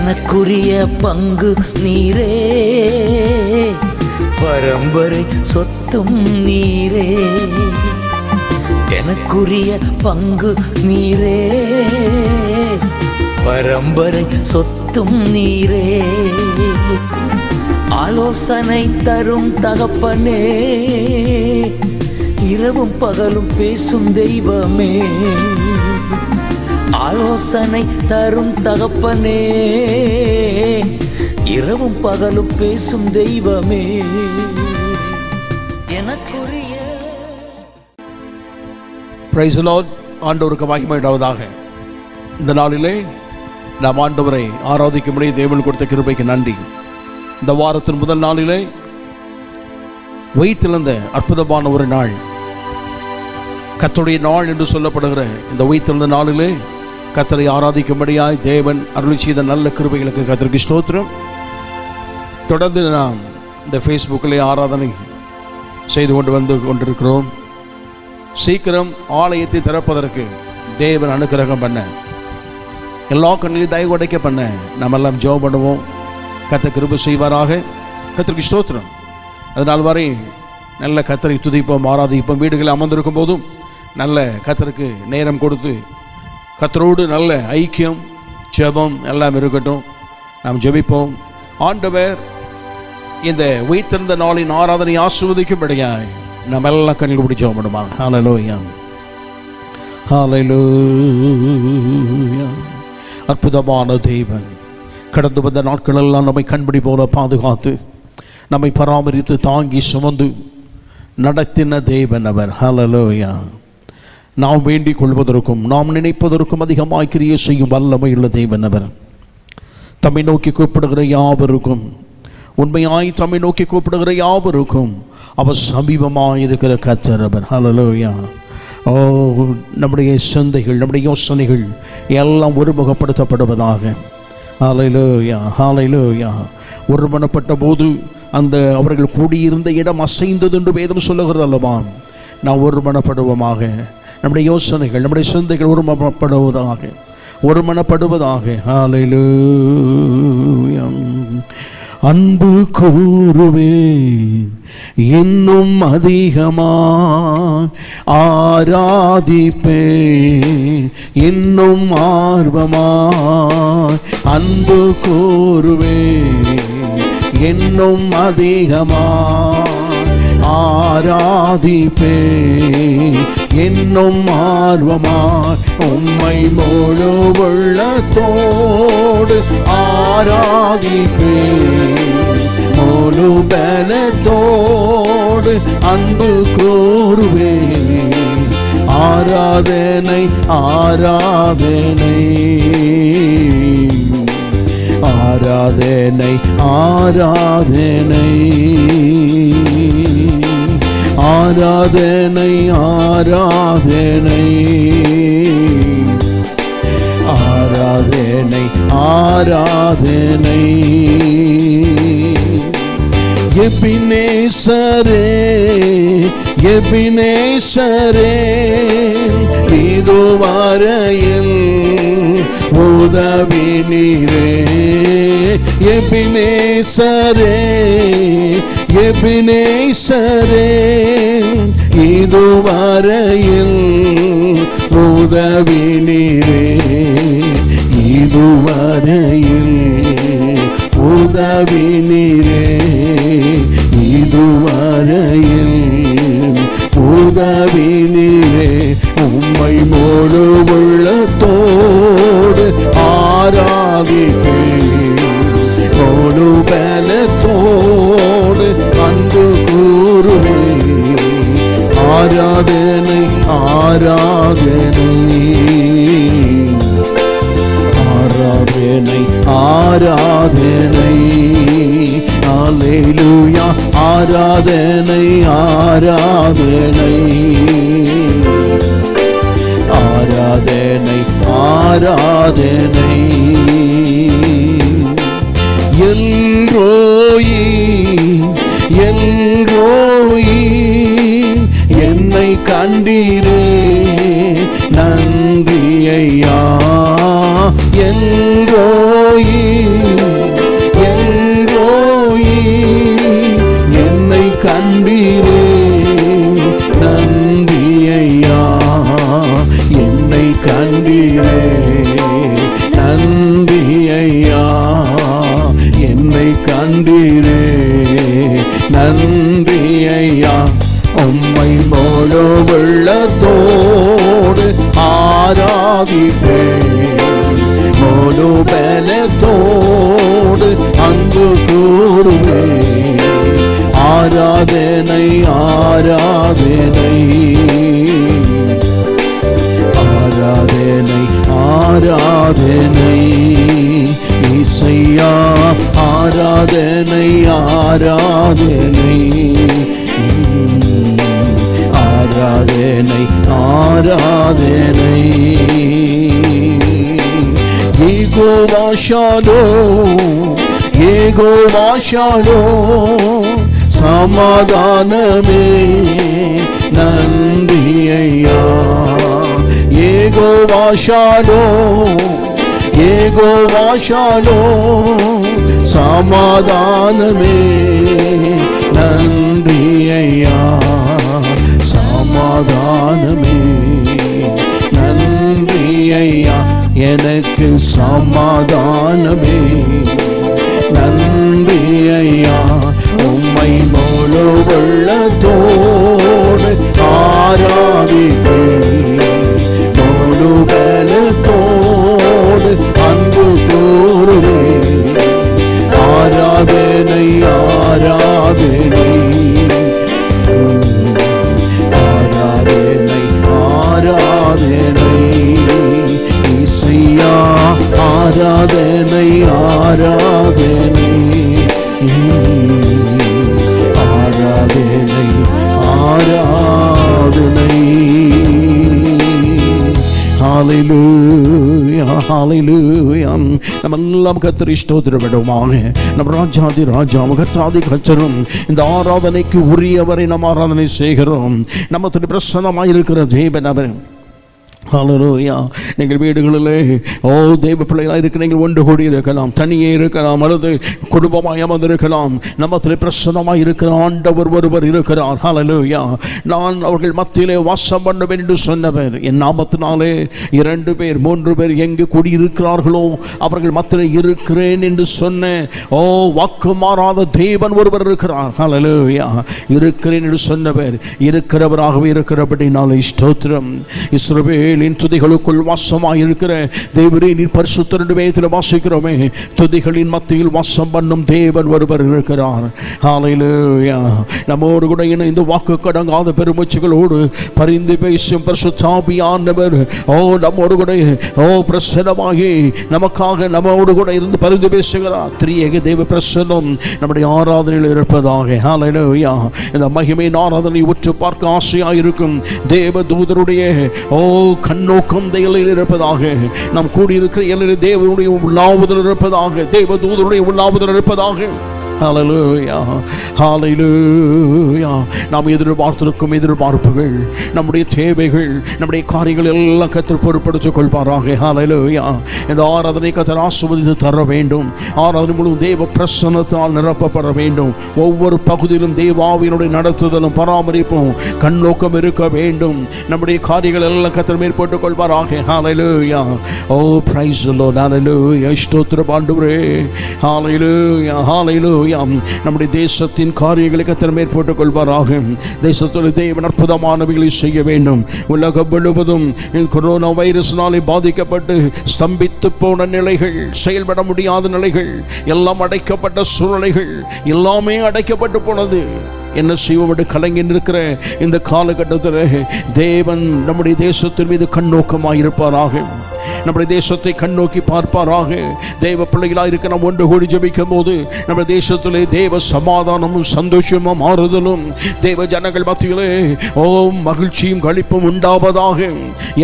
எனக்குரிய பங்கு நீரே, பரம்பரை சொத்தும் நீரே. எனக்குரிய பங்கு நீரே, பரம்பரை சொத்தும் நீரே. ஆலோசனை தரும் தகப்பனே, இரவும் பகலும் பேசும் தெய்வமே. ஆலோசனை தரும் தகப்பனே, இரவும் பகலும் பேசும் தெய்வமே. எனக்குரிய பிரைஸ் தி லார்ட். ஆண்டவருக்கு மகிமை உண்டாவதாக. இந்த நாளிலே நாம் ஆண்டவரை ஆராதிக்கும்படி தேவன் கொடுத்த கிருபைக்கு நன்றி. இந்த வாரத்தின் முதல் நாளிலே உயிர்த்தெழுந்த அற்புதமான ஒரு நாள், கர்த்தருடைய நாள் என்று சொல்லப்படுகிற இந்த உயிர்த்தெழுந்த நாளிலே கர்த்தரை ஆராதிக்கும்படியாய் தேவன் அருளி செய்த நல்ல கிருபைகளுக்கு கர்த்தருக்கு ஸ்தோத்திரம். தொடர்ந்து நாம் இந்த ஃபேஸ்புக்கிலே ஆராதனை செய்து கொண்டிருக்கிறோம். சீக்கிரம் ஆலயத்தை திறப்பதற்கு தேவன் அனுக்கிரகம் பண்ண, எல்லா கண்ணிலையும் தயவு உடைக்க பண்ண நம்ம எல்லாம் ஜெபம் பண்ணுவோம். கர்த்தர் கிருபை செய்வாராக. கர்த்தருக்கு ஸ்தோத்திரம். அதனால் வரை நல்ல கர்த்தரை துதிப்போம், ஆராதிப்போம். வீடுகளில் அமர்ந்திருக்கும் போதும் நல்ல கர்த்தருக்கு நேரம் கொடுத்து கர்த்தரோடு நல்ல ஐக்கியம் ஜெபம் எல்லாம் இருக்கட்டும். நாம் ஜெபிப்போம். ஆண்டவர் இந்த உயிர்த்தெழுந்த நாளின் ஆராதனை ஆசீர்வதிக்கும்படியாய் நம்ம எல்லாம் கண்ணில் பிடி ஜெபம் பண்ணுவாங்க. ஹல்லேலூயா, ஹல்லேலூயா. அற்புதமான தேவன், கடந்து வந்த நாட்கள் எல்லாம் நம்மை கண்பிடி போல பாதுகாத்து நம்மை பராமரித்து தாங்கி சுமந்து நடத்தின தேவன் அவர். ஹல்லேலூயா. நாம் வேண்டிக் கொள்வதற்கும் நாம் நினைப்பதற்கும் அதிகமாய் கிரியை செய்யும் வல்லமையுள்ள தேவன் அவர். தம்மை நோக்கி கூப்பிடுகிற யாவருக்கும், உண்மையாய் தம்மை நோக்கி கூப்பிடுகிற யாவருக்கும் அவர் சமீபமாயிருக்கிற கர்த்தர் அவர். ஹல்லேலூயா. ஓ, நம்முடைய சிந்தைகள் நம்முடைய யோசனைகள் எல்லாம் ஒருமுகப்படுத்தப்படுவதாக. ஹல்லேலூயா, ஹல்லேலூயா. ஒருமனப்பட்ட போது அந்த அவர்கள் கூடியிருந்த இடம் அசைந்தது என்று வேதம் சொல்லுகிறது அல்லவா? நாம் ஒருமனப்படுவோமாக. நம்முடைய யோசனைகள் நம்முடைய சிந்தைகள் ஒருமனப்படுவதாக. ஹல்லேலூயா. அன்பு கூறுவேன் இன்னும் அதிகமாய், ஆராதிப்பேன் இன்னும் ஆர்வமாய். அன்பு கூறுவேன் இன்னும் அதிகமாய், ஆராதிப்பேன் இன்னும் ஆர்வமாய். உம்மை முழு உள்ளத்தோடு ஆராதிப்பேன், முழு பலத்தோடு அன்பு கூறுவேன். ஆராதனை ஆராதனை ஆராதனை ஆராதனை ஆராதனை ஆராதனை ஆராதனை ஆராதனை. எபினேசரே எபினேசரே, இதுவரையில் உதவி நீரே. எபினேசரே எபினேசரே, இதுவரையில் உதவி நீரே. இதுவரையில் உதவி நீரே. இதுவரையில் உதவி நீரே. உம்மை முழு உள்ளத்தோடு ஆராதிப்பேன், முழு பலத்தோடு அன்பு கூறுவேன். ஆராதனை ஆராதனை ஆராதனை ஆராதனை. அல்லேலூயா. ஆராதனை ஆராதனை ஆராதனை ஆராதனை. எல்ரோயி எல்ரோயி, என்னை கண்டீரே நன்றி ஐயா. எல்ரோயி கண்டீரே நன்றி ஐயா, என்னை கண்டீரே நன்றி ஐயா, என்னை கண்டீரே நன்றி ஐயா. உம்மை முழு உள்ளத்தோடு ஆராதிப்பேன், முழு பலத்தோடு அன்பு கூறுவேன். ஆராதனை ஆராதனை ஆராதனை ஆராதனை இசையா, ஆராதனை ஆராதனை ஆராதனை ஆராதனை. யெகோவா ஷாலோம், யெகோவா ஷாலோம், சமாதானமே நன்றி ஐயா. யெகோவா ஷாலோம், யெகோவா ஷாலோம், சமாதானமே நன்றி ஐயா, சமாதானமே நன்றி ஐயா, எனக்கு சமாதானமே நன்றி ஐயா. உம்மை முழு உள்ளத்தோடு ஆராதிப்பேன், முழு பலத்தோடு அன்பு கூறுவேன். ஆராதனை ஆராதனை ஆராதனை ஆராதனை இசையா, ஆராதனை ஆராதனை ஆராதனை ஆராதனை. ஹல்லேலூயா ஹல்லேலூயா. நம்ம எல்லாம் கர்த்தரை ஸ்தோத்திரப்படுவோமாக. நம்ம ராஜாதி ராஜாவும் கர்த்தாதி கர்த்தரும் இந்த ஆராதனைக்கு உரியவரை நம்ம ஆராதனை செய்கிறோம். நம்ம பிரசன்னமாக இருக்கிற தேவன் அவர். ஹல்லேலூயா. நீங்கள் வீடுகளிலே தேவ பிள்ளைகளாக இருக்கிற நீங்கள் ஒன்று கூடி இருக்கலாம், தனியே இருக்கலாம், அல்லது குடும்பமாக அமர்ந்திருக்கலாம். நம்மத்திலே பிரசன்னமாக இருக்கிற ஆண்டவர் ஒருவர் இருக்கிறார். ஹல்லேலூயா. நான் அவர்கள் மத்தியிலே வாசம் பண்ணுவேன் என்று சொன்னவர். என் நாமத்தினாலே 2 பேர் 3 பேர் எங்கு கூடியிருக்கிறார்களோ அவர்கள் மத்தியிலே இருக்கிறேன் என்று சொன்ன வாக்கு மாறாத தேவன் ஒருவர் இருக்கிறார். ஹல்லேலூயா. இருக்கிறேன் என்று சொன்னவர் இருக்கிறவராகவே இருக்கிறபடினாலே ஸ்தோத்திரம். இஸ்ரவேல் துதிகளுக்குள் வாசமாய் இருக்கிற தேவரே, நீர் பரிசுத்தர் என்று வேதத்தில் வாசிக்கிறோமே. துதிகளின் மத்தியில் வாசம் பண்ணும் தேவன் ஒருவர் இருக்கிறார். ஹல்லேலூயா. நம்மோடு கூட இந்த வாக்கு கடங்காத பெருமூச்சுகளோடு பரிந்து பேசும் பரிசுத்த ஆவியானவர் நம்மோடு கூட பிரசன்னமாகி நமக்காக நம்மோடு கூட இருந்து பரிந்து பேசுகிறார். திரியேக தேவ பிரசன்னம் நம்முடைய ஆராதனையில் இருப்பதாக. ஹல்லேலூயா. இந்த மகிமையின் ஆராதனை உற்று பார்க்க ஆசையாக இருக்கும் தேவ தூதருடைய கண்ணோக்கம் தேவனில் இருப்பதாக. நாம் கூடியிருக்கிற எல்லையில் தேவனுடைய உள்ளாவுதல் இருப்பதாக, தேவ தூதருடைய உள்ளாவுதல் இருப்பதாக. ஹல்லேலூயா ஹல்லேலூயா. நாம் எதிர்பார்த்திருக்கும் எதிர்பார்ப்புகள், நம்முடைய தேவைகள், நம்முடைய காரியங்கள் எல்லாம் கர்த்தர் பொறுப்படுத்திக் கொள்வாராக. ஹல்லேலூயா. இந்த ஆராதனை கர்த்தர் ஆசீர்வதித்து தர வேண்டும். ஆராதனை முழு தேவ பிரசன்னத்தால் நிரப்பப்பட வேண்டும். ஒவ்வொரு பகுதியிலும் தேவாவினுடைய நடத்துதலும் பராமரிப்பும் கண்ணோக்கம் இருக்க வேண்டும். நம்முடைய காரியங்கள் எல்லாம் கர்த்தர் மேற்பட்டுக் கொள்வாராக. ஹல்லேலூயா. Praise the Lord. ஹல்லேலூயா. ஸ்தோத்திரம் ஆண்டவரே. ஹல்லேலூயா ஹல்லேலூயா. நம்முடைய தேசத்தின் காரியங்களை கர்த்தர் மேற்பட்டுக் கொள்வாராக. தேசத்தில் தேவன் அற்புதமானவைகளை செய்ய வேண்டும். உலகம் முழுவதும் கொரோனா வைரஸ்னாலே பாதிக்கப்பட்டு ஸ்தம்பித்து போன நிலைகள், செயல்பட முடியாத நிலைகள், எல்லாம் அடைக்கப்பட்ட சூழ்நிலைகள் எல்லாமே அடைக்கப்பட்டு போனது. என்ன செய்வோம் கலங்கி இருக்கிற இந்த காலகட்டத்தில் தேவன் நம்முடைய தேசத்தின் மீது கண்ணோக்கமாக இருப்பாராக. நம்முடைய தேசத்தை கண்ணோக்கி பார்ப்பாராக. தேவ பிள்ளைகளாக இருக்க நாம் ஒன்று கூடி ஜெபிக்கும் போது நம்முடைய தேசத்திலே தேவ சமாதானமும் சந்தோஷமும் ஆறுதலும் தேவ ஜனங்கள் மத்தியிலே மகிழ்ச்சியும் களிப்பும் உண்டாவதாக.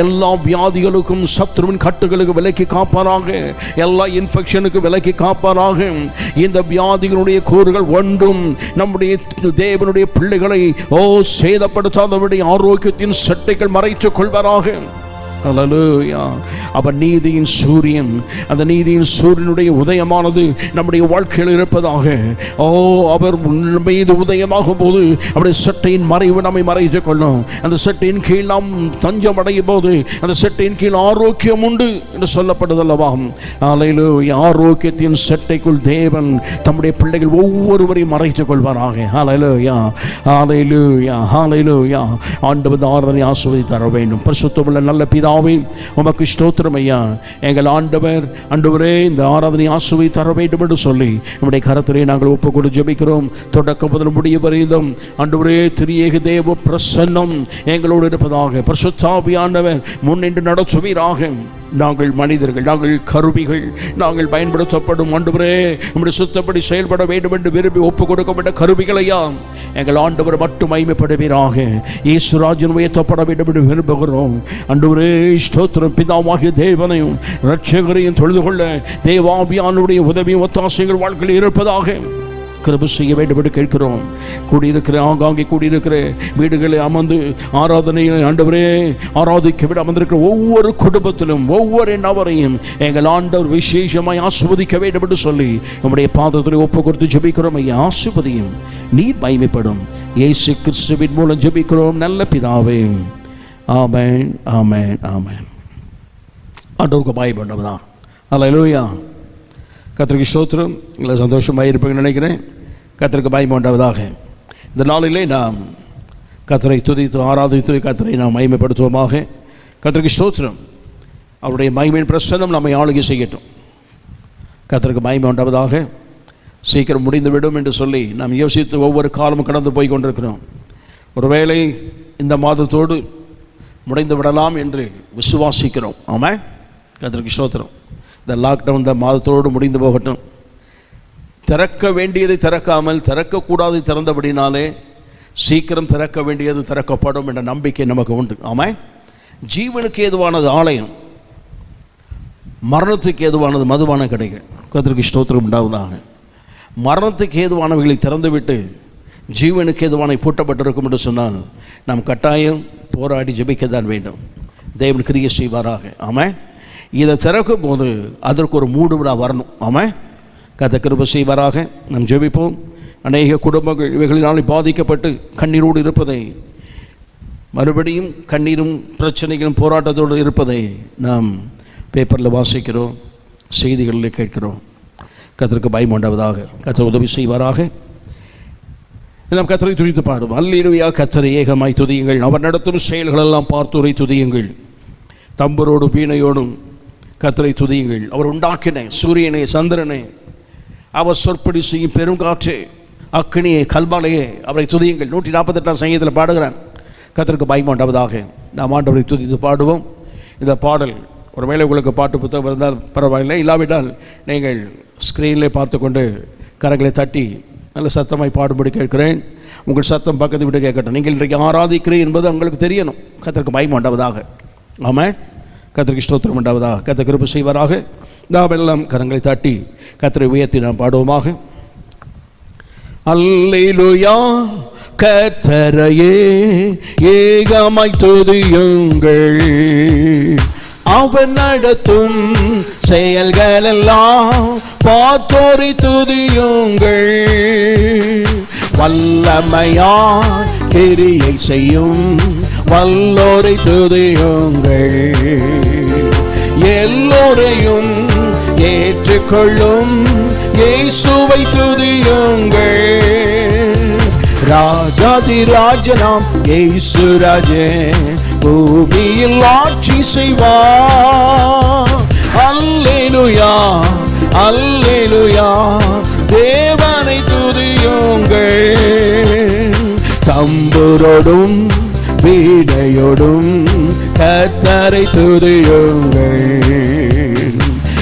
எல்லா வியாதிகளுக்கும் சத்ருவின் கட்டுகளுக்கு விலக்கி காப்பாராக. எல்லா இன்ஃபெக்ஷனுக்கு விலக்கி காப்பாராக. இந்த வியாதிகளுடைய கூறுகள் ஒன்றும் நம்முடைய தேவனுடைய பிள்ளைகளை சேதப்படுத்தாதவருடைய ஆரோக்கியத்தின் சட்டைகள் மறைத்துக் கொள்வாராக. ஹல்லேலூயா அவர் நீதியின் சூரியன். அந்த நீதியின் சூரியனுடைய உதயமானது நம்முடைய வாழ்க்கையில் இருப்பதாக. அவர் மீது உதயமாகும் போது அவருடைய சட்டையின் மறைவு நம்மை மறைத்து கொள்ளும். அந்த சட்டையின் கீழ் நாம் தஞ்சம் அடையும் போது அந்த சட்டையின் கீழ் ஆரோக்கியம் உண்டு என்று சொல்லப்படுதல்லவா. ஆரோக்கியத்தின் சட்டைக்குள் தேவன் தம்முடைய பிள்ளைகள் ஒவ்வொருவரையும் மறைத்துக் கொள்வாராக. ஹல்லேலூயா, ஹல்லேலூயா, ஹல்லேலூயா. ஆண்டவர் ஆராதனை ஆசீர்வதித்து தர வேண்டும். பரிசுத்தமுள்ள நல்ல பிதாவே, உமக்கு ஸ்தோத்திரம் ஐயா. எங்கள் ஆண்டவரே இந்த ஆராதனை ஆசீர்வதித்து தர வேண்டும் என்று சொல்லி நம்முடைய கரத்திலே நாங்கள் ஒப்புக்கொண்டு ஜெபிக்கிறோம். தொடக்கம் முதல் முடிய வரையிலும் ஆண்டவரே திரியேக தேவ பிரசன்னம் எங்களோடு இருப்பதாக. பரிசுத்த ஆவியானவர் முன்னின்று நடத்துவீராக. நாங்கள் மனிதர்கள், நாங்கள் கருவிகள், நாங்கள் பயன்படுத்தப்படும் ஆண்டவரே நம்முடைய சுத்தப்படி செயல்பட வேண்டும் என்று விரும்பி ஒப்புக் கொடுக்கப்பட்ட கருவிகளையா எங்கள் ஆண்டவர் மட்டும் மகிமைப்படுவீராக. இயேசு ராஜ்யம் உயர்த்தப்பட வேண்டும் என்று விரும்புகிறோம். ஆண்டவரே ஸ்தோத்திரம். பிதாவாகிய தேவனையும் இரட்சகரையும் தொழுது கொள்ள தேவாவியானுடைய உதவியும் ஒத்தாசைகள் வாழ்க்கையில் இருப்பதாக கிருபை செய்ய வேண்டும் என்று கேட்கிறோம். கூடியிருக்கிற ஆங்காங்கே கூடியிருக்கிற வீடுகளை அமர்ந்து ஆராதனையை ஆண்டவரே ஆராதிக்க விட அமர்ந்திருக்கிற ஒவ்வொரு குடும்பத்திலும் ஒவ்வொரு நபரையும் எங்கள் ஆண்டவர் விசேஷமாய் ஆசீர்வதிக்க வேண்டும் என்று சொல்லி நம்முடைய பாதத்தில் ஒப்பு கொடுத்து ஜெபிக்கிறோம். ஐயா ஆசீர்வதியும், நீர் மகிமைப்படும். இயேசு கிறிஸ்துவின் மூலம் ஜெபிக்கிறோம் நல்ல பிதாவே. ஆமென், ஆமென், ஆமென். ஆண்டவருக்கு பயப்பட்டவதான். அல்லேலூயா. கர்த்தருக்கு ஸ்தோத்திரம். எங்களை சந்தோஷமாக இருப்பீங்கன்னு நினைக்கிறேன். கர்த்தருக்கு மகிமை உண்டாவதாக. இந்த நாளிலே நாம் கர்த்தரை துதித்து ஆராதித்து கர்த்தரை நாம் மகிமைப்படுத்துவோமாக. கர்த்தருக்கு ஸ்தோத்திரம். அவருடைய மகிமையின் பிரசன்னம் நம்மை ஆளுகை செய்யட்டும். கர்த்தருக்கு மகிமை உண்டாவதாக. சீக்கிரம் முடிந்துவிடும் என்று சொல்லி நாம் யோசித்து ஒவ்வொரு காலமும் கடந்து போய் கொண்டிருக்கிறோம். ஒருவேளை இந்த மாதத்தோடு முடிந்து விடலாம் என்று விசுவாசிக்கிறோம். ஆமாம், கர்த்தருக்கு ஸ்தோத்திரம். இந்த லாக்டவுன் இந்த மாதத்தோடு முடிந்து போகட்டும். திறக்க வேண்டியதை திறக்காமல் திறக்கக்கூடாது திறந்தபடினாலே சீக்கிரம் திறக்க வேண்டியது திறக்கப்படும் என்ற நம்பிக்கை நமக்கு உண்டு. ஆமாம், ஜீவனுக்கு ஏதுவானது ஆலயம், மரணத்துக்கு ஏதுவானது மதுபான கடைகள். கர்த்தருக்கு ஸ்தோத்திரம் உண்டாவதாக. மரணத்துக்கு ஏதுவானவைகளை திறந்துவிட்டு ஜீவனுக்கு ஏதுவான பூட்டப்பட்டிருக்கும் என்று சொன்னால் நாம் கட்டாயம் போராடி ஜெபிக்கத்தான் வேண்டும். தேவன் கிரியை செய்வாராக. ஆமாம், இதை திறக்கும் போது அதற்கு ஒரு மூடு விழா வரணும். ஆமாம், கர்த்தர் கிருபை செய்வாராக. நாம் ஜெபிப்போம். அநேக குடும்பங்கள் இவைகளினால் பாதிக்கப்பட்டு கண்ணீரோடு இருப்பதை, மறுபடியும் கண்ணீரும் பிரச்சனைகளும் போராட்டத்தோடு இருப்பதை நாம் பேப்பரில் வாசிக்கிறோம், செய்திகளில் கேட்கிறோம். கர்த்தருக்கு பயம் உண்டாவதாக. கர்த்தர் உதவி செய்வாராக. நாம் கர்த்தரை துதித்து பாடுவோம். அல்லேலூயா. கர்த்தரை ஏகமாய் துதியுங்கள். அவர் நடத்தும் செயல்களெல்லாம் பார்த்தோரை துதியுங்கள். தம்பரோடு வீணையோடும் கர்த்தரை துதியுங்கள். அவர் உண்டாக்கின சூரியனை சந்திரனை, அவர் சொற்படி செய்யும் பெருங்காற்று அக்கினியை கல்பாலையே அவரை துதியுங்கள். 148ஆம் சங்கீதத்தில் பாடுகிறான். கர்த்தருக்கு பயமா உண்டாவதாக. நாம் ஆண்டவரை துதித்து பாடுவோம். இந்த பாடல் ஒரு வேளை உங்களுக்கு பாட்டு புத்தகம் இருந்தால் பரவாயில்லை, இல்லாவிட்டால் நீங்கள் ஸ்க்ரீனில் பார்த்து கொண்டு கரங்களை தட்டி நல்ல சத்தமாய் பாடும்படி கேட்கிறேன். உங்கள் சத்தம் பக்கத்து விட்டு கேட்கட்டும். நீங்கள் இன்றைக்கு ஆராதிக்கிறேன் என்பது உங்களுக்கு தெரியணும். கர்த்தருக்கு பயமா உண்டாவதாக. ஆமாம், கர்த்தருக்கு ஸ்தோத்திரம் உண்டாவதாக. கர்த்தர் கிருபை செய்வாராக. நாம் எல்லாம் கரங்களை தாட்டி கர்த்தரை உயர்த்தி நாம் பாடுவோமாக. அல்லேலூயா. கர்த்தரையே ஏகமாய் துதியுங்கள். அவர் நடத்தும் செயல்களெல்லாம் பார்த்தோரை துதியுங்கள். வல்லமையாய் கிரியை செய்யும் வல்லோரை துதியுங்கள். எல்லோரையும் ஏற்றுக்கொள்ளும் இயேசுவை துதியுங்கள். ராஜாதி ராஜனாம் இயேசு ராஜே பூமியில் ஆட்சி செய்வார். அல்லேலூயா, அல்லேலூயா. தேவனை துதியுங்கள். தம்புரோடும் வீணையோடும் கர்த்தரை துதியுங்கள்.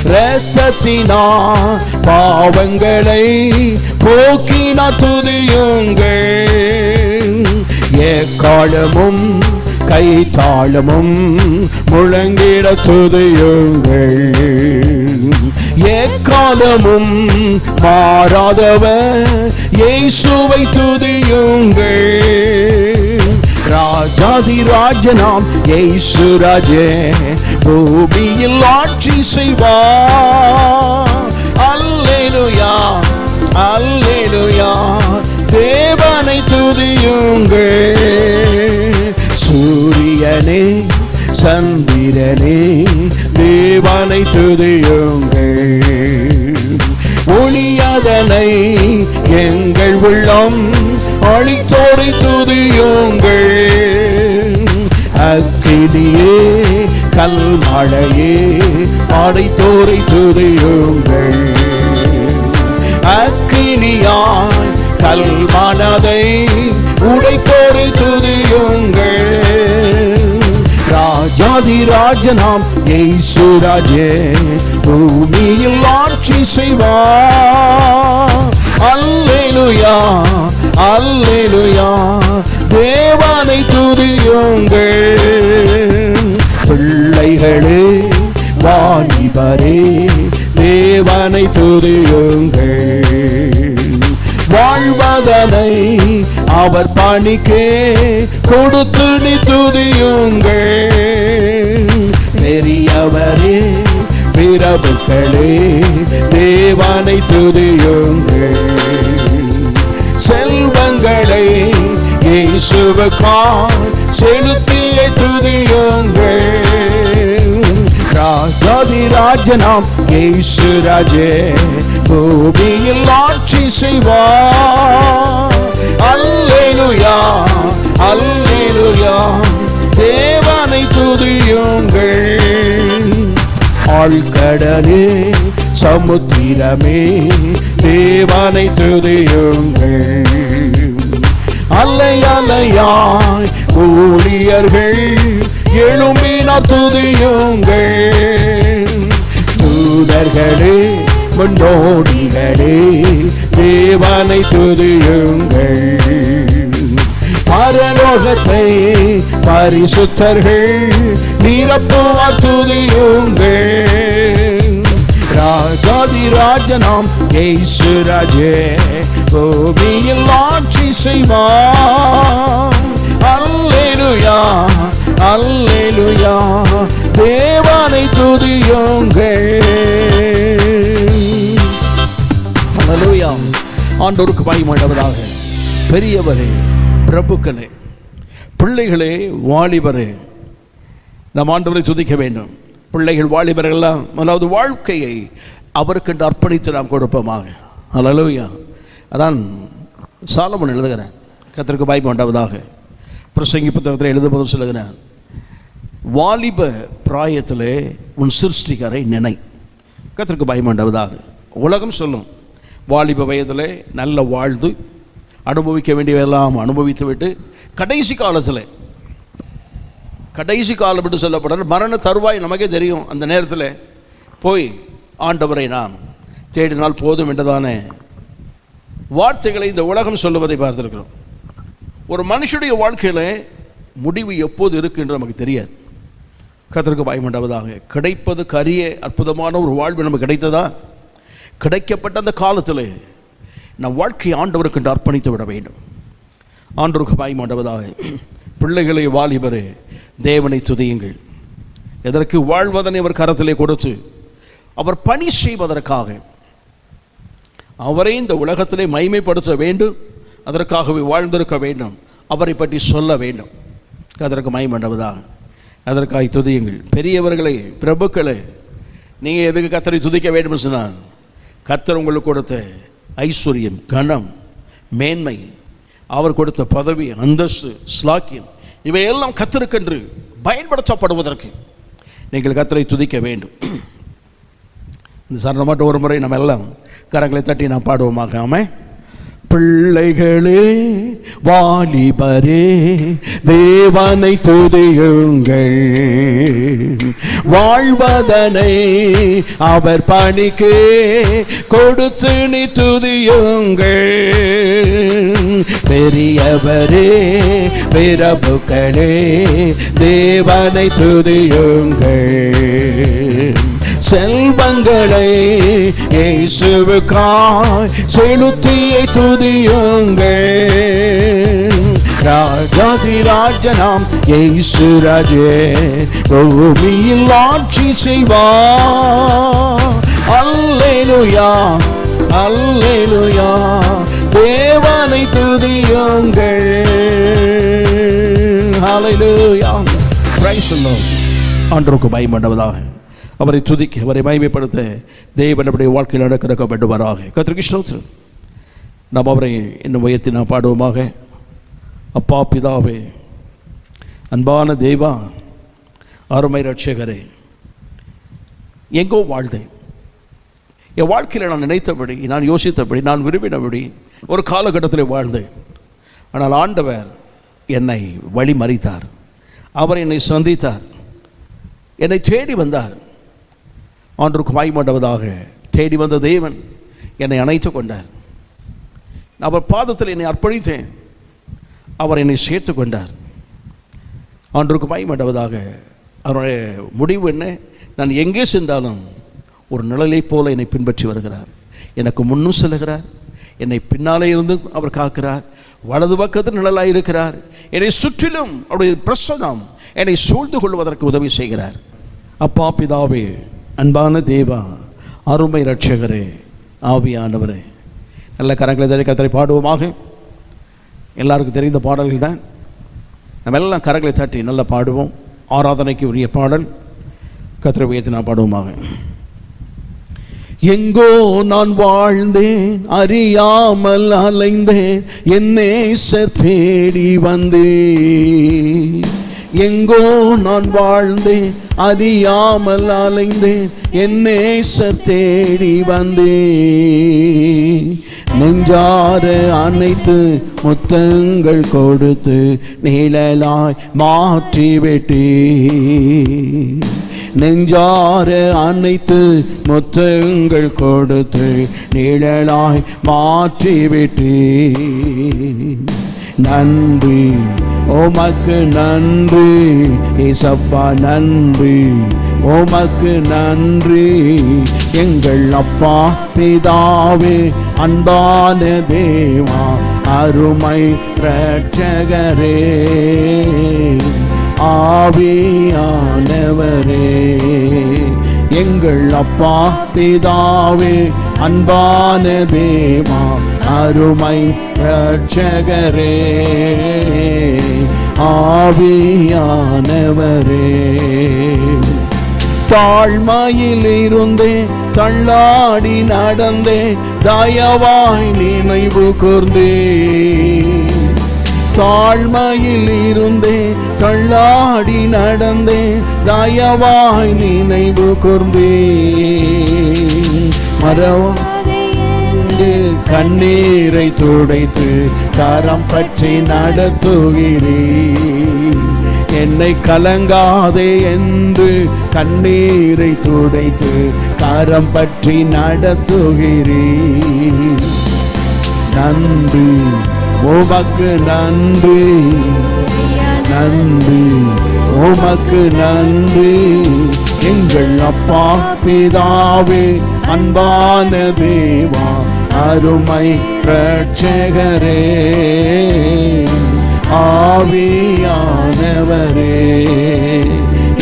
இரத்தத்தினால் பாவங்களை போக்கினார் துதியுங்கள். எக்காலமும் கைத்தாளமும் முழங்கிட துதியுங்கள். எக்காலமும் மாறாதவர் இயேசுவை துதியுங்கள். ராஜாதி ராஜனாம் இயேசு ராஜே பூமியில் ஆட்சி செய்வார். அல்லேலூயா அல்லேலூயா தேவனை துதியுங்கள். சூரியனே சந்திரனே தேவனை துதியுங்கள். ஒளியதனை எங்கள் உள்ளம் அளித்தோரை துதியுங்கள். அக்கினியே கல்மழையே அடைத்தோரை துதியுங்கள். அக்கினியாய் கல்மனதை உடைத்தோரை துதியுங்கள். ராஜாதி ராஜனாம் இயேசு ராஜே பூமியில் ஆட்சி செய்வார். அல்லேலூயா அல்லேலூயா தேவனை துதியுங்கள். பிள்ளைகளே வாலிபரே தேவனை துதியுங்கள். வாழ்வதனை அவர் பணிக்கே கொடுத்து நீ துதியுங்கள். பெரியவரே பிரபுக்களே தேவனை துதியுங்கள். செல்வங்களை இயேசுவுக்காய் செலுத்திய துதியுங்கள். ராஜாதி ராஜனாம் இயேசு ராஜே பூமியில் ஆட்சி செய்வார். அல்லேலூயா அல்லேலூயா தேவனை துதியுங்கள். ஆழ்கடலே சமுத்திரமே தேவனை துதியுங்கள். அலை அலையாய் ஊழியர்கள் எழும்பினார் துதியுங்கள். தூதர்களே முன்னோடிகளே தேவனை துதியுங்கள். பரலோகத்தை பரிசுத்தர்கள் நிரப்புவார் துதியுங்கள். ராஜாதி ராஜனாம் இயேசு ராஜே பூமியில் ஆட்சி செய்வார். அல்லேலூயா அல்லேலூயா தேவனை துதியுங்கள். அல்லேலூயா. ஆண்டவருக்கு மகிமையுண்டாவதாக. பெரியவரே பிரபுக்களே பிள்ளைகளே வாலிபரே நாம் ஆண்டவரை துதிக்க வேண்டும். பிள்ளைகள் வாலிபர்கள்லாம் முதலாவது வாழ்க்கையை அவருக்கென்று அர்ப்பணித்து நாம் கொடுப்போமாக. அல்லேலூயா. அதான் சாலமோன் எழுதுகிறேன். கர்த்தருக்கு மகிமை உண்டாவதாக. பிரசங்கி புத்தகத்தில் எழுதும்போது சொல்லுகிறேன், வாலிப பிராயத்திலே உன் சிருஷ்டிகரை நினை. கர்த்தருக்கு மகிமை உண்டாவதாக. உலகம் சொல்லும் வாலிப வயதிலே நல்ல வாழ்ந்து அனுபவிக்க வேண்டியவெல்லாம் அனுபவித்து விட்டு கடைசி காலம் என்று சொல்லப்படுற மரண தருவாய் நமக்கே தெரியும். அந்த நேரத்தில் போய் ஆண்டவரை நாம் தேடினால் போதும் என்றதானே வார்த்தைகளை இந்த உலகம் சொல்லுவதை பார்த்திருக்கிறோம். ஒரு மனுஷனுடைய வாழ்க்கையில் முடிவு எப்போது இருக்கு என்று நமக்கு தெரியாது. கர்த்தருக்கு மகிமை உண்டாவதாக. கிடைப்பது கரிய அற்புதமான ஒரு வாழ்வு நமக்கு கிடைத்ததா? கிடைக்கப்பட்ட அந்த காலத்தில் நம் வாழ்க்கையை ஆண்டவருக்கு என்று அர்ப்பணித்து விட வேண்டும். ஆண்டவருக்கு மகிமை உண்டாவதாக. பிள்ளைகளை வாலிபரே தேவனை துதியுங்கள். எதற்கு? வாழ்வதனை அவர் கரத்திலே கொடுத்து அவர் பணி செய்வதற்காக அவரை இந்த உலகத்திலே மகிமைப்படுத்த வேண்டும். அதற்காகவே வாழ்ந்திருக்க வேண்டும். அவரை பற்றி சொல்ல வேண்டும். அதற்கு மகிமை உண்டாவதாக. அதற்காக துதியுங்கள். பெரியவர்களே பிரபுக்களே நீங்கள் எதுக்கு கர்த்தரை துதிக்க வேண்டும் சொன்னால், கர்த்தர் உங்களுக்கு கொடுத்த ஐஸ்வர்யம் கனம் மேன்மை அவர் கொடுத்த பதவி அந்தஸ்து ஸ்லாக்கியம் இவையெல்லாம் கர்த்தருக்கென்று பயன்படுத்தப்படுவதற்கு நீங்கள் கர்த்தரை துதிக்க வேண்டும். இந்த சரணமாட்ட ஒரு முறை நம்ம எல்லாம் கரங்களை தட்டி நாம் பாடுவோமாக. ஆமென். பிள்ளைகளே வாலிபரே தேவனை துதியுங்கள். வாழ்வதனை அவர் பணிக்கு கொடுத்து நீ துதியுங்கள். பெரியவரே பிரபுக்களே தேவனை துதியுங்கள். செல்வங்களை இயேசுவுக்காய் செலுத்தியை துதியுங்கள். ராஜாதிராஜனாம் இயேசு ராஜே பூமியில் ஆட்சி செய்வார். அல்லேலூயா அல்லேலூயா தேவனை துதியுங்கள். ஹல்லேலூயா. Praise the Lord. ஆண்டவருக்கு பயப்படுவதாக, அவரை துதிக்க, அவரை மகிமைப்படுத்த தேவன் நம்முடைய வாழ்க்கையில் நடக்க வேண்டுவாராக. கர்த்தருக்கு ஸ்தோத்திரம். நாம் அவரை இன்னும் உயர்த்தி நாம் பாடுவோமாக. அப்பா பிதாவே, அன்பான தேவா, அருமை ரட்சகரே, எங்கோ வாழ்ந்தேன். என் வாழ்க்கையில் நான் நினைத்தபடி, நான் யோசித்தபடி, நான் விரும்பினபடி ஒரு காலகட்டத்தில் வாழ்ந்தேன். ஆனால் ஆண்டவர் என்னை வழி மறித்தார். அவர் என்னை சந்தித்தார், என்னை தேடி வந்தார். ஆண்டவருக்கு மகிமையுண்டாவதாக. தேடி வந்த தேவன் என்னை அணைத்து கொண்டார். அவர் பாதத்தில் என்னை அர்ப்பணித்தேன். அவர் என்னை சேர்த்து கொண்டார். ஆண்டவருக்கு மகிமையுண்டாவதாக. அவருடைய முடிவு என்ன? நான் எங்கே சென்றாலும் ஒரு நிழலை போல என்னை பின்பற்றி வருகிறார். எனக்கு முன்னும் செல்கிறார், என்னை பின்னாலே இருந்து அவர் காக்கிறார். வலது பக்கத்தில் நிழலாக இருக்கிறார். என்னை சுற்றிலும் அவருடைய பிரசன்னம் என்னை சூழ்ந்து கொள்வதற்கு உதவி செய்கிறார். அப்பா பிதாவே, அன்பான தேவா, அருமை ரட்சகரே, ஆவியானவரே, நல்ல கரங்களை தட்டி கர்த்தரை பாடுவோமாக. எல்லாருக்கும் தெரிந்த பாடல்கள் தான். நம்ம எல்லாம் கரங்களை தட்டி நல்லா பாடுவோம். ஆராதனைக்கு உரிய பாடல். கர்த்தரை உயர்த்தி நான் பாடுவோமாக. எங்கோ நான் வாழ்ந்தேன், அறியாமல் அலைந்தேன், என் நேசர் தேடி வந்தேன். எங்கோ நான் வாழ்ந்தேன், அறியாமல் அலைந்தேன், என் நேசர் தேடி வந்தேன். நெஞ்சார அனைத்து முத்தங்கள் கொடுத்து நிழலாய் மாற்றிவிட்டேன். நெஞ்சார அனைத்து முத்தங்கள் கொடுத்து நிழலாய் மாற்றிவிட்டேன். நன்றி உமக்கு நன்றி ஏசப்பா, நன்றி உமக்கு நன்றி. எங்கள் அப்பா பிதாவே, அன்பான தேவா, அருமை இரட்சகரே, ஆவியானவரே. எங்கள் அப்பா பிதாவே, அன்பான தேவா, அருமை இரட்சகரே, ஆவியானவரே. தாழ்மையில் இருந்தே தள்ளாடி நடந்தே தயவாய் நினைவு கூர்ந்தே. தாழ்மையில் இருந்தே தள்ளாடி நடந்தே தயவாய் நினைவு கூர்ந்தே. கண்ணீரை துடைத்து கரம் பற்றி நடத்துகிறேன். என்னை கலங்காதே என்று கண்ணீரை துடைத்து கரம் பற்றி நடத்துகிறேன். நன்றி உமக்கு நன்றி, நன்றி உமக்கு நன்றி. எங்கள் அப்பா பிதாவே, அன்பான தேவா, அருமை இரட்சகரே, ஆவியானவரே.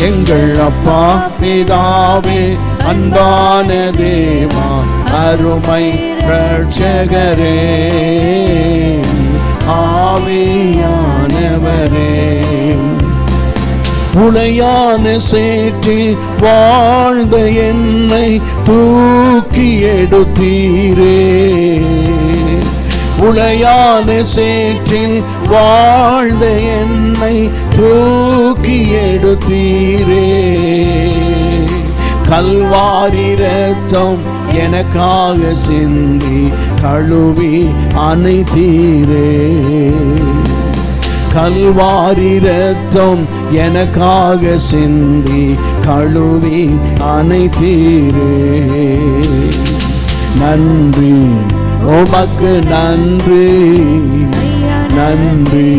எங்கள் அப்பா பிதாவே, அன்பான தேவா, அருமை இரட்சகரே, ஆவியானவரே. உளையான சேற்றில் வாழ்ந்த என்னை தூக்கி எடுத்தீரே. உளையான சேற்றில் வாழ்ந்த என்னை தூக்கி எடுத்தீரே. கல்வாரி இரத்தம் எனக்காக சிந்தி கழுவி அணைத்தீரே. கல்வாரி இரத்தம் எனக்காக சிந்தி கழுவி அணைத்தீரே. நன்றி உமக்கு நன்றி, நன்றி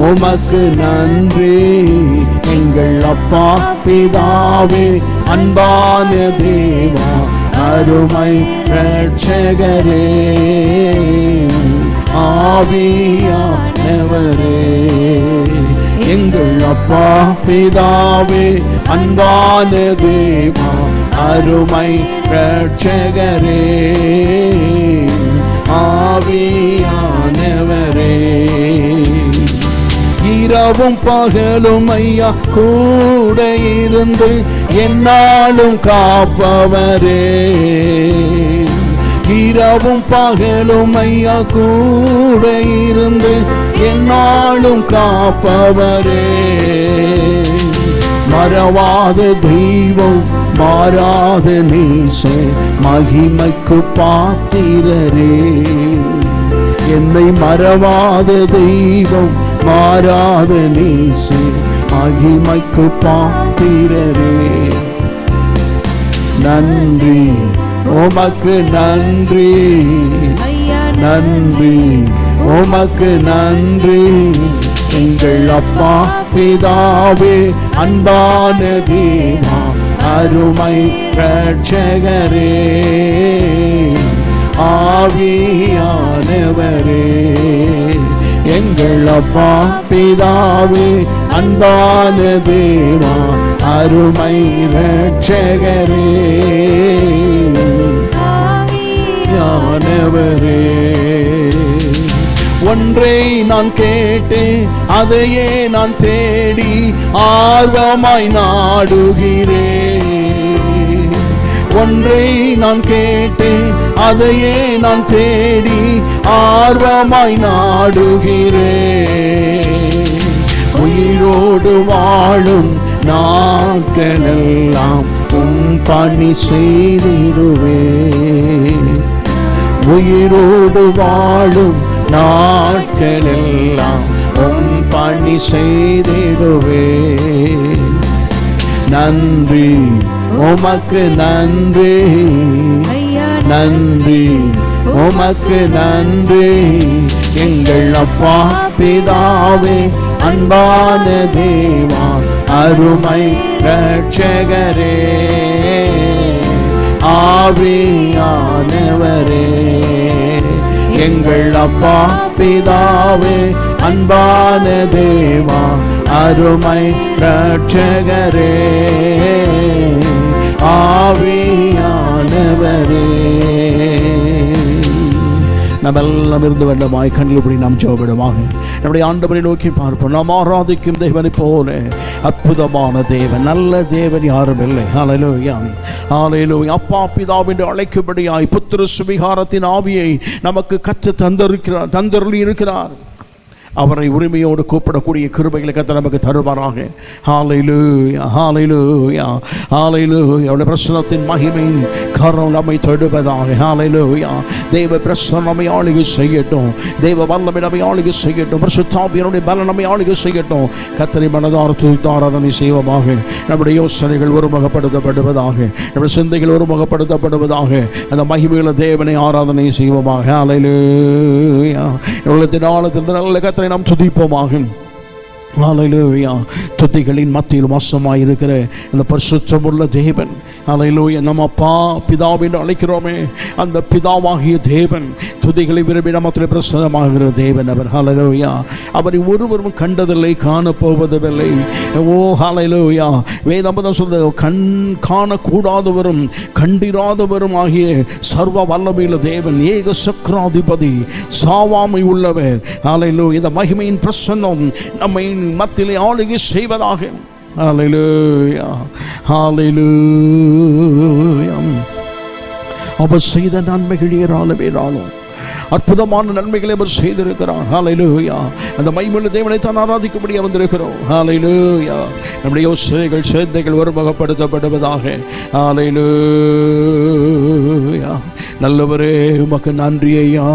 உமக்கு நன்றி. எங்கள் அப்பா பிதாவே, அன்பான தேவா, அருமை இரட்சகரே, ஆவியானவரே. எங்கள் அப்பா பிதாவே அன்பான தேவா அருமை ரட்சகரே ஆவியானவரே இரவும் பகலும் ஐயா கூட இருந்து என்னாலும் காப்பவரே இரவும் பகலும் ஐயா கூட இருந்து என்னாலும் காப்பவரே மறவாத தெய்வம் மாறாத நேசே மகிமைக்கு பாத்திரரே என்னை மறவாத தெய்வம் மாறாத நேசே மகிமைக்கு பாத்திரரே நன்றி உமக்கு நன்றி நன்றி உமக்கு நன்றி எங்கள் அப்பா பிதாவே அன்பான தேவா அருமை ரட்சகரே ஆவியானவரே எங்கள் அப்பா பிதாவே அன்பான தேவா அருமை ரட்சகரே ஆவியானவரே ஒன்றை நான் கேட்டேன் அதையே நான் தேடி ஆர்வமாய் நாடுகிறேன் ஒன்றை நான் கேட்டேன் அதையே நான் தேடி ஆர்வமாய் நாடுகிறேன் உயிரோடு வாழும் நாட்களெல்லாம் உன் பணி செய்திடுவேன் உயிரோடு வாழும் நாட்களெல்லாம் உன் பணி செய்திடுவேன் நன்றி உமக்கு நன்றி நன்றி உமக்கு நன்றி எங்கள் அப்பா பிதாவே அன்பான தேவா அருமை ரட்சகரே ஆவியானவரே எங்கள் அப்பா பிதாவே அன்பான தேவா அருமை ரட்சகரே ஆவியானவரே நம்ம எல்லாம் இருந்து வேண்டமாய் கண்ணில்படி நாம் ஜெபமாக நம்முடைய ஆண்டவரை நோக்கி பார்ப்போம். நாம் ஆராதிக்கும் தேவனை போல அற்புதமான தேவன் நல்ல தேவன் யாரும் இல்லை. ஹல்லேலூயா ஹல்லேலூயா. அப்பா பிதாவென்று அழைக்கும்படியாய் புத்திர சுவிகாரத்தின் ஆவியை நமக்கு கற்று தந்தருளி இருக்கிறார். அவரை உரிமையோடு கூப்பிடக்கூடிய கிருபைகளை கர்த்தர் நமக்கு தருவாராக. ஹல்லேலூயா ஹல்லேலூயா ஹல்லேலூயா. அவருடைய பிரசன்னத்தின் மகிமையின் கரம் நம்மை தொடுவதாக. ஹல்லேலூயா. தேவ பிரசன்னம் நம்மை ஆளுகை செய்யட்டும். தேவ வல்லமை நம்மை ஆளுகை செய்யட்டும். பரிசுத்த ஆவியானவருடைய பலன் நம்மை ஆளுகை செய்யட்டும். கர்த்தரை மனதார துதித்து ஆராதனை செய்வோமாக. நம்முடைய யோசனைகள் ஒருமுகப்படுத்தப்படுவதாக. நம்முடைய சிந்தைகள் ஒருமுகப்படுத்தப்படுவதாக. அந்த மகிமையுள்ள தேவனை ஆராதனை செய்வோமாக. ஹல்லேலூயா. உள்ளத்தின் ஆழத்திலிருந்து நல்ல கர்த்தரை நாம் துதிப்போமாக. ஹல்லேலூயா. துதிகளின் மத்தியில் வாசமாய் இருக்கிற அந்த பரிசுத்தமுள்ள தேவன், ஹல்லேலூயா, நம்ம அப்பா பிதாவென்று அழைக்கிறோமே அந்த பிதாவாகிய தேவன், துதிகளை விரும்பி நம்மத்திலே பிரசன்னமாகிற தேவன் அவர். ஹல்லேலூயா. அவரை ஒருவரும் கண்டதில்லை, காணப்போவதில்லை. ஓ ஹல்லேலூயா. வேதம் சொல்றது காணக்கூடாதவரும் கண்டிராதவரும் ஆகிய சர்வ வல்லமையுள்ள தேவன், ஏக சக்கராதிபதி, சாவாமை உள்ளவர். ஹல்லேலூயா. இந்த மகிமையின் பிரசன்னம் நம்மை மத்தியிலே ஆளுகை செய்வதாக. ஹல்லேலூயா ஹல்லேலூயா. அவர் செய்த நன்மைகள் ஏராளமேராலும் அற்புதமான நன்மைகளை அவர் செய்திருக்கிறார். ஹல்லேலூயா. அந்த மகிமையுள்ள தேவனை தான் ஆராதிக்கும்படி வந்திருக்கிறோம். ஹல்லேலூயா. நம்முடைய யோசனைகள் சிந்தைகள் ஒருமுகப்படுத்தப்படுவதாக. ஹல்லேலூயா. நல்லவரே உமக்கு நன்றி ஐயா.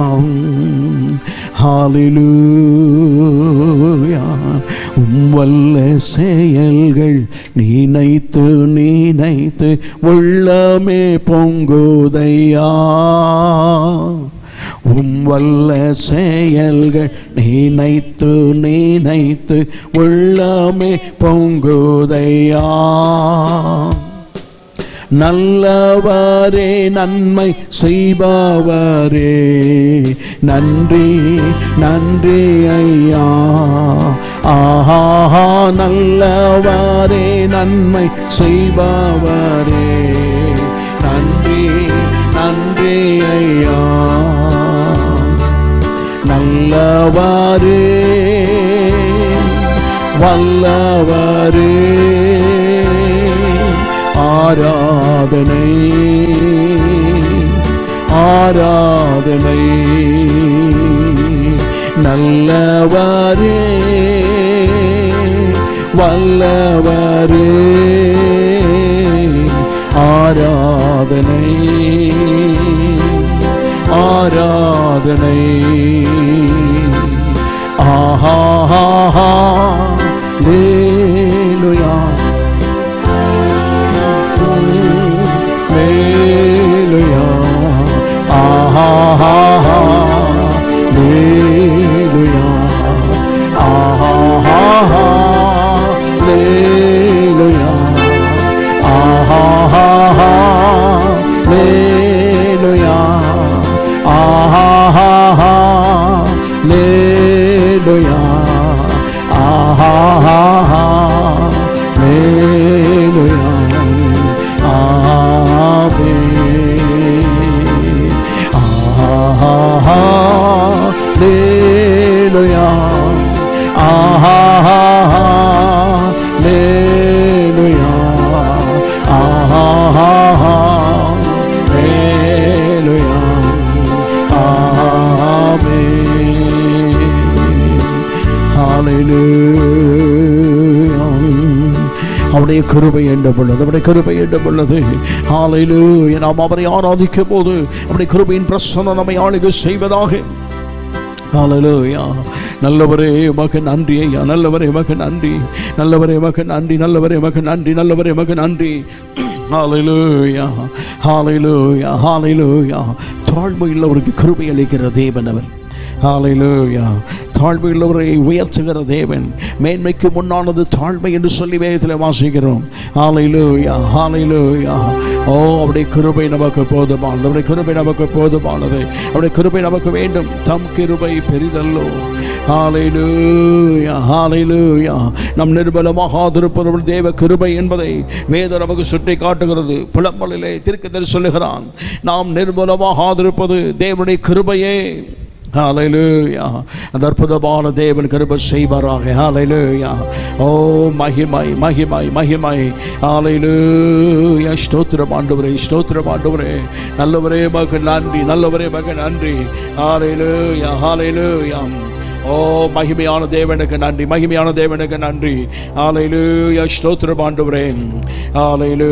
ஹல்லேலூயா. வல்ல செயல்கள் நினைத்து நினைத்து உள்ளமே பொங்குதையா. வல்ல செயல்கள் நினைத்து நினைத்து உள்ளமே பொங்குதையா. நல்லவரே நன்மை செய்பவரே, நன்றி நன்றி ஐயா. ஆஹா, நல்லவரே நன்மை செய்பவரே, நன்றி நன்றி ஐயா. நல்லவரே வல்லவரே, ஆராதனை ஆராதனை. நல்லவரே வல்லவரே, ஆராதனை ஆராதனை. ஆஹா ஹல்லேலூயா ஹல்லேலூயா. ஆஹா ஹல்லேலூயா ஆஹா ஹல்லேலூயா ஆஹா ஹல்லேலூயா ஆஹா ஹல்லேலூயா ஆஹா ஹல்லேலூயா. ஆமென். ஆஹா ஹல்லேலூயா ஆஹா ஹல்லேலூயா ஆஹா ஹல்லேலூயா. ஆமென். ஹல்லேலூயா. அவருடைய கிருபை என்ற பொழுது, அவருடைய கிருபை என்ற பொழுது, ஹல்லேலூயா, நாம் அவரை ஆராதிக்கும் போது அவருடைய கிருபையின் பிரசன்னம் நம்மை ஆளுகை செய்வதாக. ஹல்லேலூயா. நல்லவரே உமக்கு நன்றி ஐயா, நல்லவரே உமக்கு நன்றி, நல்லவரே உமக்கு நன்றி, நல்லவரே உமக்கு நன்றி, நல்லவரே உமக்கு நன்றி. ஹல்லேலூயா ஹல்லேலூயா ஹல்லேலூயா. தாழ்மையுள்ளவருக்கு கிருபை அளிக்கிற தேவன் அவர். ஹல்லேலூயா. தாழ்மையுள்ளவரை உயர்த்துகிற தேவன். மேன்மைக்கு முன்னானது தாழ்மை என்று சொல்லி வேதத்தில் வாசிக்கிறோம். ஹல்லேலூயா ஹல்லேலூயா. ஓ, அவருடைய கிருபை நமக்கு போதுமானது, அவருடைய கிருபை நமக்கு போதுமானது, அவருடைய கிருபை நமக்கு வேண்டும். தம் கிருபை பெரிதல்லோ. ஹல்லேலூயா ஹல்லேலூயா. நம் நிர்மலமாகாதிருப்பது தேவ கிருபை என்பதை வேதம் நமக்கு சுட்டி காட்டுகிறது. புலம்பலிலே தீர்க்கதரிசி சொல்லுகிறான், நாம் நிர்மலமாகாதிருப்பது தேவனுடைய கிருபையே. ஹல்லேலூயா. அந்த அற்புதமான தேவன் கிருபை செய்வாராக. ஹல்லேலூயா. ஓ, மகிமை மகிமை மகிமை. ஹல்லேலூயா. ஸ்தோத்திரம் ஆண்டவரே, ஸ்தோத்திரம் ஆண்டவரே. நல்லவரே மக நன்றி, நல்லவரே மக நன்றி. ஹல்லேலூயா ஹல்லேலூயா. ஓ, மகிமையான தேவனுக்கு நன்றி, மகிமையான தேவனுக்கு நன்றி. ஹல்லேலூயா. ஸ்தோத்திரம் ஆண்டவரே. ஹல்லேலூயா.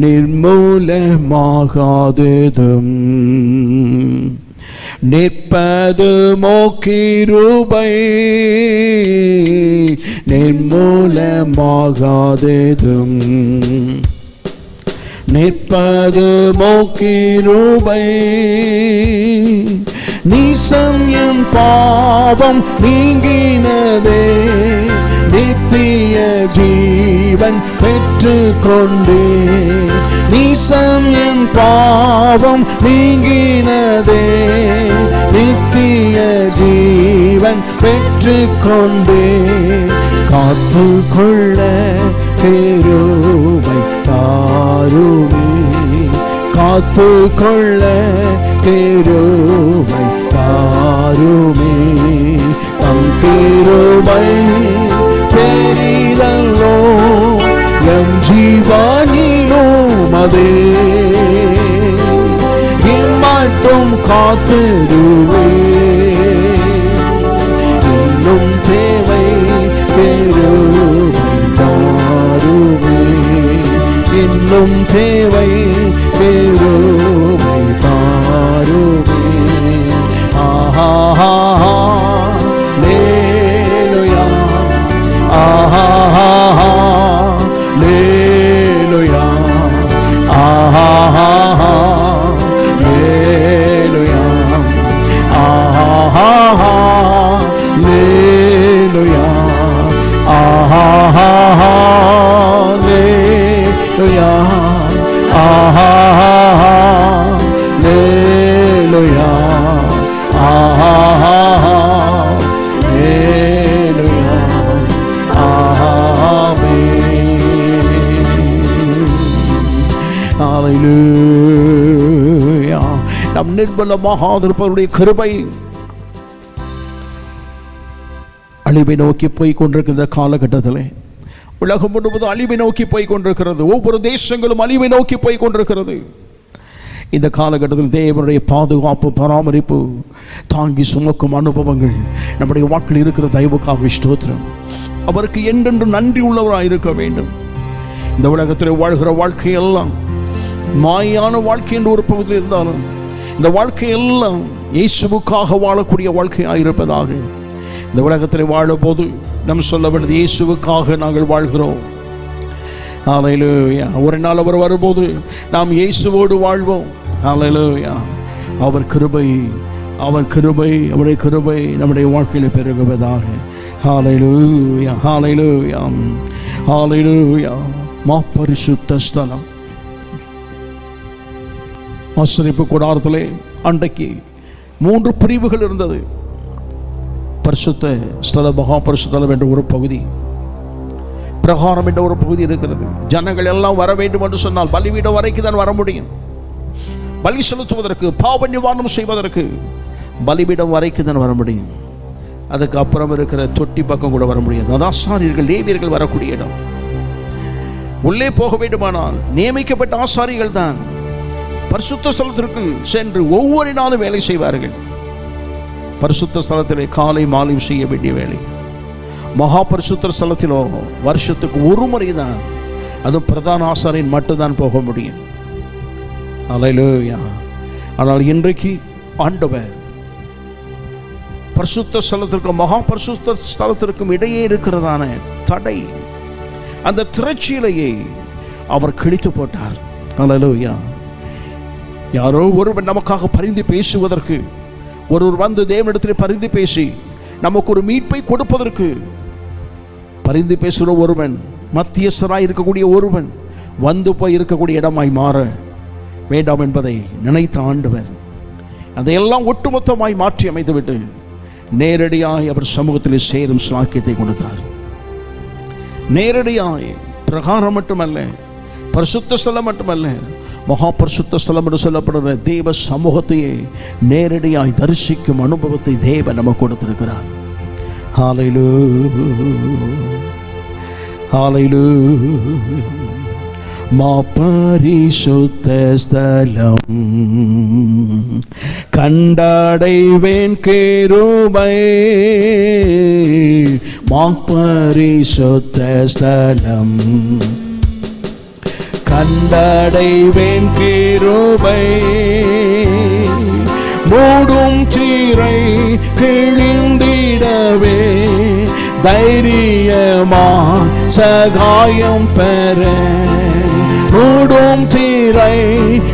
நிர்மூலமாகாததும் நிற்பது மோக்கிருபை, நிர்மூலமாகாததும் நிற்பது மோக்கிருபை. நீசம் என் பாவம் நீங்கினதே, நித்திய ஜீவன் பெற்றுக்கொண்டே. நீசம் என் பாவம் நீங்கினதே, நித்திய ஜீவன் பெற்றுக்கொண்டே. காத்து கொள்ள பெருமை தாருமே, காத்து கொள்ள பெருமை தாருமே. தம் கிருபை பெரிதல்லோ, எம் ஜீவனிலும் அதே. இம்மட்டும் காத்திடுவே, இன்னும் தேவை பெருமை தாருமே, இன்னும் தேவை பெருமை தாருமே. ஆஹா ஹல்லேலூயா ஆஹா ஹல்லேலூயா ஆஹா ஹல்லேலூயா ஆஹா ஹல்லேலூயா ஆஹா ஹalleluya. நம் நிர்மலமாகாதிருப்பவருடைய கிருபை அழிவை நோக்கி போய் கொண்டிருக்கிற காலகட்டத்தில் உலகம் முழுவதும் அழிவை நோக்கி போய் கொண்டிருக்கிறது. ஒவ்வொரு தேசங்களும் அழிவை நோக்கி போய் கொண்டிருக்கிறது. இந்த காலகட்டத்தில் தேவனுடைய பாதுகாப்பு, பராமரிப்பு, தாங்கி சுமக்கும் அனுபவங்கள் நம்முடைய வாழ்க்கையில் இருக்கிற தயவுக்காக ஸ்தோத்திரம். அவருக்கு என்றென்று நன்றி உள்ளவராக இருக்க வேண்டும். இந்த உலகத்தில் வாழ்கிற வாழ்க்கையெல்லாம் மாயான வாழ்க்கை என்ற ஒரு பகுதியில் இருந்தாலும் இந்த வாழ்க்கையெல்லாம் இயேசுவுக்காக வாழக்கூடிய வாழ்க்கையாக இருப்பதாக. இந்த உலகத்தில் வாழும்போது நம் சொல்ல வேண்டியது இயேசுவுக்காக நாங்கள் வாழ்கிறோம். ஹalleluya. ஒரு நாள் அவர் வரும்போது நாம் இயேசுவோடு வாழ்வோம். ஹalleluya. அவர் கிருபை, அவருடைய கிருபை நம்முடைய வாழ்க்கையில் பெருகுவதாக. ஹalleluya, ஹalleluya, ஹalleluya. பரிசுத்த ஸ்தலம் ஆசரிப்பு கூடாரத்திலே அன்றைக்கு 3 பிரிவுகள் இருந்தது. பரிசுத்த ஸ்தல, மகா பரிசுத்தலம் என்ற ஒரு பகுதி, பிரகாரம் என்ற ஒரு பகுதி இருக்கிறது. ஜனங்கள் எல்லாம் வர வேண்டும் என்று சொன்னால் பலிபீடம் வரைக்கும் தான் வர முடியும். பலி செலுத்துவதற்கு, பாவ நிவாரணம் செய்வதற்கு பலிபீடம் வரைக்கும் தான் வர முடியும். அதுக்கு அப்புறம் இருக்கிற தொட்டி பக்கம் கூட வர முடியாது. அதான் ஆசாரியர்கள், லேவியர்கள் வரக்கூடிய இடம். உள்ளே போக வேண்டுமானால் நியமிக்கப்பட்ட ஆசாரிகள் தான் பரிசுத்த ஸ்தலத்திற்கு சென்று ஒவ்வொரு நாளும் வேலை செய்வார்கள். பரிசுத்த ஸ்தலத்திலே காலை மாலையும் செய்ய வேண்டிய வேலை. மகா பரிசுத்த ஸ்தலத்திலோ வருஷத்துக்கு ஒரு முறை தான், அதுவும் பிரதான ஆசாரியன் மட்டும்தான் போக முடியும். ஹalleluya. ஆனால் இன்றைக்கு ஆண்டவர் பரிசுத்த ஸ்தலத்திற்கும் மகா பரிசுத்த ஸ்தலத்திற்கும் இடையே இருக்கிறதான தடை, அந்த திரைச்சீலையை அவர் கிழித்து போட்டார். ஹalleluya. யாரோ ஒருவன் நமக்காக பரிந்து பேசுவதற்கு, ஒருவர் வந்து தேவனிடத்தில் பரிந்து பேசி நமக்கு ஒரு மீட்பை கொடுப்பதற்கு பரிந்து பேசுகிற ஒருவன், மத்தியஸ்தராய் இருக்கக்கூடிய ஒருவன் வந்து போய் இருக்கக்கூடிய இடமாய் மாற வேண்டாம் என்பதை நினைத்த ஆண்டவர் அதையெல்லாம் ஒட்டுமொத்தமாய் மாற்றி அமைத்துவிட்டு நேரடியாய் அவர் சமூகத்தில் சேரும் சாக்கியத்தை கொடுத்தார். நேரடியாய் பிரகாரம் மட்டுமல்ல, பரிசுத்த ஸ்தலம் மட்டுமல்ல, மகா பரிசுத்த ஸ்தலம் என்று சொல்லப்படுகிற தேவ சமூகத்தையே நேரடியாய் தரிசிக்கும் அனுபவத்தை தேவன் நமக்கு கொடுத்திருக்கிறார். ஹalleluya, ஹalleluya. பரிசுத்த ஸ்தலம் கண்டடைவேன் கிருபை, பரிசுத்த ஸ்தலம் கண்டடைவேன் கிருபை, மூடும் தீரை கிழிந்திடவே தைரியமா சகாயம் பெற, மூடும் தீரை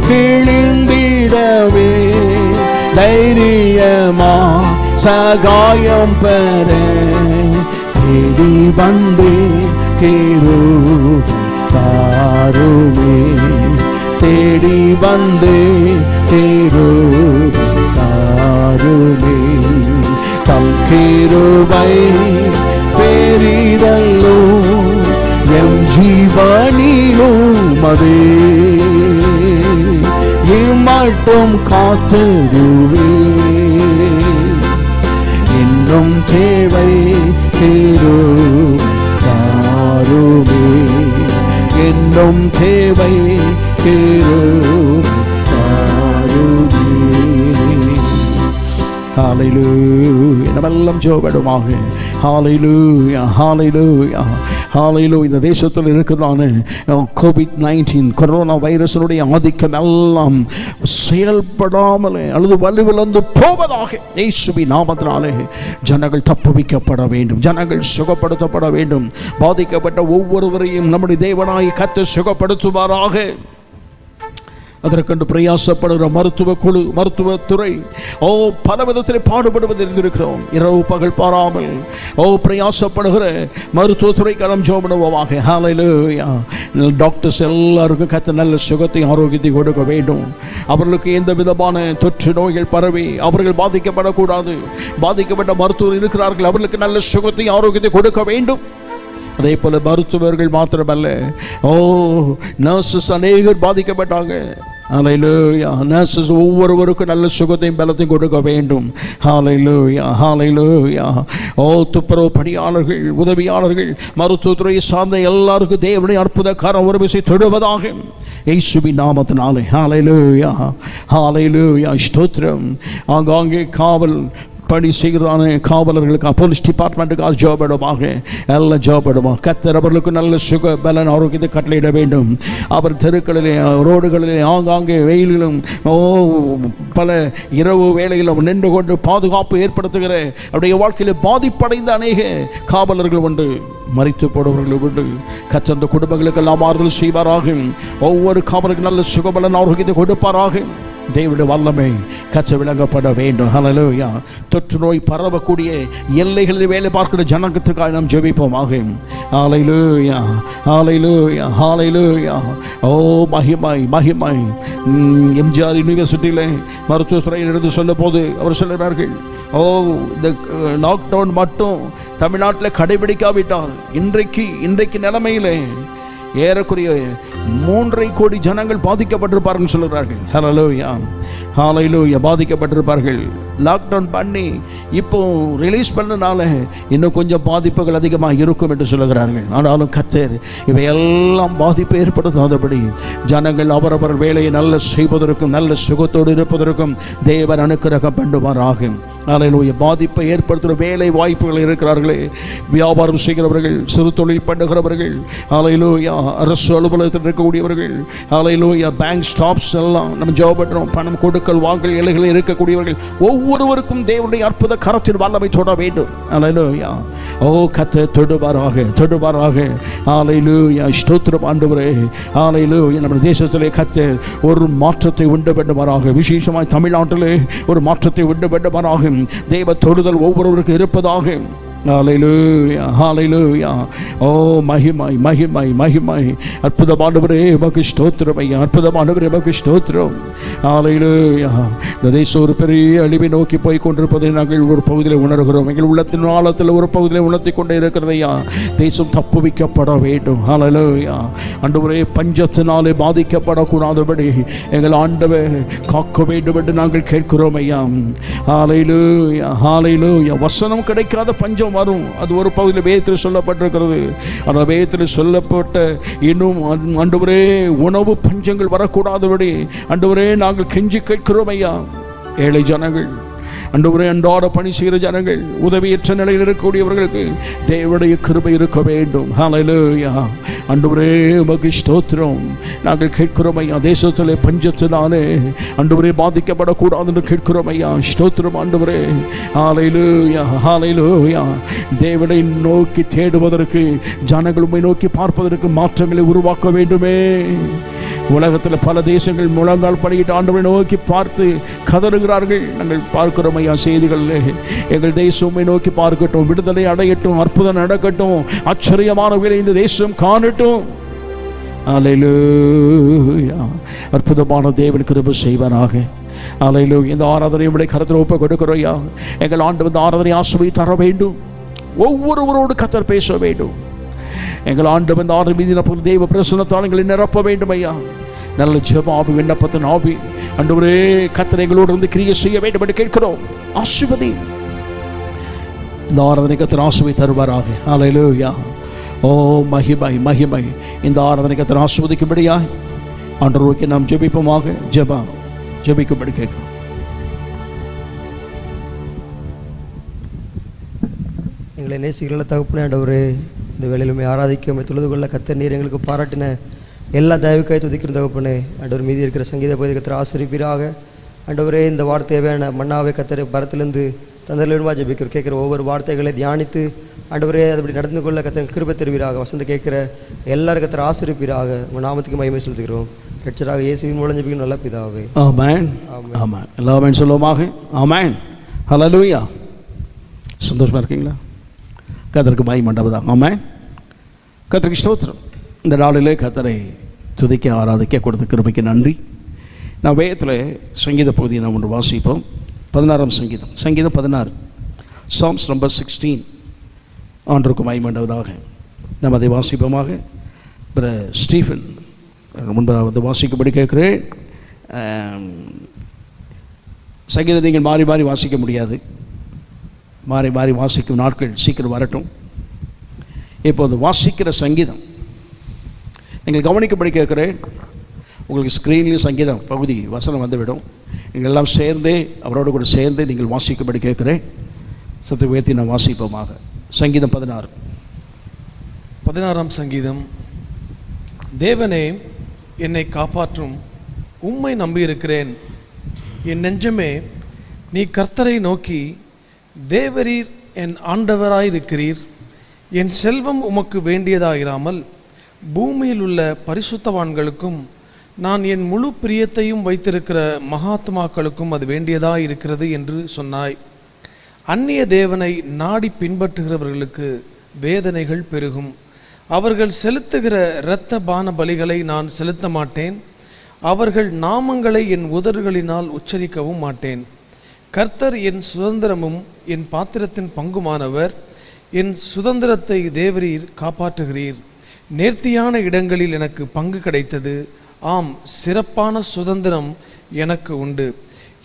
கிழிந்திடவே தைரியமா சகாயம் பெற, தேடி வந்தே கிருபை தாருமே, தேடி வந்தே கிருபை தாருமே, தம் கிருபை பெரிதல்லோ எம் ஜீவனிலும் அதே, இம்மட்டும் காத்திடுவே, இன்னும் தேவை கிருபை தாருமே, இன்னும் தேவை கிருபை தாருமே. ஹalleluya. நம்மெல்லாம் ஜெபடுமாக. ஹalleluya, ஹalleluya, ஹalleluya. இந்த தேசத்தில் இருக்கிறதான COVID-19 கொரோனா வைரஸினுடைய ஆதிக்கம் எல்லாம் செயல்படாமலே அல்லது வலுவிழந்து போவதாக இயேசுவின் நாமத்தினாலே ஜனங்கள் தப்புவிக்கப்பட வேண்டும், ஜனங்கள் சுகப்படுத்தப்பட வேண்டும். பாதிக்கப்பட்ட ஒவ்வொருவரையும் நம்முடைய தேவனாய் கர்த்தர் சுகப்படுத்துவாராக. அதற்கென்று பிரயாசப்படுகிற மருத்துவ குழு, மருத்துவத்துறை பல விதத்தில் பாடுபடுவது இருந்திருக்கிறோம். இரவு பகல் பாராமல் பிரயாசப்படுகிற மருத்துவத்துறைக்கு நாம் ஜெபம் பண்ணுவோமாக. ஹalleluya. டாக்டர்ஸ் எல்லாருக்கும் கர்த்தர் நல்ல சுகத்தை, ஆரோக்கியத்தை கொடுக்க வேண்டும். அவர்களுக்கு எந்த விதமான தொற்று நோய்கள் பரவி அவர்கள் பாதிக்கப்படக்கூடாது. பாதிக்கப்பட்ட மருத்துவர் இருக்கிறார்கள், அவர்களுக்கு நல்ல சுகத்தை, ஆரோக்கியத்தை கொடுக்க வேண்டும். அதே போல மருத்துவர்கள் மாத்திரமல்ல, நர்சஸ் அநேகர் பாதிக்கப்பட்டாங்க. ஹல்லேலூயா. நர்சஸ் ஒவ்வொருவருக்கும் நல்ல சுகத்தையும் பலத்தையும் கொடுக்க வேண்டும். ஹல்லேலூயா, ஹல்லேலூயா. துப்புரவு பணியாளர்கள், உதவியாளர்கள், மருத்துவத்துறையை சார்ந்த எல்லாருக்கும் தேவனுடைய அற்புத கரம் ஒரு விசை தொடுவதாக இயேசுவின் நாமத்தினாலே. ஹல்லேலூயா, ஹல்லேலூயா. ஸ்தோத்திரம். ஆங்காங்கே காவல் பணி செய்கிறான காவலர்களுக்கு, போலீஸ் டிபார்ட்மெண்ட்டுக்கு ஜோபடுமாக, எல்லாம் ஜோபடுமாக. கர்த்தர் அவர்களுக்கு நல்ல சுக பலன் ஆரோக்கியத்தை கட்டளையிட வேண்டும். அவர் தெருக்களிலே, ரோடுகளிலே, ஆங்காங்கே வெயிலிலும் பல இரவு வேளையிலும் நின்று கொண்டு பாதுகாப்பு ஏற்படுத்துகிற அவருடைய வாழ்க்கையில் பாதிப்படைந்த அநேக காவலர்கள் உண்டு, மரித்து போடுவர்கள் உண்டு. கர்த்தர் அந்த குடும்பங்களுக்கு எல்லாம் ஆறுதல் செய்வாராக. ஒவ்வொரு காவலுக்கு நல்ல சுகபலன் ஆரோக்கியத்தை கொடுப்பாராக. தேவனுடைய வல்லமை கச்ச விளங்கப்பட வேண்டும். ஹல்லேலூயா. தொற்று நோய் பரவக்கூடிய எல்லைகளில் வேலை பார்க்கிற ஜனங்கத்துக்காக நாம் ஜெபிப்போமாக. ஹல்லேலூயா, ஹல்லேலூயா, ஹல்லேலூயா. மகிமை, மகிமை. எம்ஜிஆர் யூனிவர்சிட்டியில் மருத்துவத்துறையில் இருந்து சொல்ல போது அவர் சொல்லுகிறார்கள், இந்த லாக்டவுன் மட்டும் தமிழ்நாட்டில் கடைபிடிக்காவிட்டால் இன்றைக்கு நிலைமையிலே ஏறக்குறைய 3.5 கோடி ஜனங்கள் பாதிக்கப்பட்டிருப்பார்கள் சொல்லுகிறார்கள். ஹல்லேலூயா, ஹல்லேலூயா. பாதிக்கப்பட்டிருப்பார்கள். லாக்டவுன் பண்ணி இப்போ ரிலீஸ் பண்ணனால இன்னும் கொஞ்சம் பாதிப்புகள் அதிகமாக இருக்கும் என்று சொல்லுகிறார்கள். ஆனாலும் கர்த்தர் இவையெல்லாம் பாதிப்பை ஏற்படுத்தாதபடி ஜனங்கள் அவரவர் வேலையை நல்ல செய்வதற்கும் நல்ல சுகத்தோடு இருப்பதற்கும் தேவன் அனுக்கிரகம் பண்ணுவாராகும். ஹல்லேலூயா. பாதிப்பை ஏற்படுத்துகிற வேலை வாய்ப்புகள் இருக்கிறார்களே, வியாபாரம் செய்கிறவர்கள், சிறு தொழில் பண்ணுகிறவர்கள், ஹல்லேலூயா, அரசு அலுவலகத்தில் இருக்கக்கூடியவர்கள், ஹல்லேலூயா, பேங்க் ஸ்டாப்ஸ் எல்லாம் நம்ம ஜாப் பண்ணுறோம், பணம் கொடுக்கல் வாங்கல் எல்லைகளில் இருக்கக்கூடியவர்கள் ஒவ்வொருவருக்கும் தேவனுடைய அற்புத கரத்தின் வல்லமை தொட வேண்டும். ஹல்லேலூயா. கர்த்தர் தொடுவாராக, தொடுவாராக. ஹல்லேலூயா. ஸ்தோத்திரம் ஆண்டவரே. ஹல்லேலூயா. நம்ம தேசத்திலே கர்த்தர் ஒரு மாற்றத்தை உண்டு பண்ணுவாராக. விசேஷமாய் தமிழ்நாட்டிலே ஒரு மாற்றத்தை உண்டு பண்ணுவாராக. தேவ தொடுதல் ஒவ்வொருவருக்கும் இருப்பதாக. ஹல்லேலூயா, ஹல்லேலூயா. மகிமை, மகிமை, மகிமை. அற்புதமானவரே உமக்கு ஸ்தோத்திரம் ஐயா, அற்புதமானவரே உமக்கு ஸ்தோத்திரம். ஹல்லேலூயா. இந்த தேசம் ஒரு பெரிய அழிவை நோக்கி போய் கொண்டிருப்பதை நாங்கள் ஒரு பகுதியில் உணர்கிறோம். எங்கள் உள்ளத்தின் ஆழத்தில் ஒரு பகுதியில் உணர்த்தி கொண்டே இருக்கிறது ஐயா. தேசம் தப்புவிக்கப்பட வேண்டும். ஹல்லேலூயா. ஆண்டவரே, பஞ்சத்தினாலே பாதிக்கப்படக்கூடாதபடி எங்கள் ஆண்டவர் காக்க வேண்டும் என்று நாங்கள் கேட்கிறோம் ஐயா. ஹல்லேலூயா, ஹல்லேலூயா. வசனம் கிடைக்காத பஞ்சம் வரும், அது ஒரு பகுதியில் வேதத்தில் சொல்லப்பட்டிருக்கிறது. அந்த வேதத்தில் சொல்லப்பட்ட இன்னும் ஆண்டவரே உணவு பஞ்சங்கள் வரக்கூடாதபடி ஆண்டவரே நாங்கள் கெஞ்சி கேட்கிறோம் ஐயா. ஏழை ஜனங்கள், ஆண்டவரே, அன்றாட பணி செய்கிற ஜனங்கள், உதவியற்ற நிலையில் இருக்கக்கூடியவர்களுக்கு தேவனுடைய கிருபை இருக்க வேண்டும். ஹல்லேலூயா. ஆண்டவரே உமக்கு ஸ்தோத்திரம். நாங்கள் கேட்கிறோம் ஐயா, தேசத்திலே பஞ்சத்தினாலே ஆண்டவரே பாதிக்கப்படக்கூடாது என்று கேட்கிறோம் ஐயா. ஸ்தோத்திரம் ஆண்டவரே. ஹல்லேலூயா, ஹல்லேலூயா. தேவனை நோக்கி தேடுவதற்கு, ஜனங்கள் உம்மை நோக்கி பார்ப்பதற்கு மாற்றங்களை உருவாக்க வேண்டுமே. உலகத்தில் பல தேசங்கள் முழங்கால் படிக்கிட்டு ஆண்டவரை நோக்கி பார்த்து கதறுகிறார்கள். நாங்கள் பார்க்கிறோம் ஐயா செய்திகளில். எங்கள் தேசம் நோக்கி பார்க்கட்டும், விடுதலை அடையட்டும், அற்புதம் நடக்கட்டும், ஆச்சரியமான வேலை இந்த தேசம் காணட்டும். அல்லேலூயா. அற்புதமான தேவன் கிருபை செய்வாராக. அல்லேலூயா. இந்த ஆராதனை உம்முடைய கரத்தில் ஒப்புக் கொடுக்கிறோம் ஐயா. எங்கள் ஆண்டவர் இந்த ஆராதனை ஆசீர்வதித்து தர வேண்டும். ஒவ்வொருவரோடு கர்த்தர் பேச வேண்டும். எங்கள் ஆண்டவர் இந்த ஆறு மீது தேவ பிரசன்னத்தால் எங்களை நிரப்ப வேண்டும் ஐயா. நல்ல ஜெப ஆவி, விண்ணப்பத்தின் ஆவி ஆண்டவரே கர்த்தர் எங்களோடு இருந்து கிரியை செய்ய வேண்டும் என்று கேட்கிறோம். ஆசீர்வதி. இந்த ஆராதனை கர்த்தர் ஆசீர்வதித்து தருவாராக. ஹல்லேலூயா. மகிமை, மகிமை. இந்த ஆராதனை கர்த்தர் ஆசீர்வதிக்கும்படியாக ஆண்டவருக்கு நாம் ஜெபிப்போமாக. ஜெபிக்கும்படி கேட்கிறோம். எங்களை நேசிக்கிற தகப்பனே ஆண்டவரே, இந்த வேளையிலுமே ஆராதிக்க தொழுது கொள்ள கர்த்தர் நீர் எங்களுக்கு பாராட்டின எல்லா தயவுக்காய் துதிக்கிற தகப்பனே ஆண்டவர், மீதி இருக்கிற சங்கீத பகுதி கர்த்தர் ஆசீர்வதிப்பீராக. ஆண்டவரே, இந்த வார்த்தையான மன்னாவை கர்த்தர் பரத்திலிருந்து தந்தரிலிருமா ஜெபிக்கிறோம். கேட்குற ஒவ்வொரு வார்த்தைகளை தியானித்து ஆண்டவரே அதுபடி நடந்து கொள்ள கர்த்தர் கிருபை தருவீராக. வசந்த கேட்குற எல்லாரும் கர்த்தர் ஆசீர்வதிப்பீராக. உங்கள் நாமத்துக்கு மகிமை செலுத்துகிறோம். ரட்சகராக இயேசுவின் மூலம் ஜெபிக்கிறோம் நல்ல பிதாவே. ஆமென், ஆமென். எல்லாரும் சொல்லுவோமாக. ஆமென், ஹல்லேலூயா. சந்தோஷமா இருக்கீங்களா? கர்த்தருக்கு மகிமை உண்டாவதாக. ஆமென். கர்த்தருக்கு ஸ்தோத்திரம். இந்த நாளிலே கர்த்தரை துதிக்க ஆராதிக்க கொடுத்த கிருபைக்கு நன்றி. நான் வேதத்தில் சங்கீத பகுதியை நாம் ஒன்று வாசிப்போம். 16ஆம் சங்கீதம், சங்கீதம் 16, Psalms number 16. ஆண்டவருக்கு மகிமை உண்டாவதாக. நாம் அதை வாசிப்போமாக. பிரதர் ஸ்டீஃபன் முன்பதாக வந்து வாசிக்கும்படி கேட்குறேன். சங்கீதம் நீங்கள் மாறி மாறி வாசிக்க முடியாது. மாறி மாறி வாசிக்கும் நாட்கள் சீக்கிரம் வரட்டும். இப்போது வாசிக்கிற சங்கீதம் நீங்கள் கவனிக்கும்படி கேட்குறேன். உங்களுக்கு ஸ்க்ரீன்லேயும் சங்கீதம் பகுதி வசனம் வந்துவிடும். நீங்கள் எல்லாம் சேர்ந்தே அவரோடு கூட சேர்ந்து நீங்கள் வாசிக்கும்படி கேட்குறேன். சத்து உயர்த்தி நான் வாசிப்போமாக. சங்கீதம் 16ஆம் சங்கீதம். தேவனே, என்னை காப்பாற்றும், உம்மை நம்பியிருக்கிறேன். என் நெஞ்சமே, நீ கர்த்தரை நோக்கி, தேவரீர் என் ஆண்டவராயிருக்கிறீர். என் செல்வம் உமக்கு வேண்டியதாயிராமல் பூமியில் உள்ள பரிசுத்தவான்களுக்கும் நான் என் முழு பிரியத்தையும் வைத்திருக்கிற மகாத்மாக்களுக்கும் அது வேண்டியதாயிருக்கிறது என்று சொன்னாய். அந்நிய தேவனை நாடி பின்பற்றுகிறவர்களுக்கு வேதனைகள் பெருகும். அவர்கள் செலுத்துகிற இரத்த பான பலிகளை நான் செலுத்த மாட்டேன். அவர்கள் நாமங்களை என் உதடுகளினால் உச்சரிக்கவும் மாட்டேன். கர்த்தர் என் சுதந்திரமும் என் பாத்திரத்தின் பங்குமானவர். என் சுதந்திரத்தை தேவரீர் காப்பாற்றுகிறீர். நேர்த்தியான இடங்களில் எனக்கு பங்கு கிடைத்தது. ஆம், சிறப்பான சுதந்திரம் எனக்கு உண்டு.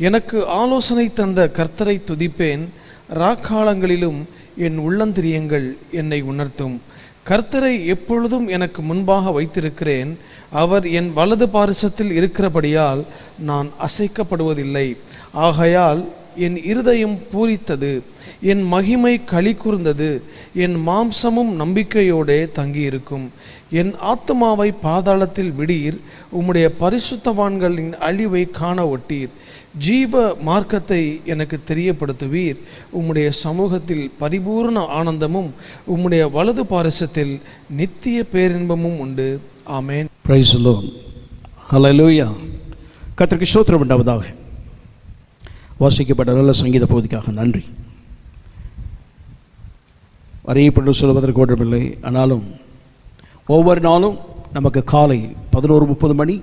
எனக்கு ஆலோசனை தந்த கர்த்தரை துதிப்பேன். ராக்காலங்களிலும் என் உள்ளந்திரியங்கள் என்னை உணர்த்தும். கர்த்தரை எப்பொழுதும் எனக்கு முன்பாக வைத்திருக்கிறேன். அவர் என் வலது பாரிசத்தில் இருக்கிறபடியால் நான் அசைக்கப்படுவதில்லை. ஆகையால் என் இருதயம் பூரித்தது, என் மகிமை களி கூர்ந்தது, என் மாம்சமும் நம்பிக்கையோடே தங்கியிருக்கும். என் ஆத்துமாவை பாதாளத்தில் விடீர், உம்முடைய பரிசுத்தவான்களின் அழிவை காண ஒட்டீர். ஜீவ மார்க்கத்தை எனக்கு தெரியப்படுத்துவீர். உம்முடைய சமூகத்தில் பரிபூர்ண ஆனந்தமும் உம்முடைய வலது பாரிசத்தில் நித்திய பேரின்பமும் உண்டு. Amen. Praise the Lord. Hallelujah. கர்த்தருக்கு ஸ்தோத்திரம் உண்டாவதாக. வாசிக்கப்பட்ட நல்ல சங்கீத பகுதிக்காக நன்றி. அறியப்பட்டு சொல்வதற்கு ஒன்றுமில்லை. ஆனாலும் ஒவ்வொரு நாளும் நமக்கு காலை 11:30 மணி,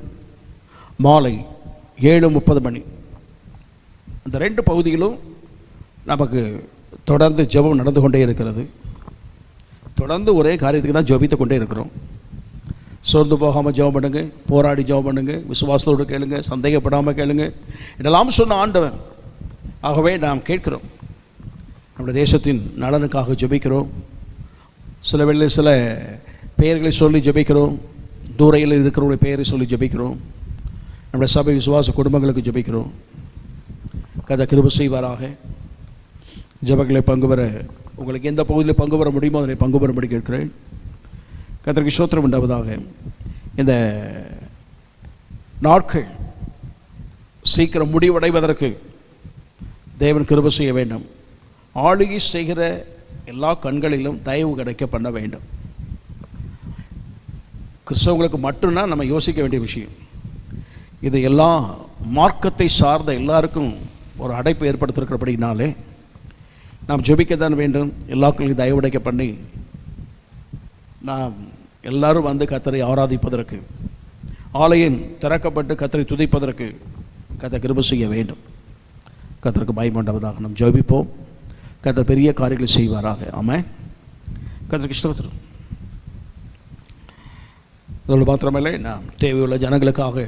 மாலை 7:30 மணி, அந்த 2 பகுதிகளும் நமக்கு தொடர்ந்து ஜெபம் நடந்து கொண்டே இருக்கிறது. தொடர்ந்து ஒரே காரியத்துக்கு தான் ஜெபித்து கொண்டே இருக்கிறோம். சோர்ந்து போகாமல் ஜெபம் பண்ணுங்க, போராடி ஜெபம் பண்ணுங்க, விசுவாசத்தோடு கேளுங்க, சந்தேகப்படாமல் கேளுங்க இதெல்லாம் சொன்ன ஆண்டவன். ஆகவே நாம் கேட்கிறோம். நம்முடைய தேசத்தின் நலனுக்காக ஜெபிக்கிறோம். சில வேளை சில பெயர்களை சொல்லி ஜெபிக்கிறோம். தூரையில் இருக்கிறவருடைய பெயரை சொல்லி ஜெபிக்கிறோம். நம்முடைய சபை விசுவாச குடும்பங்களுக்கு ஜெபிக்கிறோம். கதை கிருபை செய்வாராக. ஜெபங்களை பங்கு பெற உங்களுக்கு எந்த பகுதியில் பங்கு பெற முடியுமோ அதனை பங்கு பெறும்படி கேட்கிறேன். கர்த்தருக்கு ஸ்தோத்திரம் உண்டாவதாக. இந்த நாட்கள் சீக்கிரம் முடிவடைவதற்கு தேவன் கிருபை செய்ய வேண்டும். ஆளுகை செய்கிற எல்லா கண்களிலும் தயவு கிடைக்க பண்ண வேண்டும். கிறிஸ்தவங்களுக்கு மட்டும்தான் நம்ம யோசிக்க வேண்டிய விஷயம். இது எல்லா மார்க்கத்தை சார்ந்த எல்லாருக்கும் ஒரு அடைப்பு ஏற்படுத்திருக்கிறபடினாலே நாம் ஜெபிக்கத்தான் வேண்டும். எல்லாருக்கும் தயவு கிடைக்க பண்ணி நாம் எல்லாரும் வந்து கர்த்தரை ஆராதிப்பதற்கு, ஆலயம் திறக்கப்பட்டு கர்த்தரை துதிப்பதற்கு கர்த்தர் கிருபை செய்ய வேண்டும். கர்த்தருக்கு பயமுண்டாவதாக நாம் ஜெபிப்போம். கர்த்தர் பெரிய காரியங்களை செய்வாராக. ஆமென். கர்த்தருக்கு ஸ்தோத்திரம். அதோடு மாத்திரமில்லை, நாம் தேவையுள்ள ஜனங்களுக்காக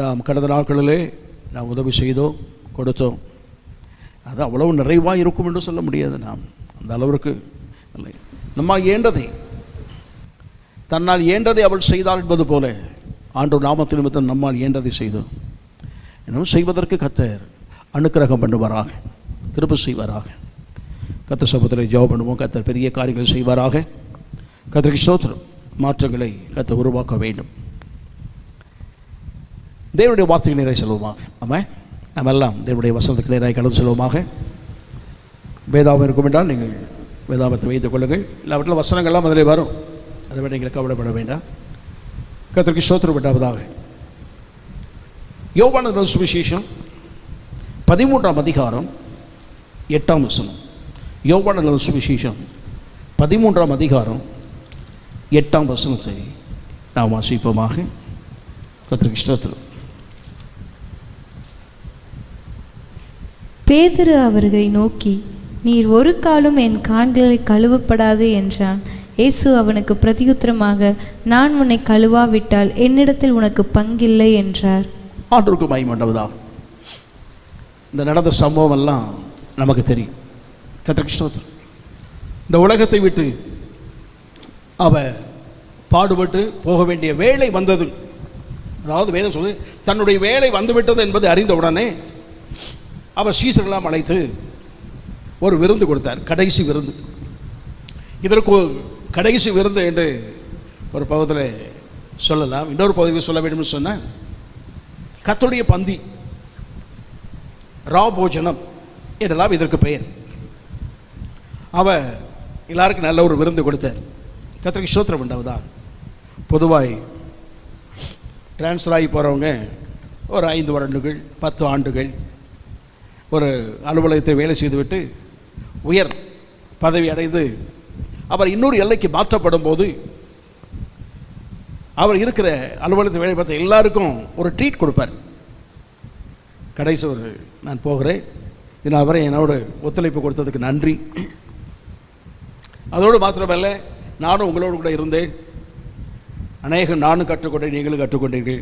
நாம் கடந்த நாட்களிலே நாம் உதவி செய்தோம், கொடுத்தோம். அது அவ்வளவு நிறைவாக இருக்கும் என்று சொல்ல முடியாது. நாம் அந்த அளவிற்கு இல்லை. நம்ம ஏண்டதை தன்னால் ஏண்டதை அவள் செய்தாள் என்பது போல ஆண்டவர் நாமத்தின் நிமித்தம் நம்மால் ஏண்டதை செய்தோம். இன்னும் செய்வதற்கு கர்த்தர் அனுக்கிரகம் பண்ணுவாராக, கிருபை செய்வாராக. கர்த்தர் சபத்திலே ஜெபம் பண்ணுவோம். கர்த்தர் பெரிய காரியங்களை செய்வாராக. கர்த்தருக்கு ஸ்தோத்திரம். மாற்றங்களை கர்த்தர் உருவாக்க வேண்டும். தேவனுடைய வார்த்தைக்கு நேராக செல்வோமாக. ஆமாம், நம்ம எல்லாம் தேவனுடைய வசனத்துக்கு நேராக கடந்து செல்வோமாக. வேதாகம் இருக்கும் என்றால் நீங்கள் வேதாகத்தை வைத்துக் கொள்ளுங்கள். இல்லாவற்றில் வசனங்கள்லாம் அதில் வரும். அதை விட நீங்கள் கவலைப்பட வேண்டாம். கர்த்தருக்கு ஸ்தோத்திரம் உண்டாவதாக. யோவான் சுவிசேஷம் 13ஆம் அதிகாரம் 8ஆம் வசனம். யோவான் சுவிசேஷம் 13ஆம் அதிகாரம் 8ஆம் வசனத்தை நாம் வாசிப்போமாக. கர்த்தருக்கு ஸ்தோத்திரம். பேதுரு அவர்களை நோக்கி, நீர் ஒரு காலும் என் கால்களை கழுவப்படாது என்றான். இயேசு அவனுக்கு பிரதியுத்தரமாக, நான் உன்னை கழுவாவிட்டால் என்னிடத்தில் உனக்கு பங்கில்லை என்றார். ஆண்டவருக்கு மகிமை உண்டாவதாக. இந்த நடந்த சம்பவம் எல்லாம் நமக்கு தெரியும். கர்த்தருக்கு ஸ்தோத்திரம். இந்த உலகத்தை விட்டு அவ பாடுபட்டு போக வேண்டிய வேலை வந்தது. அதாவது வேதம் சொல்லு, தன்னுடைய வேலை வந்துவிட்டது என்பதை அறிந்தவுடனே அவர் சீசர்களெல்லாம் அழைத்து ஒரு விருந்து கொடுத்தார், கடைசி விருந்து. இதற்கு கடைசி விருந்து என்று ஒரு பகுதியில் சொல்லலாம். இன்னொரு பகுதியில் சொல்ல வேண்டும் சொன்னால் கர்த்தருடைய பந்தி, ராபோஜனம் என்றெல்லாம் இதற்கு பெயர். அவர் எல்லாருக்கும் நல்ல ஒரு விருந்து கொடுத்தார். கர்த்தருக்கு ஸ்தோத்திரம் உண்டாவதா. பொதுவாக டிரான்ஸ்ஃபர் ஆகி போகிறவங்க ஒரு 5 வருடங்கள் 10 ஆண்டுகள் ஒரு அலுவலகத்தை வேலை செய்துவிட்டு உயர் பதவி அடைந்து அவர் இன்னொரு எல்லைக்கு மாற்றப்படும் போது அவர் இருக்கிற அலுவலகத்தை வேலை பார்த்த எல்லாருக்கும் ஒரு ட்ரீட் கொடுப்பார். கடைசி ஒரு நான் போகிறேன், இதனால் வரை என்னோட ஒத்துழைப்பு கொடுத்ததுக்கு நன்றி. அதோடு மாத்திரமல்ல, நானும் உங்களோடு கூட இருந்தேன், அநேகம் நானும் கற்றுக்கொண்டேன், நீங்களும் கற்றுக்கொண்டீர்கள்,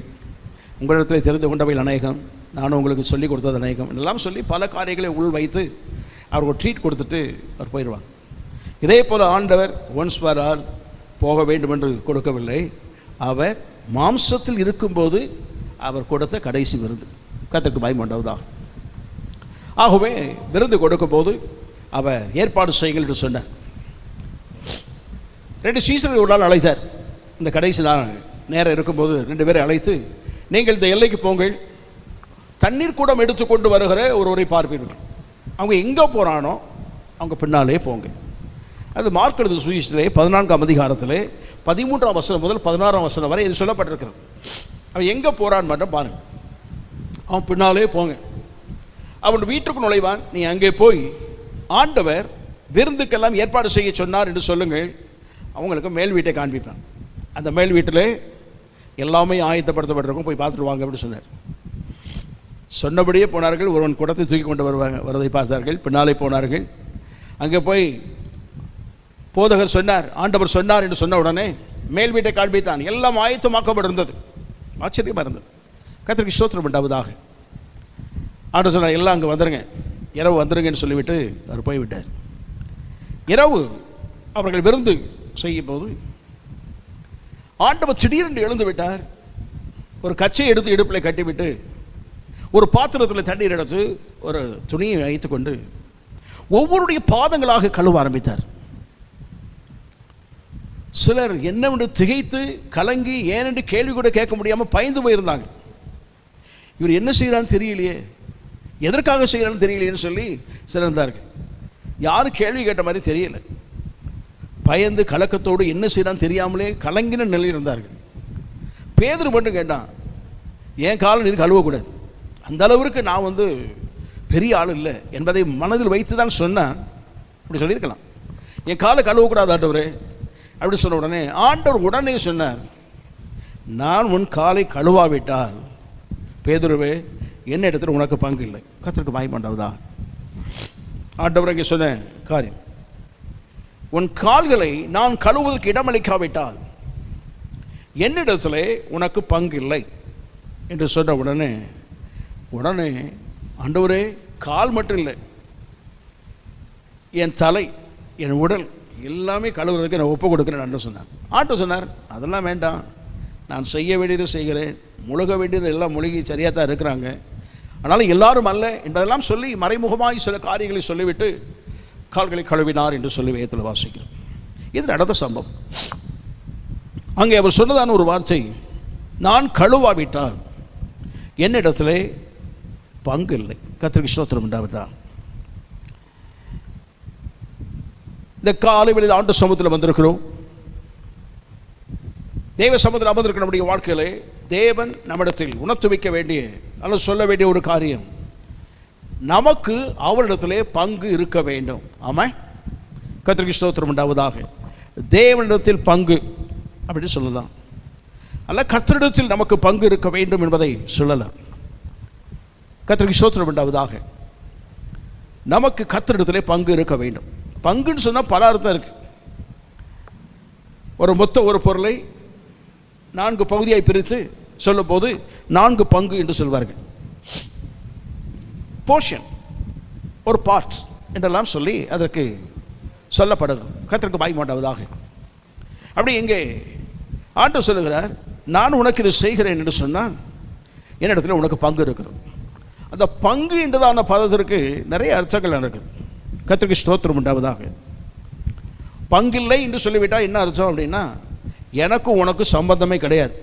உங்களிடத்தில் தெரிந்து கொண்டவையில் அநேகம், நானும் உங்களுக்கு சொல்லிக் கொடுத்தது அநேகம் எல்லாம் சொல்லி பல காரியங்களை உள் வைத்து அவருக்கு ட்ரீட் கொடுத்துட்டு அவர் போயிடுவாங்க. இதே போல் ஆண்டவர் ஒன்ஸ் ஃபார் ஆல் போக வேண்டும் என்று கொடுக்கவில்லை. அவர் மாம்சத்தில் இருக்கும்போது அவர் கொடுத்த கடைசி விருந்து. கர்த்தருக்கு மகிமை உண்டாவதாக. ஆகவே விருந்து கொடுக்கும் போது அவர் ஏற்பாடு செய்யுங்கள் என்று சொன்னார். 2 சீசர்கள் ஒரு நாள் அழைத்தார். இந்த கடைசி நாள் நேரம் இருக்கும்போது 2 பேரை அழைத்து, நீங்கள் இந்த எல்லைக்கு போங்கள், தண்ணீர் கூடம் எடுத்துக்கொண்டு வருகிற ஒருவரை பார்ப்பீர்கள். அவங்க எங்கே போகிறானோ அவங்க பின்னாலே போங்க. அது மார்க் எழுதிய சுவிசேஷத்திலே 14ஆம் அதிகாரத்திலே 13ஆம் வசனம் முதல் 16ஆம் வசனம் வரை இது சொல்லப்பட்டிருக்கிறது. அவன் எங்கே போகிறான்னு மட்டும் பாருங்கள். அவன் பின்னாலே போங்க. அவன் வீட்டுக்கு நுழைவான், நீ அங்கே போய் ஆண்டவர் விருந்துக்கெல்லாம் ஏற்பாடு செய்ய சொன்னார் என்று சொல்லுங்கள். அவங்களுக்கு மேல் வீட்டை காண்பிப்பான். அந்த மேல் வீட்டில் எல்லாமே ஆயத்தப்படுத்தப்பட்டிருக்கும், போய் பார்த்துட்டு வாங்க அப்படின்னு சொன்னார். சொன்னபடியே போனார்கள். ஒருவன் குடத்தை தூக்கி கொண்டு வருவதை பார்த்தார்கள். பின்னாலே போனார்கள். அங்கே போய் போதகர் சொன்னார், ஆண்டவர் சொன்னார் என்று சொன்ன உடனே மேல் வீட்டை காண்பித்தான். எல்லாம் ஆயத்தமாக்கப்பட்டிருந்தது. ஆச்சரியமாக இருந்தது. கர்த்தருக்கு ஸ்தோத்திரம் உண்டாவதாக. ஆண்டவர் சொன்னார், எல்லாம் அங்கே வந்துடுங்க, இரவு வந்துடுங்கன்னு சொல்லிவிட்டு அவர் போய்விட்டார். இரவு அவர்கள் விருந்து செய்யும் போது ஆண்டவர் திடீரென்று எழுந்து விட்டார். ஒரு கச்சையை எடுத்து இடுப்பில் கட்டிவிட்டு ஒரு பாத்திரத்தில் தண்ணீர் எடுத்து ஒரு துணியை வைத்துக்கொண்டு ஒவ்வொருடைய பாதங்களாக கழுவ ஆரம்பித்தார். சிலர் என்னவென்று திகைத்து கலங்கி ஏனென்று கேள்வி கூட கேட்க முடியாமல் பயந்து போயிருந்தாங்க. இவர் என்ன செய்கிறான்னு தெரியலையே, எதற்காக செய்கிறான்னு தெரியலையேன்னு சொல்லி சிலர் இருந்தார்கள். யாரும் கேள்வி கேட்ட மாதிரி தெரியல. பயந்து கலக்கத்தோடு என்ன செய்யறான்னு தெரியாமலே கலங்கின நிலையில் இருந்தார்கள். பேதுரு மட்டும் கேட்டான், என் காலை நீர் கழுவக்கூடாது, அந்த அளவிற்கு நான் பெரிய ஆள் இல்லை என்பதை மனதில் வைத்து தான் சொன்னான். அப்படி சொல்லியிருக்கலாம். என் காலை கழுவக்கூடாது ஆண்டவரே அப்படி சொன்ன உடனே ஆண்டவர் உடனே சொன்னார், நான் உன் காலை கழுவாவிட்டால் பேதுருவே என்ன இடத்துல உனக்கு பங்கு இல்லை. கர்த்தருக்கு மகிமை உண்டாவதாக. ஆண்டவர் இங்கே சொன்ன காரியம், உன் கால்களை நான் கழுவுவதற்கு இடமளிக்காவிட்டால் என்னிடத்திலே உனக்கு பங்கு இல்லை என்று சொன்ன உடனே ஆண்டவரே கால் மட்டும் இல்லை, என் தலை என் உடல் எல்லாமே கழுவுறதுக்கு நான் ஒப்பு கொடுக்குறேன் என்று சொன்னார். ஆண்டவர் சொன்னார், அதெல்லாம் வேண்டாம், நான் செய்ய வேண்டியதை செய்கிறேன், முழுக வேண்டியது எல்லாம் முழுகி சரியாக தான் இருக்கிறாங்க, ஆனாலும் எல்லாரும் அல்ல என்பதெல்லாம் சொல்லி மறைமுகமாய் சில காரியங்களை சொல்லிவிட்டு கால்களை கழுவினார் என்று சொல்லி வேதத்தில் வாசிக்கிறோம். இது நடந்த சம்பவம். அங்கே அவர் சொன்னதான ஒரு வார்த்தை, நான் கழுவாவிட்டால் என்னிடத்திலே பங்கு இல்லை. கர்த்தருக்கு ஸ்தோத்திரம் உண்டாவதாக. இந்த காலை வேளையில் ஆண்டு சமூகத்தில் வந்திருக்கிறோம். தேவ சமூகத்தில் அமர்ந்திருக்கிற நம்முடைய வாழ்க்கையிலே தேவன் நம்மிடத்தில் உணர்த்து வைக்க வேண்டிய அல்லது சொல்ல வேண்டிய ஒரு காரியம், நமக்கு அவரிடத்திலே பங்கு இருக்க வேண்டும். ஆமாம், கர்த்தருக்கு ஸ்தோத்திரம் உண்டாவதாக. தேவனிடத்தில் பங்கு அப்படின்னு சொல்லலாம், அல்ல கர்த்தரிடத்தில் நமக்கு பங்கு இருக்க வேண்டும் என்பதை சொல்லலாம். கர்த்தருக்கு ஸ்தோத்திரம் உண்டாவதாக. நமக்கு கர்த்தரிடத்திலே பங்கு இருக்க வேண்டும். பங்குன்னு சொன்னால் பல அர்த்தம் இருக்கு. ஒரு பொருளை 4 பகுதியாய் பிரித்து சொல்லும் போது 4 பங்கு என்று சொல்வார்கள். போர்ஷன், ஒரு பார்ட் என்றெல்லாம் சொல்லி அதற்கு சொல்லப்படுகிறது. கர்த்தருக்கு மகிமை உண்டாவதாக. அப்படி இங்கே ஆண்டவர் சொல்லுகிறார், நான் உனக்கு இது செய்கிறேன் என்று சொன்னால் என்னிடத்தில் உனக்கு பங்கு இருக்கிறது. அந்த பங்கு என்றதான பதத்திற்கு நிறைய அர்த்தங்கள் இருக்குது. கர்த்தருக்கு ஸ்தோத்திரம் உண்டாவதாக. பங்கில்லை என்று சொல்லிவிட்டால் என்ன அர்த்தம் அப்படின்னா, எனக்கும் உனக்கு சம்பந்தமே கிடையாது,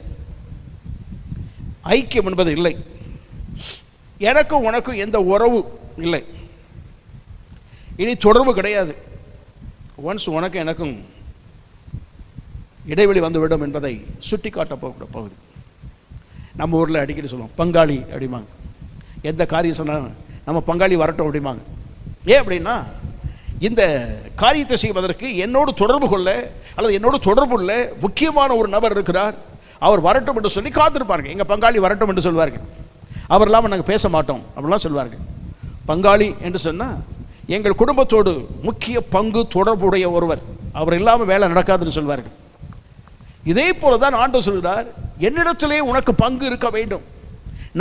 ஐக்கியம் என்பது இல்லை, எனக்கும் உனக்கும் எந்த உறவு இல்லை, இனி தொடர்பு கிடையாது. ஒன்ஸ் உனக்கு எனக்கும் இடைவெளி வந்துவிடும் என்பதை சுட்டி காட்ட போகிற பகுதி. நம்ம ஊரில் அடிக்கடி சொல்லுவோம் பங்காளி அப்படிம்பாங்க. எந்த காரியம் சொன்னாலும் நம்ம பங்காளி வரட்டும் அப்படிம்பாங்க. ஏன் அப்படின்னா, இந்த காரியத்தை செய்வதற்கு என்னோடு தொடர்பு கொள்ள அல்லது என்னோடு தொடர்புள்ள முக்கியமான ஒரு நபர் இருக்கிறார், அவர் வரட்டும் என்று சொல்லி காத்திருப்பார்கள். எங்கள் பங்காளி வரட்டும் என்று சொல்வார்கள். அவர் இல்லாமல் நாங்கள் பேச மாட்டோம் அப்படிலாம் சொல்வார்கள். பங்காளி என்று சொன்னால் எங்கள் குடும்பத்தோடு முக்கிய பங்கு தொடர்புடைய ஒருவர், அவர் இல்லாமல் வேலை நடக்காதுன்னு சொல்வார்கள். இதே போல தான் ஆண்டவர் சொல்கிறார், என்னிடத்திலே உனக்கு பங்கு இருக்க வேண்டும்,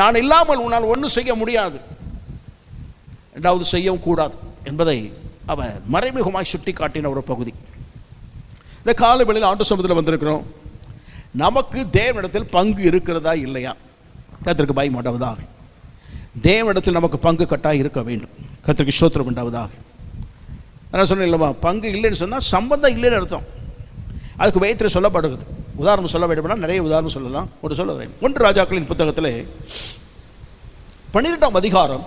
நான் இல்லாமல் உன்னால் ஒன்றும் செய்ய முடியாது, ரெண்டாவது செய்யவும் கூடாது என்பதை அவர் மறைமுகமாய் சுட்டி காட்டின ஒரு பகுதி. இந்த காலவெளியில் ஆண்டு சமூகத்தில் வந்திருக்கிறோம். நமக்கு தேவனிடத்தில் பங்கு இருக்கிறதா இல்லையா? கர்த்தருக்கு பயம் உண்டாவதாக. தேவனிடத்தில் நமக்கு பங்கு கட்டாய் இருக்க வேண்டும். கர்த்தருக்கு ஸ்தோத்திரம் உண்டாவதாக. நான் சொன்னேன் இல்லைவா, பங்கு இல்லைன்னு சொன்னால் சம்பந்தம் இல்லைன்னு அர்த்தம். அதுக்கு வேதத்தில் சொல்லப்படுகிறது. உதாரணம் சொல்ல வேண்டும்னா நிறைய உதாரணம் சொல்லலாம். ஒரு சொல்ல வரேன். 1 ராஜாக்களின் புத்தகத்தில் 12ஆம் அதிகாரம்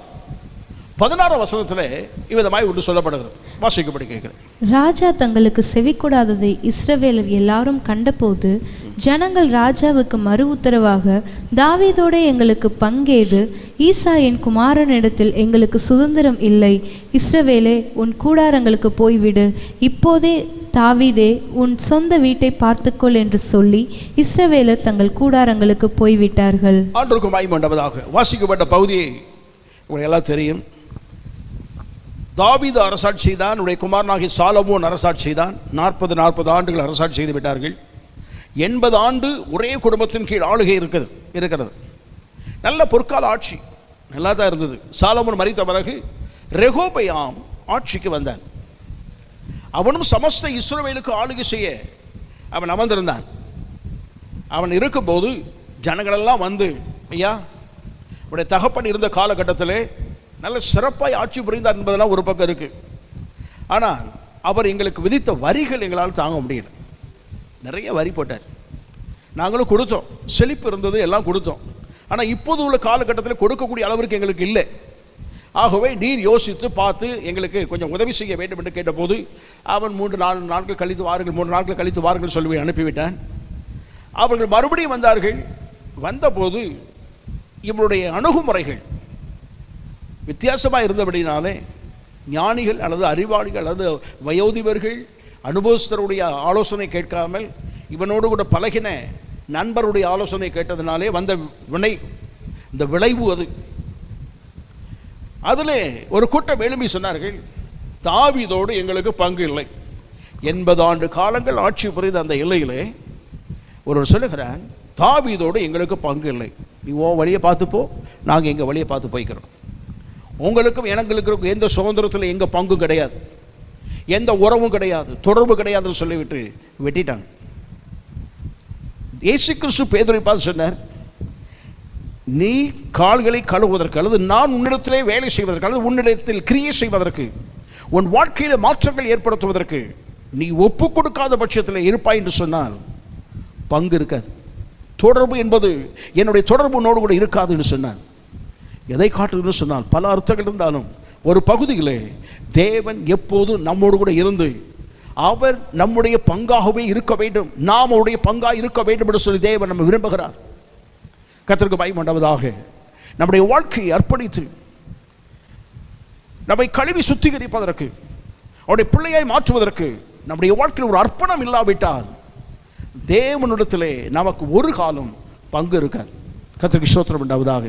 16ஆம் வசனத்தில் இவ்விதமாய் ஒன்று சொல்லப்படுகிறது. வாசிக்கப்படி கேட்கிறேன். ராஜா தங்களுக்கு செவிக்கூடாததை இஸ்ரவேலர் எல்லாரும் கண்டபோது ஜனங்கள் ராஜாவுக்கு மறு உத்தரவாக, தாவீதோட எங்களுக்கு பங்கேது, ஈசா என் குமாரனிடத்தில் எங்களுக்கு சுதந்திரம் இல்லை, இஸ்ரவேலே உன் கூடாரங்களுக்கு போய்விடு, இப்போதே தாவீதே உன் சொந்த வீட்டை பார்த்துக்கொள் என்று சொல்லி இஸ்ரவேலர் தங்கள் கூடாரங்களுக்கு போய்விட்டார்கள். ஆண்டவருக்கு மகிமை உண்டாவதாக. வாசிக்கப்பட்ட பகுதியை உங்களுக்கு எல்லாம் தெரியும். தாவீது அரசாட்சி செய்தான், உடைய குமாரனாகிய சாலமோன் அரசாட்சி செய்தான். 40 ஆண்டுகள் அரசாட்சி செய்து விட்டார்கள். 80 ஆண்டு ஒரே குடும்பத்தின் கீழ் ஆளுகை இருக்கிறது. நல்ல பொற்கால ஆட்சி நல்லா தான் இருந்தது. சாலமோன் மரித்த பிறகு ரெகோபெயாம் ஆட்சிக்கு வந்தான். அவனும் சமஸ்த இஸ்ரவேலுக்கு ஆளுகை செய்ய அவன் அமர்ந்திருந்தான். அவன் இருக்கும்போது ஜனங்களெல்லாம் வந்து, ஐயா, உடைய தகப்பன் இருந்த காலகட்டத்தில் நல்ல சிறப்பாய் ஆட்சி புரிந்தார் என்பதெல்லாம் ஒரு பக்கம் இருக்கு. ஆனால் அவர் எங்களுக்கு விதித்த வரிகள் எங்களால் தாங்க முடியல. நிறைய வரி போட்டார். நாங்களும் கொடுத்தோம், செழிப்பு இருந்தது, எல்லாம் கொடுத்தோம். ஆனால் இப்போது உள்ள காலகட்டத்தில் கொடுக்கக்கூடிய அளவிற்கு எங்களுக்கு இல்லை. ஆகவே நீர் யோசித்து பார்த்து எங்களுக்கு கொஞ்சம் உதவி செய்ய வேண்டும் என்று கேட்டபோது அவன் 3-4 நாட்கள் கழித்து வாருங்கள், 3 நாட்கள் கழித்து வாருங்கள் சொல்லி அனுப்பிவிட்டான். அவர்கள் மறுபடியும் வந்தார்கள். வந்தபோது இவருடைய அணுகுமுறைகள் வித்தியாசமாக இருந்தபடினாலே ஞானிகள் அல்லது அறிவாளிகள் அல்லது வயோதிபர்கள் அனுபவஸ்தருடைய ஆலோசனை கேட்காமல் இவனோடு கூட பழகின நண்பருடைய ஆலோசனை கேட்டதினாலே வந்த இந்த விளைவு அது. அதில் ஒரு கூட்டம் எழுப்பி சொன்னார்கள், தாவீதோடு எங்களுக்கு பங்கு இல்லை. 80 ஆண்டு காலங்கள் ஆட்சி புரிந்த அந்த எல்லையிலே ஒருவர் சொல்லுகிறான், தாவீதோடு எங்களுக்கு பங்கு இல்லை, நீ ஓ வழியை பார்த்துப்போ, நாங்கள் எங்கள் வழியை பார்த்து போய்க்கிறோம், உங்களுக்கும் எங்களுக்கு எந்த சுதந்திரத்தில் எங்கள் பங்கும் கிடையாது, எந்த உறவும் கிடையாது, தொடர்பு கிடையாதுன்னு சொல்லிவிட்டு வெட்டிட்டாங்க. இயேசு கிறிஸ்து பேதுருவை பார்த்து சொன்னார், நீ கால்களை கழுவுவதற்கு அல்லது நான் உன்னிடத்திலே வேலை செய்வதற்கு அல்லது உன்னிடத்தில் கிரியை செய்வதற்கு உன் வாழ்க்கையில் மாற்றங்கள் ஏற்படுத்துவதற்கு நீ ஒப்பு கொடுக்காத பட்சத்தில் இருப்பாய் என்று சொன்னால் பங்கு இருக்காது. தொடர்பு என்பது என்னுடைய தொடர்பு உன்னோடு கூட இருக்காது என்று சொன்னான். எதை காட்டுதுன்னு சொன்னால் பல அர்த்தங்கள் இருந்தாலும் ஒரு பகுதியிலே தேவன் எப்போது நம்மோடு கூட இருந்து அவர் நம்முடைய பங்காகவே இருக்க வேண்டும், நாம் அவருடைய பங்காக இருக்க வேண்டும் என்று சொல்லி தேவன் நம்ம விரும்புகிறார். கர்த்தருக்கு பயம் உண்டாவதாக. நம்முடைய வாழ்க்கையை அர்ப்பணித்து நம்மை கழுவி சுத்திகரிப்பதற்கு, அவருடைய பிள்ளையாய் மாற்றுவதற்கு நம்முடைய வாழ்க்கையில் ஒரு அர்ப்பணம் இல்லாவிட்டால் தேவனிடத்திலே நமக்கு ஒரு காலம் பங்கு இருக்காது. கர்த்தருக்கு ஸ்தோத்திரம் உண்டாவதாக.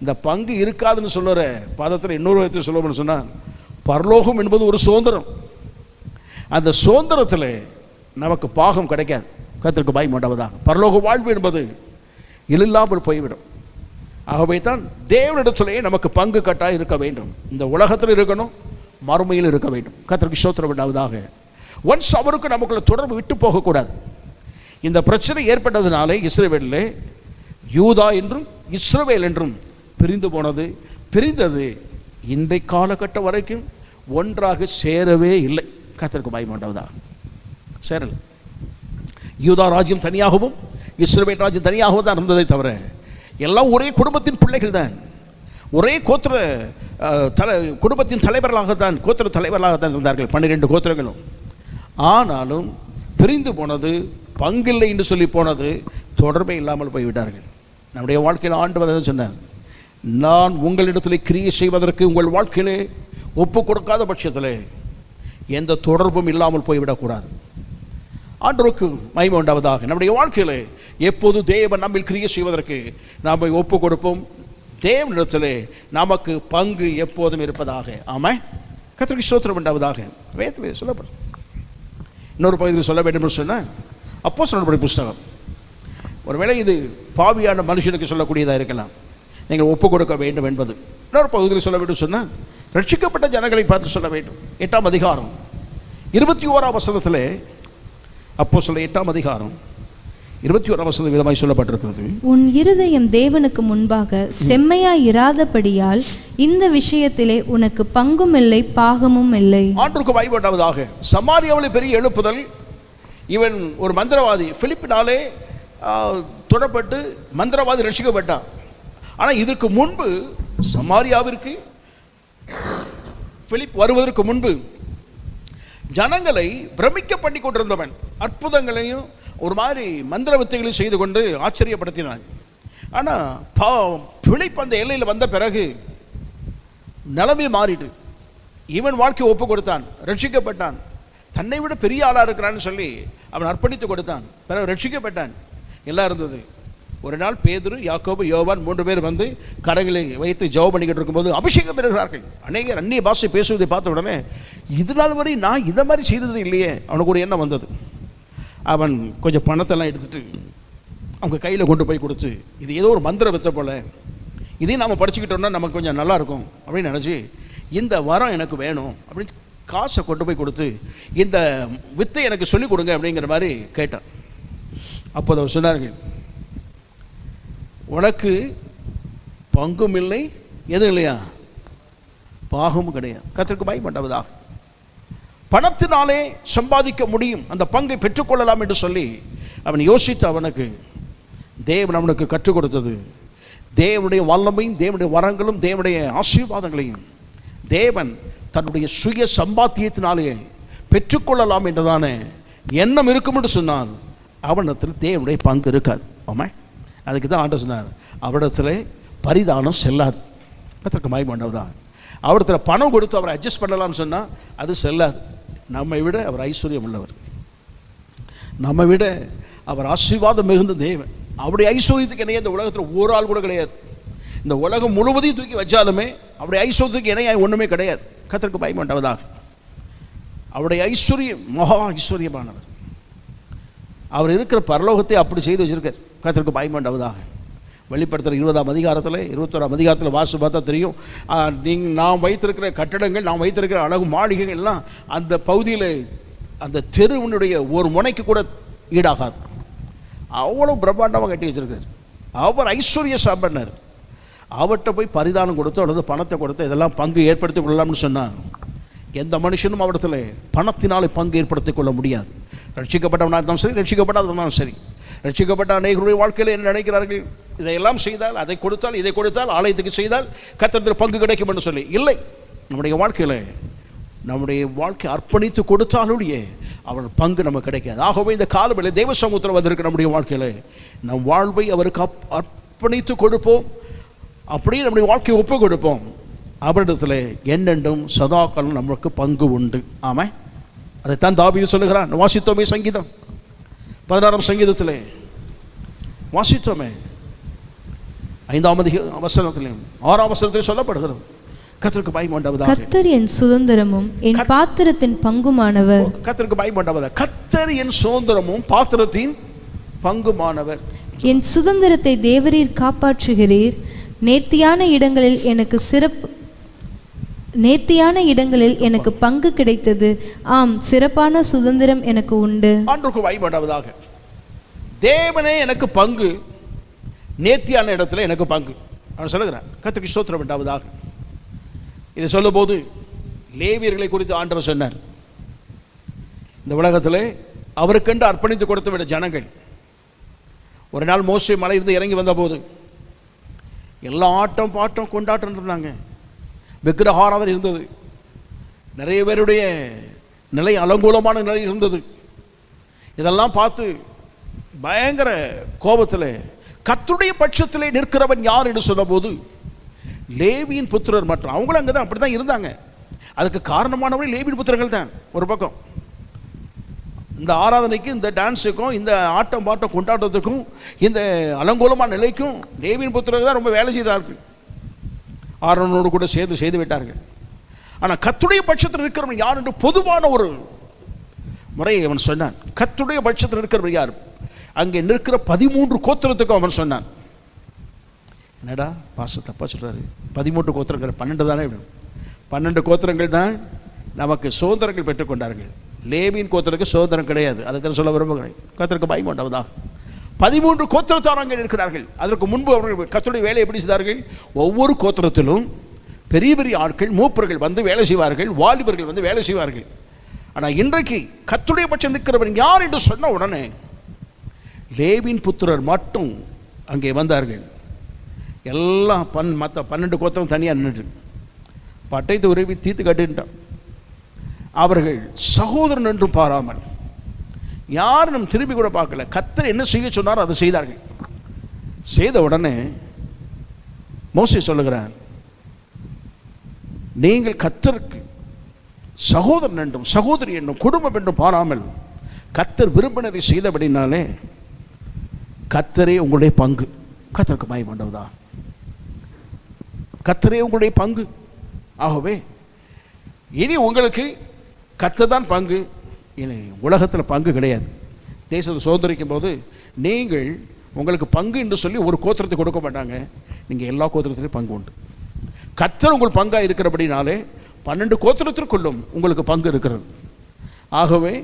இந்த பங்கு இருக்காதுன்னு சொல்லுற பதத்தில் இன்னொரு விதத்தில் சொல்லுவோம்னு சொன்னால், பரலோகம் என்பது ஒரு சுதந்திரம். அந்த சுதந்திரத்தில் நமக்கு பாகம் கிடைக்காது. கர்த்தருக்கு பயந்து உண்டாவதாக. பரலோக வாழ்வு என்பது இல்லாமல் போய்விடும். ஆகவே தான் தேவனிடத்திலே நமக்கு பங்கு கட்டாய் இருக்க வேண்டும். இந்த உலகத்தில் இருக்கணும், மறுமையில் இருக்க வேண்டும். கர்த்தருக்கு ஸ்தோத்திரம் உண்டாவதாக. ஒன்ஸ் அவருக்கு நமக்குள்ள தொடர்பு விட்டு போகக்கூடாது. இந்த பிரச்சனை ஏற்பட்டதுனாலே இஸ்ரவேலிலே யூதா என்றும் இஸ்ரவேல் என்றும் பிரிந்தது இன்றைய காலகட்டம் வரைக்கும் ஒன்றாக சேரவே இல்லை. கர்த்தருக்கு பயந்து உண்டாவதாக. சேரல. யூதா ராஜ்யம் தனியாகவும் இஸ்ரவேல் ராஜ்யம் தனியாகவும் தான் இருந்ததை தவிர எல்லாம் ஒரே குடும்பத்தின் பிள்ளைகள் தான், ஒரே கோத்திர குடும்பத்தின் தலைவர்களாகத்தான், கோத்திர தலைவர்களாகத்தான் இருந்தார்கள் 12 கோத்திரங்களும். ஆனாலும் பிரிந்து போனது, பங்கில்லை என்று சொல்லி போனது, தொடர்பே இல்லாமல் போய்விட்டார்கள். நம்முடைய வாழ்க்கையில் ஆண்டவர் சொன்னார், நான் உங்களிடத்தில் கிரியை செய்வதற்கு உங்கள் வாழ்க்கையிலே ஒப்பு கொடுக்காத பட்சத்தில் எந்த தொடர்பும் இல்லாமல் போய்விடக்கூடாது. ஆண்டவருக்கு மகிமை உண்டாவதாக. நம்முடைய வாழ்க்கையில் எப்போது தேவன் நம்மில் கிரியை செய்வதற்கு நாம் ஒப்பு கொடுப்போம். தேவனிடத்திலே நமக்கு பங்கு எப்போதும் இருப்பதாக. ஆமாம். கர்த்தருக்கு ஸ்தோத்திரம் உண்டாவதாக. வேதத்திலே சொல்லப்படும். இன்னொரு பகுதியில் சொல்ல வேண்டும் என்று சொன்னால் அப்போஸ்தலர்களுடைய புஸ்தகம். ஒருவேளை இது பாவியான மனுஷனுக்கு சொல்லக்கூடியதாக இருக்கலாம், நீங்கள் ஒப்பு கொடுக்க வேண்டும் என்பது. இன்னொரு பகுதியில் சொல்ல வேண்டும் சொன்னால் ரட்சிக்கப்பட்ட ஜனங்களை பார்த்து சொல்ல வேண்டும். 8ஆம் அதிகாரம் 21ஆம் வசனத்தில், அப்போஸ்தலர் 8ஆம் அதிகாரம் 21ஆம் வசனம் விதமாய் சொல்லப்பட்டிருக்கிறது, உன் இருதயம் தேவனுக்கு முன்பாக செம்மையாய் இராதபடியால் இந்த விஷயத்திலே உனக்கு பங்கும் இல்லை பாகமும் இல்லை. ஆண்டவருக்கு மகிமை உண்டாவதாக. சமாரியாவில் பெரிய எழுப்புதல். இவன் ஒரு மந்திரவாதி, பிலிப்பினாலே தொடப்பட்டு மந்திரவாதி ரட்சிக்கப்பட்டான். ஆனால் இதற்கு முன்பு சமாரியாவிற்கு பிலிப் வருவதற்கு முன்பு ஜனங்களை பிரமிக்க பண்ணி கொண்டிருந்தவன், அற்புதங்களையும் ஒரு மாதிரி மந்திர வித்தைகளையும் செய்து கொண்டு ஆச்சரியப்படுத்தினான். ஆனால் பிலிப் அந்த எல்லையில் வந்த பிறகு நிலைமை மாறிட்டு இவன் வாழ்க்கை ஒப்பு கொடுத்தான், ரட்சிக்கப்பட்டான். தன்னை விட பெரிய ஆளாக இருக்கிறான்னு சொல்லி அவன் அர்ப்பணித்து கொடுத்தான். பிறகு ரட்சிக்கப்பட்டான். எல்லாம் இருந்தது. ஒரு நாள் பேதுரு, யாக்கோபு, யோவான் 3 பேர் வந்து கரங்களை வைத்து ஜெபம் பண்ணிக்கிட்டு இருக்கும்போது அபிஷேகம் பெறுகிறார்கள். அநேகர் அந்நிய பாஷை பேசுவதை பார்த்த உடனே இது நாள் வரை நான் இதை மாதிரி செய்தது இல்லையே, அவனுக்கு ஒரு எண்ணம் வந்தது. அவன் கொஞ்சம் பணத்தெல்லாம் எடுத்துட்டு அவங்க கையில் கொண்டு போய் கொடுத்து, இது ஏதோ ஒரு மந்திர வித்தை போல, இதையும் நம்ம படிச்சுக்கிட்டோம்னா நமக்கு கொஞ்சம் நல்லா இருக்கும் அப்படின்னு நினச்சி, இந்த வரம் எனக்கு வேணும் அப்படின்னு காசை கொண்டு போய் கொடுத்து, இந்த வித்தை எனக்கு சொல்லிக் கொடுங்க அப்படிங்கிற மாதிரி கேட்டான். அப்போது அவர் சொன்னார்கள், உனக்கு பங்கும் இல்லை, எதுவும் இல்லையா, பாகமும் கிடையாது. கர்த்தருக்கு பயப்பட்டவதாக. பணத்தினாலே சம்பாதிக்க முடியும், அந்த பங்கை பெற்றுக்கொள்ளலாம் என்று சொல்லி அவன் யோசித்து, அவனுக்கு தேவன் அவனுக்கு கற்றுக் கொடுத்தது தேவனுடைய வல்லமையும் தேவனுடைய வரங்களும் தேவனுடைய ஆசீர்வாதங்களையும் தேவன் தன்னுடைய சுய சம்பாத்தியத்தினாலே பெற்றுக்கொள்ளலாம் என்றதான எண்ணம் இருக்கும் என்று சொன்னால் அவனிடத்தில் தேவனுடைய பங்கு இருக்காது. ஆமாம். அதுக்கு தான் ஆண்டவர் சொன்னார், அவரிடத்தில் பரிதானம் செல்லாது. அதற்கு மகிமையானவர்தான். அவரிடத்தில் பணம் கொடுத்து அவரை அட்ஜஸ்ட் பண்ணலாம்னு சொன்னால் அது செல்லாது. நம்மை விட அவர் ஐஸ்வர்யம் உள்ளவர், நம்மை விட அவர் ஆசீர்வாதம் மிகுந்த தேவன். அவருடைய ஐஸ்வர்யத்துக்கு இணைய இந்த உலகத்தில் ஒரு ஆள் கூட கிடையாது. இந்த உலகம் முழுவதையும் தூக்கி வச்சாலுமே அவருடைய ஐஸ்வர்யத்துக்கு இணைய ஒன்றுமே கிடையாது. கர்த்தருக்கு பயப்பட்டவதாக. அவருடைய ஐஸ்வர்யம் மகா ஐஸ்வர்யமானவர். அவர் இருக்கிற பரலோகத்தை அப்படி செய்து வச்சிருக்கார். கர்த்தருக்கு பயப்பட்டவதாக. வெளிப்படுத்துகிற 20ஆம் அதிகாரத்தில் 21ஆம் அதிகாரத்தில் வாசு பார்த்தா தெரியும். நாம் வைத்திருக்கிற கட்டடங்கள், நாம் வைத்திருக்கிற அழகு மாளிகைகள் எல்லாம் அந்த பகுதியில் அந்த தெருவினுடைய ஒரு முனைக்கு கூட ஈடாகாது. அவ்வளோ பிரம்மாண்டமாக கட்டி வச்சிருக்கார். அவர் ஐஸ்வர்ய சாம்பனர். அவர்கிட்ட போய் பரிதானம் கொடுத்து அல்லது பணத்தை கொடுத்து இதெல்லாம் பங்கு ஏற்படுத்தி கொள்ளலாம்னு சொன்னான். எந்த மனுஷனும் அவரிடத்தில் பணத்தினாலே பங்கு ஏற்படுத்தி கொள்ள முடியாது. ரட்சிக்கப்பட்டவனாக இருந்தாலும் சரி, ரட்சிக்கப்படாதவனாலும் சரி. ரட்சிக்கப்பட்ட அநேகருடைய வாழ்க்கையில் என்ன நினைக்கிறார்கள், இதையெல்லாம் செய்தால், அதை கொடுத்தால், இதை கொடுத்தால், ஆலயத்துக்கு செய்தால் கர்த்தருக்கு பங்கு கிடைக்கும் என்று சொல்லி. இல்லை, நம்முடைய வாழ்க்கையில் நம்முடைய வாழ்க்கை அர்ப்பணித்து கொடுத்தாலுடைய அவர் பங்கு நமக்கு கிடைக்காது. ஆகவே இந்த காலத்தில் தெய்வ சமூகத்தில் வந்திருக்க நம்முடைய வாழ்க்கையில் நம் வாழ்வை அவருக்கு அர்ப்பணித்து கொடுப்போம். அப்படியே நம்முடைய வாழ்க்கையை ஒப்பு கொடுப்போம். அவரிடத்தில் என்னென்றும் சதாக்காலம் நமக்கு பங்கு உண்டு. ஆமாம். அதைத்தான் தாவீது சொல்லுகிறான். வாசித்தோமே சங்கீதம் 16ஆம் சங்கீதத்தில் வாசித்தோமே 5ஆம் வசனத்திலும் 6ஆம் வசனத்திலும் சொல்லப்படுகிறது, கர்த்தருக்கு பயந்து உண்டாவதாக. கர்த்தர் என் சுதந்திரமும் என் பாத்திரத்தின் பங்குமானவர். கர்த்தருக்கு பயந்து உண்டாவதாக. கர்த்தர் என் சுதந்திரமும் பாத்திரத்தின் பங்குமானவர். என் சுதந்திரத்தை தேவரீர் காப்பாற்றுகிறீர். நேர்த்தியான இடங்களில் எனக்கு பங்கு கிடைத்தது. ஆம், சிறப்பான சுதந்திரம் எனக்கு உண்டு. ஆண்டவருக்கு பயந்து உண்டாவதாக. தேவனே எனக்கு பங்கு, நேர்த்தியான இடத்துல எனக்கு பங்கு. அவன் சொல்லுகிறான். கர்த்தருக்கு ஸ்தோத்திரம் உண்டாவதாக. இதை சொல்லும் போது லேவியர்களை குறித்து ஆண்டவர் சொன்னார். இந்த உலகத்தில் அவருக்கென்று அர்ப்பணித்து கொடுத்து விட ஜனங்கள் ஒரு நாள் மோசே மலையிலிருந்து இறங்கி வந்த போது எல்லா ஆட்டம் பாட்டம் கொண்டாட்டம் இருந்தாங்க. விக்கிரகாராதனை இருந்தது. நிறைய பேருடைய நிலை அலங்கோலமான நிலை இருந்தது. இதெல்லாம் பார்த்து பயங்கர கோபத்தில் கர்த்தருடைய பட்சத்திலே நிற்கிறவன் யார் என்று சொன்னபோது லேவியின் புத்திரர் மற்றும் அவங்களும் அங்கே தான் அப்படி தான் இருந்தாங்க. அதுக்கு காரணமானவர்கள் லேவியின் புத்திரர்கள் தான். ஒரு பக்கம் இந்த ஆராதனைக்கு, இந்த டான்ஸுக்கும், இந்த ஆட்டம் பாட்டம் கொண்டாட்டத்துக்கும், இந்த அலங்கோலமான நிலைக்கும் லேவியின் புத்திரர்கள் தான் ரொம்ப வேலை செய்தார்கள். ஆரோனோடு கூட சேர்ந்து செய்து விட்டார்கள். ஆனால் கர்த்தருடைய பட்சத்தில் இருக்கிறவன் யார் என்று பொதுவான ஒரு முறையை அவன் சொன்னான். கர்த்தருடைய பட்சத்தில் இருக்கிறவன் யார்? அங்கே நிற்கிற 13 கோத்திரத்துக்கும் அவன் சொன்னான். என்னடா பாச தப்பா சொல்றாரு? 13 கோத்திரங்கள் 12 தானே? 12 கோத்திரங்கள் தான் நமக்கு சுதந்திரங்கள் பெற்றுக்கொண்டார்கள். லேவியின் கோத்திரத்துக்கு சுதந்திரம் கிடையாது. அதை தான் சொல்ல விரும்புகிறேன். கர்த்தருக்கு பயம் உண்டாவதா? 13 கோத்திரத்தாரங்கள் இருக்கிறார்கள். அதற்கு முன்பு அவர்கள் கர்த்தருடைய வேலை எப்படி செய்தார்கள்? ஒவ்வொரு கோத்திரத்திலும் பெரிய பெரிய ஆட்கள், மூப்பர்கள் வந்து வேலை செய்வார்கள், வாலிபர்கள் வந்து வேலை செய்வார்கள். ஆனால் இன்றைக்கு கர்த்தருடைய பட்சம் நிற்கிறவன் யார் என்று சொன்ன உடனே லேவியின் புத்திரர் மட்டும் அங்கே வந்தார்கள். எல்லாம் மற்ற 12 கோத்திரம் தனியாக நின்று பட்டயத்தை உருவி தீர்த்து கட்டுட்டான். அவர்கள் சகோதரன் என்று பாராமல் யாரும் நம்ம திரும்பி கூட பார்க்கல. கர்த்தர் என்ன செய்ய சொன்னாரோ அதை செய்தார்கள். செய்த உடனே மோசே சொல்லுகிறான், நீங்கள் கர்த்தருக்கு சகோதரன் என்றும் சகோதரி என்றும் குடும்பம் என்றும் பாராமல் கர்த்தர் விரும்பினதை செய்தபடினாலே கர்த்தரே உங்களுடைய பங்கு. கர்த்தருக்கு பயம் உண்டாவதா? கர்த்தரே உங்களுடைய பங்கு. ஆகவே இனி உங்களுக்கு கர்த்தர் தான் பங்கு. இனி உலகத்தில் பங்கு கிடையாது. தேசத்தை சுதந்திரிக்கும் போது நீங்கள் உங்களுக்கு பங்கு என்று சொல்லி ஒரு கோத்திரத்தை கொடுக்க மாட்டாங்க. நீங்கள் எல்லா கோத்திரத்திலையும் பங்கு உண்டு. கர்த்தர் உங்கள் பங்காக இருக்கிறபடினாலே 12 கோத்திரத்திற்குள்ளும் உங்களுக்கு பங்கு இருக்கிறது. ஆகவே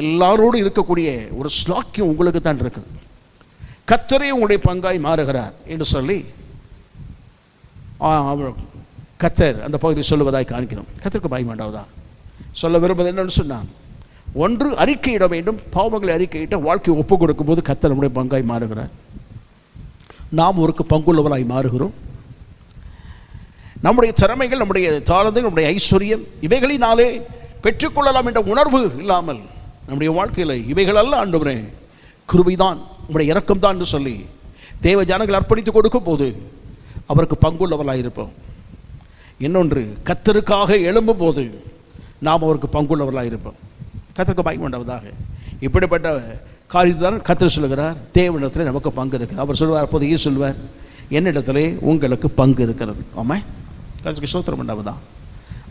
எல்லாரோடும் இருக்கக்கூடிய ஒரு ஸ்லாக்கியம் உங்களுக்கு தான் இருக்குது. கர்த்தரே உங்களுடைய பங்காய் மாறுகிறார் என்று சொல்லி கர்த்தர் அந்த பகுதியை சொல்லுவதாய் காண்கிறோம். கர்த்தருக்கு பயம் வேண்டாவதா? சொல்ல விரும்புவது என்னன்னு சொன்னான், ஒன்று அறிக்கையிட வேண்டும். பாவங்களை அறிக்கையிட்ட வாழ்க்கையை ஒப்பு கொடுக்கும் போது கர்த்தர் நம்முடைய பங்காய் மாறுகிறார். நாம் ஒரு பங்குள்ளவராய் மாறுகிறோம். நம்முடைய திறமைகள், நம்முடைய தாளந்து, நம்முடைய ஐஸ்வர்யம் இவைகளினாலே பெற்றுக்கொள்ளலாம் என்ற உணர்வு இல்லாமல் நம்முடைய வாழ்க்கையில் இவைகள் அல்ல ஆண்டவரே, கிருபைதான், நம்முடைய இரக்கம் தான் என்று சொல்லி தேவ ஜனங்கள் அர்ப்பணித்து கொடுக்கும் போது அவருக்கு பங்குள்ளவர்களாக இருப்போம். இன்னொன்று, கர்த்தருக்காக எழும்பும் போது நாம் அவருக்கு பங்குள்ளவர்களாக இருப்போம். கர்த்தருக்கு பயம் உண்டாவதாக. இப்படிப்பட்ட காரியத்தை தான் கர்த்தர் சொல்லுகிறார், தேவனிடத்தில் நமக்கு பங்கு இருக்குது. அவர் சொல்லுவார், அப்போது சொல்லுவார், என்னிடத்திலே உங்களுக்கு பங்கு இருக்கிறது. ஆமா, கர்த்தருக்கு ஸ்தோத்திரம் உண்டாவதா?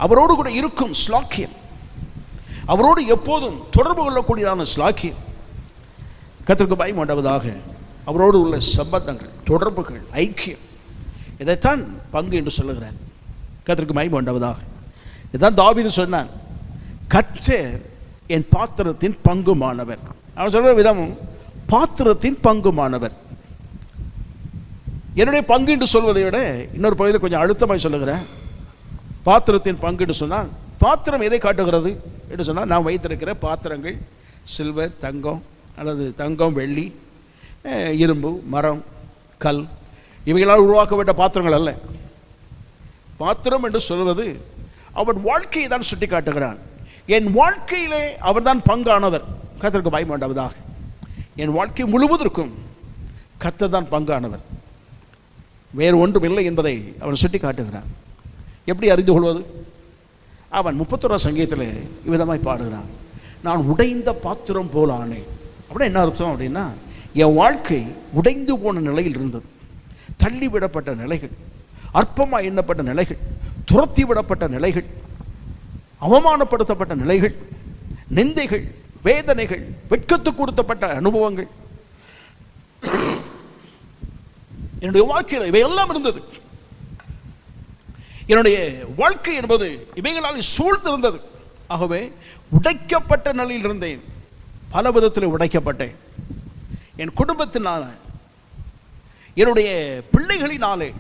அவரோடு கூட இருக்கும் ஸ்லாக்கியம், அவரோடு எப்போதும் தொடர்பு கொள்ளக்கூடியதான ஸ்லாக்கியம் கர்த்தருக்கு பயம் உண்டாவதாக. அவரோடு உள்ள சம்பந்தங்கள், தொடர்புகள், ஐக்கியம், இதைத்தான் பங்கு என்று சொல்லுகிறார். கர்த்தருக்கு பயம் உண்டாவதாக. இதான் தாவீது சொன்னான், கர்த்தர் என் பாத்திரத்தின் பங்குமானவர். அவன் சொல்ற விதமும் பாத்திரத்தின் பங்குமானவர். என்னுடைய பங்கு என்று சொல்வதை விட இன்னொரு பகுதியில் கொஞ்சம் அழுத்தமாய் சொல்லுகிறேன். பாத்திரத்தின் பங்கு என்று சொன்னால் பாத்திரம் எதை காட்டுகிறது என்று சொன்னால், நான் வைத்திருக்கிற பாத்திரங்கள் சில்வர், தங்கம் அல்லது தங்கம், வெள்ளி, இரும்பு, மரம், கல் இவைகளால் உருவாக்கப்பட்ட பாத்திரங்கள் அல்ல. பாத்திரம் என்று சொல்வது அவன் வாழ்க்கையை தான் சுட்டி காட்டுகிறான். என் வாழ்க்கையிலே அவர் தான் பங்கானவர். கர்த்தருக்கு பயம் உண்டாவதாக. என் வாழ்க்கை முழுவதற்கும் கர்த்தர் தான் பங்கானவர், வேறு ஒன்றும் இல்லை என்பதை அவன் சுட்டி காட்டுகிறான். எப்படி அறிந்து கொள்வது? அவன் 31 சங்கீதத்தில் இவ்விதமாய் பாடுகிறான், நான் உடைந்த பாத்திரம் போல ஆனேன். அப்படின்னா என்ன அர்த்தம் அப்படின்னா, என் வாழ்க்கை உடைந்து போன நிலையில் இருந்தது. தள்ளிவிடப்பட்ட நிலைகள், அற்பமாக எண்ணப்பட்ட நிலைகள், துரத்தி விடப்பட்ட நிலைகள், அவமானப்படுத்தப்பட்ட நிலைகள், நிந்தைகள், வேதனைகள், வெட்கத்துக்கு கொடுத்தப்பட்ட அனுபவங்கள் என்னுடைய வாழ்க்கையில் இவை எல்லாம் இருந்தது. என்னுடைய வாழ்க்கை என்பது இவைகளால் சூழ்ந்திருந்தது. ஆகவே உடைக்கப்பட்ட நிலையில் இருந்தேன். பல விதத்தில் உடைக்கப்பட்டேன். என் குடும்பத்தினால, என்னுடைய பிள்ளைகளினாலே,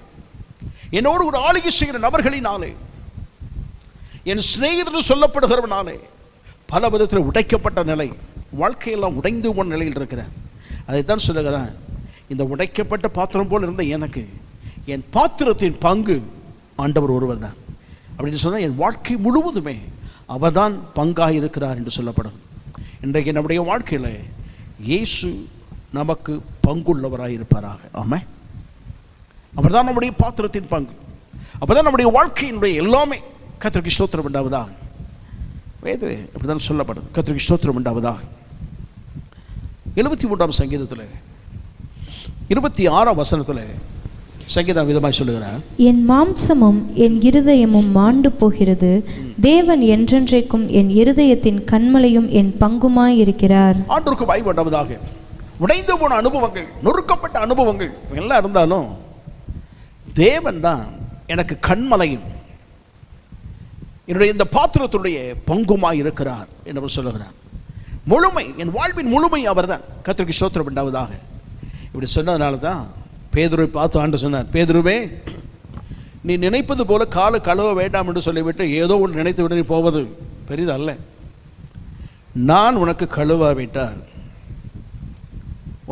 என்னோடு ஒரு ஆளுகை செய்கிற நபர்களினாலே, என் சிநேகிதர் சொல்லப்படுகிறவனாலே பல விதத்தில் உடைக்கப்பட்ட நிலை, வாழ்க்கையெல்லாம் உடைந்து போன நிலையில் இருக்கிறேன். அதைத்தான் சொல்லுகிறேன், இந்த உடைக்கப்பட்ட பாத்திரம் போல் இருந்த எனக்கு என் பாத்திரத்தின் பங்கு ஆண்டவர் ஒருவர் தான். அப்படின்னு சொன்னால் என் வாழ்க்கை முழுவதுமே அவர் தான் பங்காக இருக்கிறார் என்று சொல்லப்படும். இன்றைக்கு நம்முடைய வாழ்க்கையில் இயேசு நமக்கு பங்குள்ளவராக இருப்பாராக. ஆமாம், அவர் தான் நம்முடைய பாத்திரத்தின் பங்கு. அப்போ தான் நம்முடைய வாழ்க்கையினுடைய எல்லாமே கர்த்தருக்கு ஸ்தோத்திரம் உண்டாவதாக. வேதனை அப்படிதான் சொல்லப்படுது, கர்த்தருக்கு ஸ்தோத்திரம் உண்டாவதாக. 73ஆம் சங்கீதத்தில் 26ஆம் வசனத்தில் சங்கீதம் விதமாய் சொல்லுகிறார், என் மாம்சமும் என் இருதயமும் மாண்டு போகிறது, தேவன் என்றென்றைக்கும் என் இருதயத்தின் கண்மலையும் என் பங்குமாய் இருக்கிறார். ஆண்டவருக்கு வாய் உண்டாவதாக. உடைந்து போன அனுபவங்கள், நொறுக்கப்பட்ட அனுபவங்கள் எல்லாம் இருந்தாலும் தேவன் தான் எனக்கு கண்மலையும் என்னுடைய இந்த பாத்திரத்துடைய பங்குமாய் இருக்கிறார் என்று சொல்லுகிறார். முழுமை, என் வாழ்வின் முழுமை அவர் தான். கர்த்தருக்கு ஸ்தோத்திரம் உண்டாவதாக. இப்படி சொன்னதுனால தான் பேதுருவை பார்த்து ஆண்டவர் சொன்னார், பேதுருவே, நீ நினைப்பது போல காலை கழுவ வேண்டாம் என்று சொல்லிவிட்டு ஏதோ ஒன்று நினைத்து விட்டு நீ போவது பெரிதல்ல. நான் உனக்கு கழுவாவிட்டால்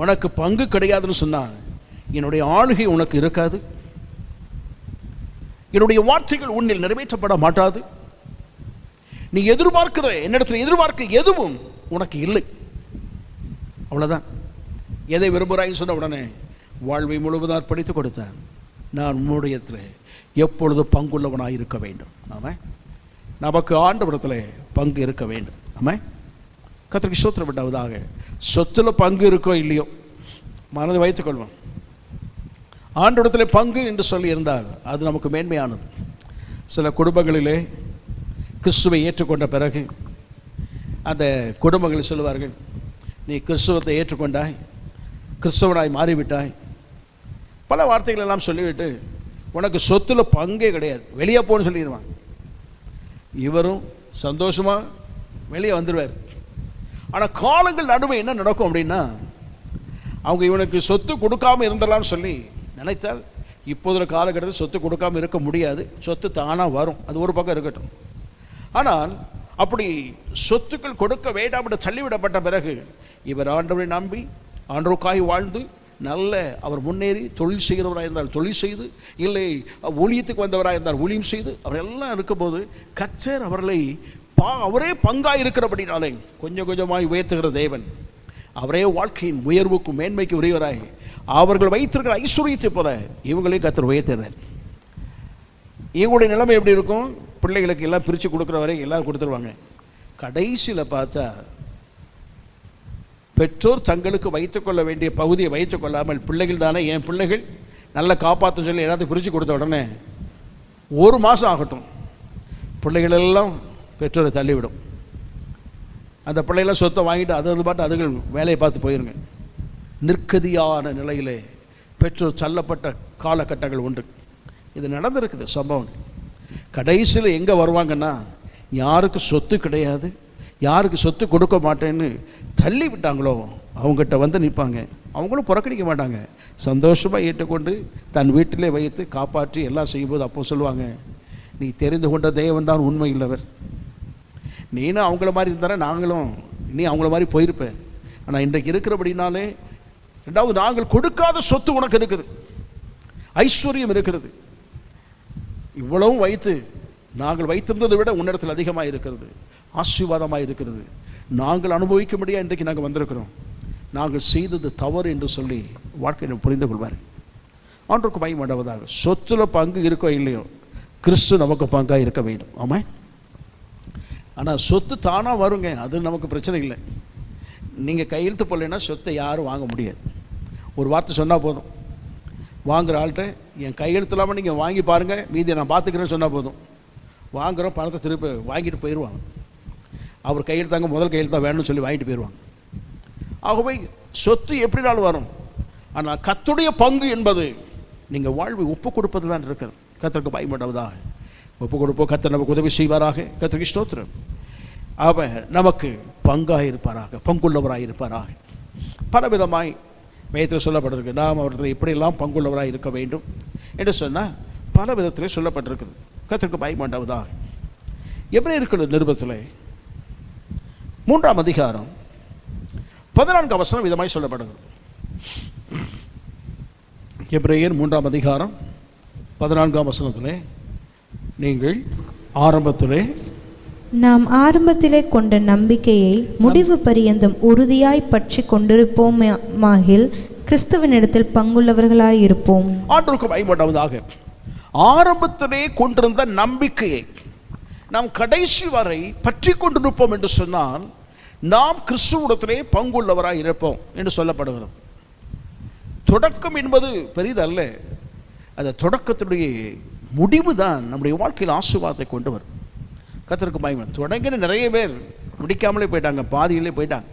உனக்கு பங்கு கிடையாதுன்னு சொன்னான். என்னுடைய ஆளுகை உனக்கு இருக்காது, என்னுடைய வார்த்தைகள் உன்னில் நிறைவேற்றப்பட மாட்டாது. நீ எதிர்பார்க்கிற, என்னிடத்தில் எதிர்பார்க்க எதுவும் உனக்கு இல்லை. அவ்வளோதான். எதை விரும்புகிறாய்ன்னு சொன்ன உடனே வாழ்வை முழுவதும் அர்ப்பணித்து கொடுத்தேன். நான் உன்னுடையத்தில் எப்பொழுது பங்குள்ளவனாக இருக்க வேண்டும். ஆமாம், நமக்கு ஆண்டவரிடத்தில் பங்கு இருக்க வேண்டும். ஆமாம், கர்த்தருக்கு ஸ்தோத்திரம் உண்டாவதாக. சொத்துல பங்கு இருக்கோ இல்லையோ மனதை வைத்துக்கொள்வோம். ஆண்டவரிடத்தில் பங்கு என்று சொல்லி இருந்தால் அது நமக்கு மேன்மையானது. சில குடும்பங்களிலே கிறிஸ்துவை ஏற்றுக்கொண்ட பிறகு அந்த குடும்பங்கள் சொல்லுவார்கள், நீ கிறிஸ்துவத்தை ஏற்றுக்கொண்டாய், கிறிஸ்தவனாய் மாறிவிட்டாய், பல வார்த்தைகள் எல்லாம் சொல்லிவிட்டு உனக்கு சொத்துல பங்கே கிடையாது, வெளியே போன்னு சொல்லிடுவாங்க. இவரும் சந்தோஷமாக வெளியே வந்துடுவார். ஆனால் காலங்கள் நடுவே என்ன நடக்கும் அப்படின்னா, அவங்க இவனுக்கு சொத்து கொடுக்காமல் இருந்தலாம்னு சொல்லி நினைத்தால் இப்போதுள்ள காலகட்டத்தில் சொத்து கொடுக்காமல் இருக்க முடியாது. சொத்து தானாக வரும், அது ஒரு பக்கம் இருக்கட்டும். ஆனால் அப்படி சொத்துக்கள் கொடுக்க வேண்டாம் என்று தள்ளிவிடப்பட்ட பிறகு இவர் ஆண்டவரை நம்பி ஆண்டவருக்காய் வாழ்ந்து நல்ல அவர் முன்னேறி தொழில் செய்கிறவராக இருந்தால் தொழில் செய்து, இல்லை ஊழியத்துக்கு வந்தவராக இருந்தால் ஊழியம் செய்து, அவரெல்லாம் இருக்கும்போது கர்த்தர் அவர்களை அவரே பங்காக இருக்கிறபடினாலே கொஞ்சம் கொஞ்சமாய் உயர்த்துகிற தேவன் அவரே வாழ்க்கையின் உயர்வுக்கும் மேன்மைக்கு உரியவராய் அவர்கள் வைத்திருக்கிற ஐஸ்வர்யத்தை போல இவங்களையும் கர்த்தர் உயர்த்துகிறார். இவங்களுடைய நிலைமை எப்படி இருக்கும்? பிள்ளைகளுக்கு எல்லாம் பிரித்து கொடுக்குற வரை எல்லாம் கொடுத்துருவாங்க. கடைசியில் பார்த்தா பெற்றோர் தங்களுக்கு வைத்துக்கொள்ள வேண்டிய பகுதியை வைத்துக்கொள்ளாமல் பிள்ளைகள் தானே என் பிள்ளைகள் நல்லா காப்பாற்ற சொல்லி எல்லாத்தையும் பிரித்து கொடுத்த உடனே ஒரு மாதம் ஆகட்டும் பிள்ளைகளெல்லாம் பெற்றோரை தள்ளிவிடும். அந்த பிள்ளைகளாம் சொத்தை வாங்கிட்டு அது பாட்டு அதுகள் வேலையை பார்த்து போயிருங்க. நிற்கதியான நிலையிலே பெற்றோர் தள்ளப்பட்ட காலகட்டங்கள் உண்டு. இது நடந்திருக்குது சம்பவம். கடைசியில் எங்கே வருவாங்கன்னா, யாருக்கு சொத்து கிடையாது, யாருக்கு சொத்து கொடுக்க மாட்டேன்னு தள்ளி விட்டாங்களோ அவங்ககிட்ட வந்து நிற்பாங்க. அவங்களும் புறக்கணிக்க மாட்டாங்க, சந்தோஷமாக ஏற்றுக்கொண்டு தன் வீட்டிலே வைத்து காப்பாற்றி எல்லாம் செய்யும்போது அப்போ சொல்லுவாங்க, நீ தெரிந்து கொண்ட தேவன் தான் உண்மை இல்லவர், நீனும் அவங்கள மாதிரி இருந்தாலும் நாங்களும் நீ அவங்கள மாதிரி போயிருப்பேன். ஆனால் இன்றைக்கு இருக்கிறபடினாலே ரெண்டாவது நாங்கள் கொடுக்காத சொத்து உனக்கு இருக்குது, ஐஸ்வர்யம் இருக்கிறது, இவ்வளவும் வைத்து நாங்கள் வைத்திருந்ததை விட உன்னிடத்தில் அதிகமாக இருக்கிறது, ஆசீர்வாதமாக இருக்கிறது, நாங்கள் அனுபவிக்க முடியாது. இன்றைக்கு நாங்கள் வந்திருக்கிறோம், நாங்கள் செய்தது தவறு என்று சொல்லி வாழ்க்கையை புரிந்து கொள்வார். ஆண்டவருக்கு மகிமை உண்டாவதாக. சொத்துல பங்கு இருக்கோ இல்லையோ கிறிஸ்து நமக்கு பங்காக இருக்க வேண்டும். ஆமாம். ஆனால் சொத்து தானாக வருங்க, அது நமக்கு பிரச்சனை இல்லை. நீங்கள் கையெழுத்து போடலைன்னா சொத்தை யாரும் வாங்க முடியாது. ஒரு வார்த்தை சொன்னால் போதும், வாங்குகிற ஆள்கிட்ட என் கையெழுத்து இல்லாமல் நீங்கள் வாங்கி பாருங்கள், மீதியை நான் பார்த்துக்கிறேன்னு சொன்னால் போதும். வாங்குகிறோம், பணத்தை திருப்பி வாங்கிட்டு போயிடுவாங்க. அவர் கையெழுத்தாங்க முதல் கையெழுத்தாக வேணும்னு சொல்லி வாங்கிட்டு போயிடுவாங்க. ஆகவே சொத்து எப்படினாலும் வரும், ஆனால் கர்த்தருடைய பங்கு என்பது நீங்கள் வாழ்வை ஒப்பு கொடுப்பது தான் இருக்கிறது. கர்த்தருக்கு பயப்படாததாக ஒப்பு கொடுப்போம். கர்த்தர் நமக்கு உதவி செய்வாராக. கர்த்தருக்கு ஸ்தோத்திரம். அவர் நமக்கு பங்காக இருப்பாராக, பங்குள்ளவராக இருப்பாராக. பலவிதமாய் வேதத்தில் சொல்லப்பட்டிருக்கு, நாம் அவர்கள் எப்படியெல்லாம் பங்குள்ளவராக இருக்க வேண்டும் என்று சொன்னால் பல விதத்திலே சொல்லப்பட்டிருக்கிறது. கர்த்தருக்கு பயப்படாததாக. எபிரேயர்கள் நிருபத்தில் 3ஆம் அதிகாரம் 14 வசனம் விதமாய் சொல்லப்படுகிறது. எபிரேயர் 3ஆம் அதிகாரம் 14 வசனத்திலே, நீங்கள் ஆரம்பத்திலே நாம் ஆரம்பத்திலே கொண்ட நம்பிக்கையை முடிவு பரியந்தம் உறுதியாய் பற்றி கொண்டிருப்போமாகில் கிறிஸ்துவனிடத்தில் பங்குள்ளவர்களாயிருப்போம். ஆண்டவருக்கு பயப்படாததாக. ஆரம்பத்திலே கொண்டிருந்த நம்பிக்கையை நாம் கடைசி வரை பற்றி கொண்டிருப்போம் என்று சொன்னால் நாம் கிறிஸ்துவிடத்திலே பங்குள்ளவராய் இருப்போம் என்று சொல்லப்படுகிறது. தொடக்கம் என்பது பெரிதல்ல, அந்த தொடக்கத்துடைய முடிவு தான் நம்முடைய வாழ்க்கையில் ஆசீர்வாதத்தை கொண்டு வரும். கர்த்தருக்கு பயப்பட தொடங்கின நிறைய பேர் முடிக்காமலே போயிட்டாங்க, பாதியிலே போயிட்டாங்க.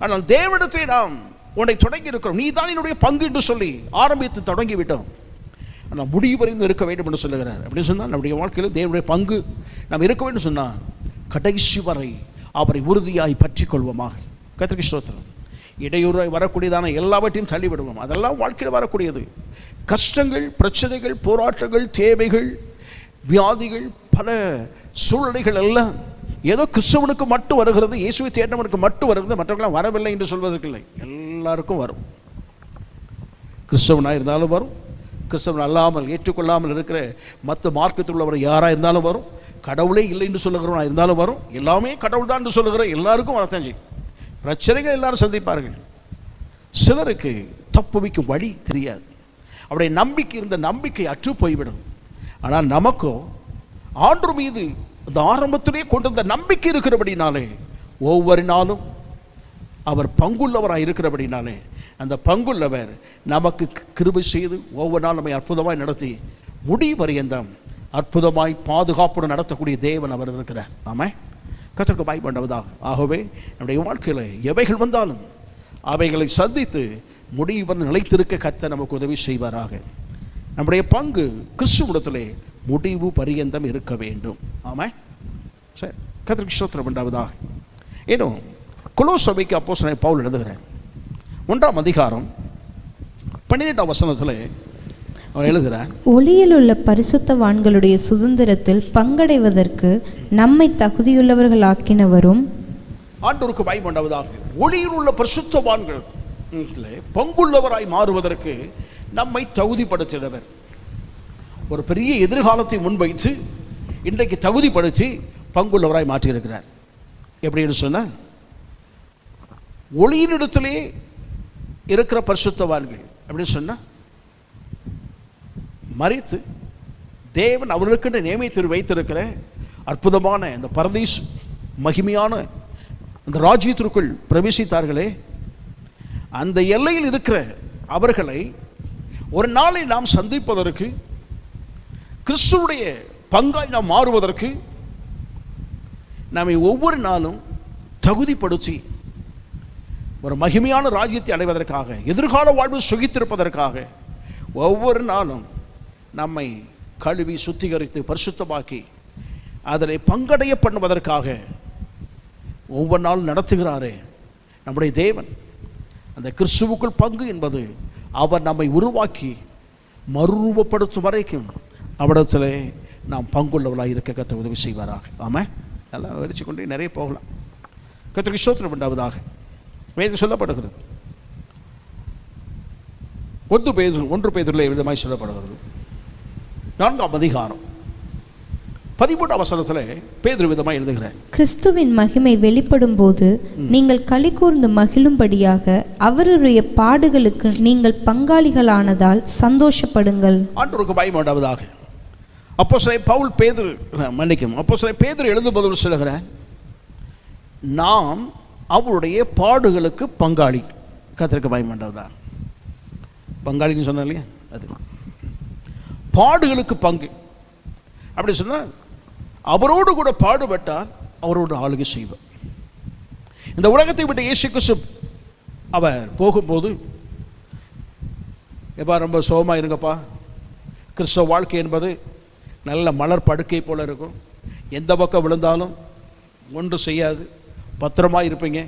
ஆனால் தேவனிடத்திலே நாம் உன்னை தொடங்கி இருக்கிறோம், நீ தான் என்னுடைய பங்கு என்று சொல்லி ஆரம்பித்து தொடங்கி விட்டோம். ஆனால் முடிவு வரைந்து இருக்க வேண்டும் என்று சொல்லுகிறார். அப்படின்னு சொன்னால் நம்முடைய வாழ்க்கையில் தேவனுடைய பங்கு நாம் இருக்க வேண்டும் சொன்னால் கடைசி வரை அவரை உறுதியாய் பற்றி கொள்வோமாக. கர்த்தருக்கு ஸ்தோத்திரம். இடையூறாய் வரக்கூடியதான எல்லாவற்றையும் தள்ளிவிடுவோம். அதெல்லாம் வாழ்க்கையில் வரக்கூடியது. கஷ்டங்கள், பிரச்சனைகள், போராட்டங்கள், தேவைகள், வியாதிகள், பல சூழ்நிலைகள் எல்லாம் ஏதோ கிறிஸ்தவனுக்கு மட்டும் வருகிறது, இயேசுவை தேடினவனுக்கு மட்டும் வருகிறது, மற்றவர்களாம் வரவில்லை என்று சொல்வதற்கில்லை. எல்லாருக்கும் வரும். கிறிஸ்தவனாக இருந்தாலும் வரும், கிறிஸ்தவன் அல்லாமல் ஏற்றுக்கொள்ளாமல் இருக்கிற மற்ற மார்க்கத்தில் உள்ளவர் யாராக இருந்தாலும் வரும், கடவுளே இல்லை என்று சொல்லுகிறவனாக இருந்தாலும் வரும், எல்லாமே கடவுள் தான் என்று சொல்லுகிற எல்லாருக்கும் வரத்தான் செய்யும். பிரச்சனைகள் எல்லாரும் சந்திப்பார்கள். சிலருக்கு தப்புவிக்கும் வழி தெரியாது, அவருடைய நம்பிக்கை இருந்த நம்பிக்கை அற்று போய்விடும். ஆனால் நமக்கோ ஆண்டவர் மீது அந்த ஆரம்பத்திலே கொண்டிருந்த நம்பிக்கை இருக்கிறபடினாலே ஒவ்வொரு நாளும் அவர் பங்குள்ளவராக இருக்கிறபடினாலே அந்த பங்குள்ளவர் நமக்கு கிருபை செய்து ஒவ்வொரு நாளும் நம்மை அற்புதமாய் நடத்தி முடிவு பரியந்தம் அற்புதமாய் பாதுகாப்புடன் நடத்தக்கூடிய தேவன் அவர் இருக்கிறார். ஆமே, கர்த்தருக்கு பயப்படாததாக. ஆகவே நம்முடைய வாழ்க்கையில் எவைகள் வந்தாலும் அவைகளை சந்தித்து முடிவு வந்து நிலைத்திருக்க கர்த்தர் நமக்கு உதவி செய்வாராக. நம்முடைய பங்கு கிறிஸ்துவிடத்திலே முடிவு பரியந்தம் இருக்க வேண்டும். ஆமா, சரி, கர்த்தருக்கு ஸ்தோத்திரம் உண்டாவதாக. இன்னும் கொலோசை சபைக்கு அப்போஸ்தலனாகிய பவுல் எழுதுகிறார். 1ஆம் அதிகாரம் 12ஆம் வசனத்தில் அவன் எழுதுகிறான், ஒளியில் உள்ள பரிசுத்தவான்களுடைய சுதந்திரத்தில் பங்கடைவதற்கு நம்மை தகுதியுள்ளவர்களாக்கினவரும். ஆண்டவருக்கு பயப்படாததாக. ஒளியில் உள்ள பரிசுத்தவான்கள் பங்குள்ளவராய் மாறுவதற்கு நம்மை தகுதிப்படுத்தினவர். ஒரு பெரிய எதிர்காலத்தை முன்வைத்து இன்றைக்கு தகுதிப்படுத்தி பங்குள்ளவராய் மாற்றியிருக்கிறார். எப்படின்னு சொன்னால், ஒளியினிடத்திலே இருக்கிற பரிசுத்தவான்கள் அப்படின்னு சொன்னால் மறித்து தேவன் அவர்களுக்கு நியமித்து வைத்திருக்கிற அற்புதமான இந்த பரதீஸ் மகிமையான அந்த ராஜ்யத்திற்குள் பிரவேசித்தார்களே, அந்த எல்லையில் இருக்கிற அவர்களை ஒரு நாளை நாம் சந்திப்பதற்கு, கிறிஸ்துவுடைய பங்காய் நாம் மாறுவதற்கு நம்மை ஒவ்வொரு நாளும் தகுதிப்படுத்தி ஒரு மகிமையான ராஜ்யத்தை அடைவதற்காக, எதிர்கால வாழ்வு சுகித்திருப்பதற்காக ஒவ்வொரு நாளும் நம்மை கழுவி சுத்திகரித்து பரிசுத்தமாக்கி அதனை பங்கடைய பண்ணுவதற்காக ஒவ்வொரு நாளும் நடத்துகிறாரே நம்முடைய தேவன். அந்த கிறிஸ்துவுக்குள் பங்கு என்பது அவர் நம்மை உருவாக்கி மறுரூபப்படுத்தும் வரைக்கும் அவரிடத்தில் நாம் பங்குள்ளவர்களாக இருக்க கர்த்தர் உதவி செய்வாராக. ஆமாம், எல்லாம் விரிச்சு கொண்டே நிறைய போகலாம். கர்த்தருக்கு ஸ்தோத்திரம் உண்டாவதாக. வேதம் சொல்லப்படுகிறது, 1 பேதுருவிலே விதமாய் சொல்லப்படுகிறது. 4ஆம் அதிகாரம் 13ஆம் வசனத்தில் பேதுரு விதமாய் எழுதுகிறார், கிறிஸ்துவின் மகிமை வெளிப்படும் போது நீங்கள் களி கூர்ந்து மகிழும்படியாக அவருடைய பாடுகளுக்கு நீங்கள் பங்காளிகளானதால் சந்தோஷப்படுங்கள். ஆண்டவருக்கு பயப்படாததாக. அப்போஸ்தலன் பவுல் பேதுரு அப்போஸ்தலன் பேதுரு எழுதும்போது சொல்லுகிறார், நாம் அவருடைய பாடுகளுக்கு பங்காளி. கர்த்தருக்கு பயப்படாததாக. பங்காளின்னு சொன்ன இல்லையா, அது பாடுகளுக்கு பங்கு. அப்படி சொன்னால் அவரோடு கூட பாடுபட்டால் அவரோடு ஆளுகை செய்வார். இந்த உலகத்தை விட்டு இயேசு கிறிஸ்து அவர் போகும்போது, எப்பா ரொம்ப சோகமாக இருங்கப்பா, கிறிஸ்தவ வாழ்க்கை என்பது நல்ல மலர் படுக்கை போல இருக்கும், எந்த பக்கம் விழுந்தாலும் ஒன்று செய்யாது, பத்திரமாக இருப்பீங்க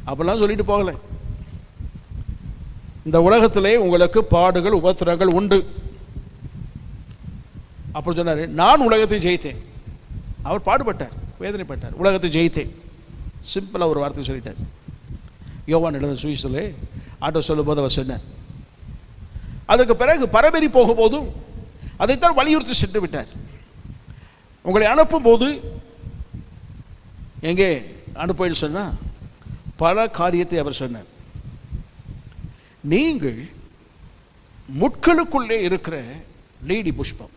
அப்படிலாம் சொல்லிட்டு போகலை. இந்த உலகத்திலே உங்களுக்கு பாடுகள் உபத்திரங்கள் உண்டு. அப்படி சொன்னார், நான் உலகத்தை ஜெயித்தேன். அவர் பாடுபட்டார், வேதனைப்பட்டார், உலகத்தை ஜெயித்தேன். சிம்பிளாக ஒரு வார்த்தை சொல்லிட்டார். யோவான் எழுதின சுவிசேஷத்திலே ஆண்டவர் சொல்லும்போது அவர் சொன்னார். அதற்கு பிறகு பரபேறி போகும்போதும் அதைத்தான் வலியுறுத்தி சென்று விட்டார். உங்களை அனுப்பும் போது எங்கே அனுப்ப சொன்னால் பல காரியத்தை அவர் சொன்னார். நீங்கள் முட்களுக்குள்ளே இருக்கிற லீலி புஷ்பம்.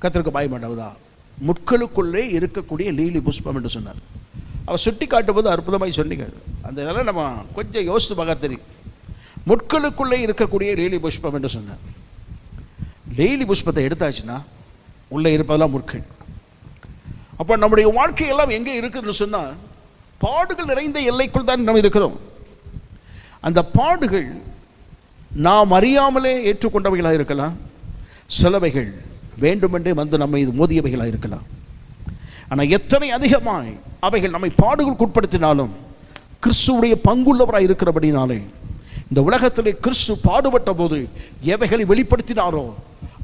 கர்த்தருக்கு பயமாட்டவதா? முட்களுக்குள்ளே இருக்கக்கூடிய லீலி புஷ்பம் என்று சொன்னார். அவர் சுட்டி காட்டும்போது அற்புதமாய் சொன்னீங்க. அந்த இதெல்லாம் நம்ம கொஞ்சம் யோசித்து பார்க்க தெரியும். முட்களுக்குள்ளே இருக்கக்கூடிய லீலி புஷ்பம் என்று சொன்னார். லீலி புஷ்பத்தை எடுத்தாச்சுன்னா உள்ளே இருப்பதெல்லாம் முட்கள். அப்போ நம்முடைய வாழ்க்கையெல்லாம் எங்கே இருக்குதுன்னு சொன்னால் பாடுகள் நிறைந்த எல்லைக்குள் தான் நம்ம இருக்கிறோம். அந்த பாடுகள் நாம் அறியாமலே ஏற்றுக்கொண்டவைகளாக இருக்கலாம், சிலவைகள் வேண்டுமென்றே வந்து நம்மை இது மோதியவைகளாக இருக்கலாம். ஆனால் எத்தனை அதிகமாய் அவைகள் நம்மை பாடுகளுக்கு உட்படுத்தினாலும் கிறிஸ்துவுடைய பங்குள்ளவராக இருக்கிறபடினாலே இந்த உலகத்திலே கிறிஸ்து பாடுபட்ட போது எவைகளை வெளிப்படுத்தினாரோ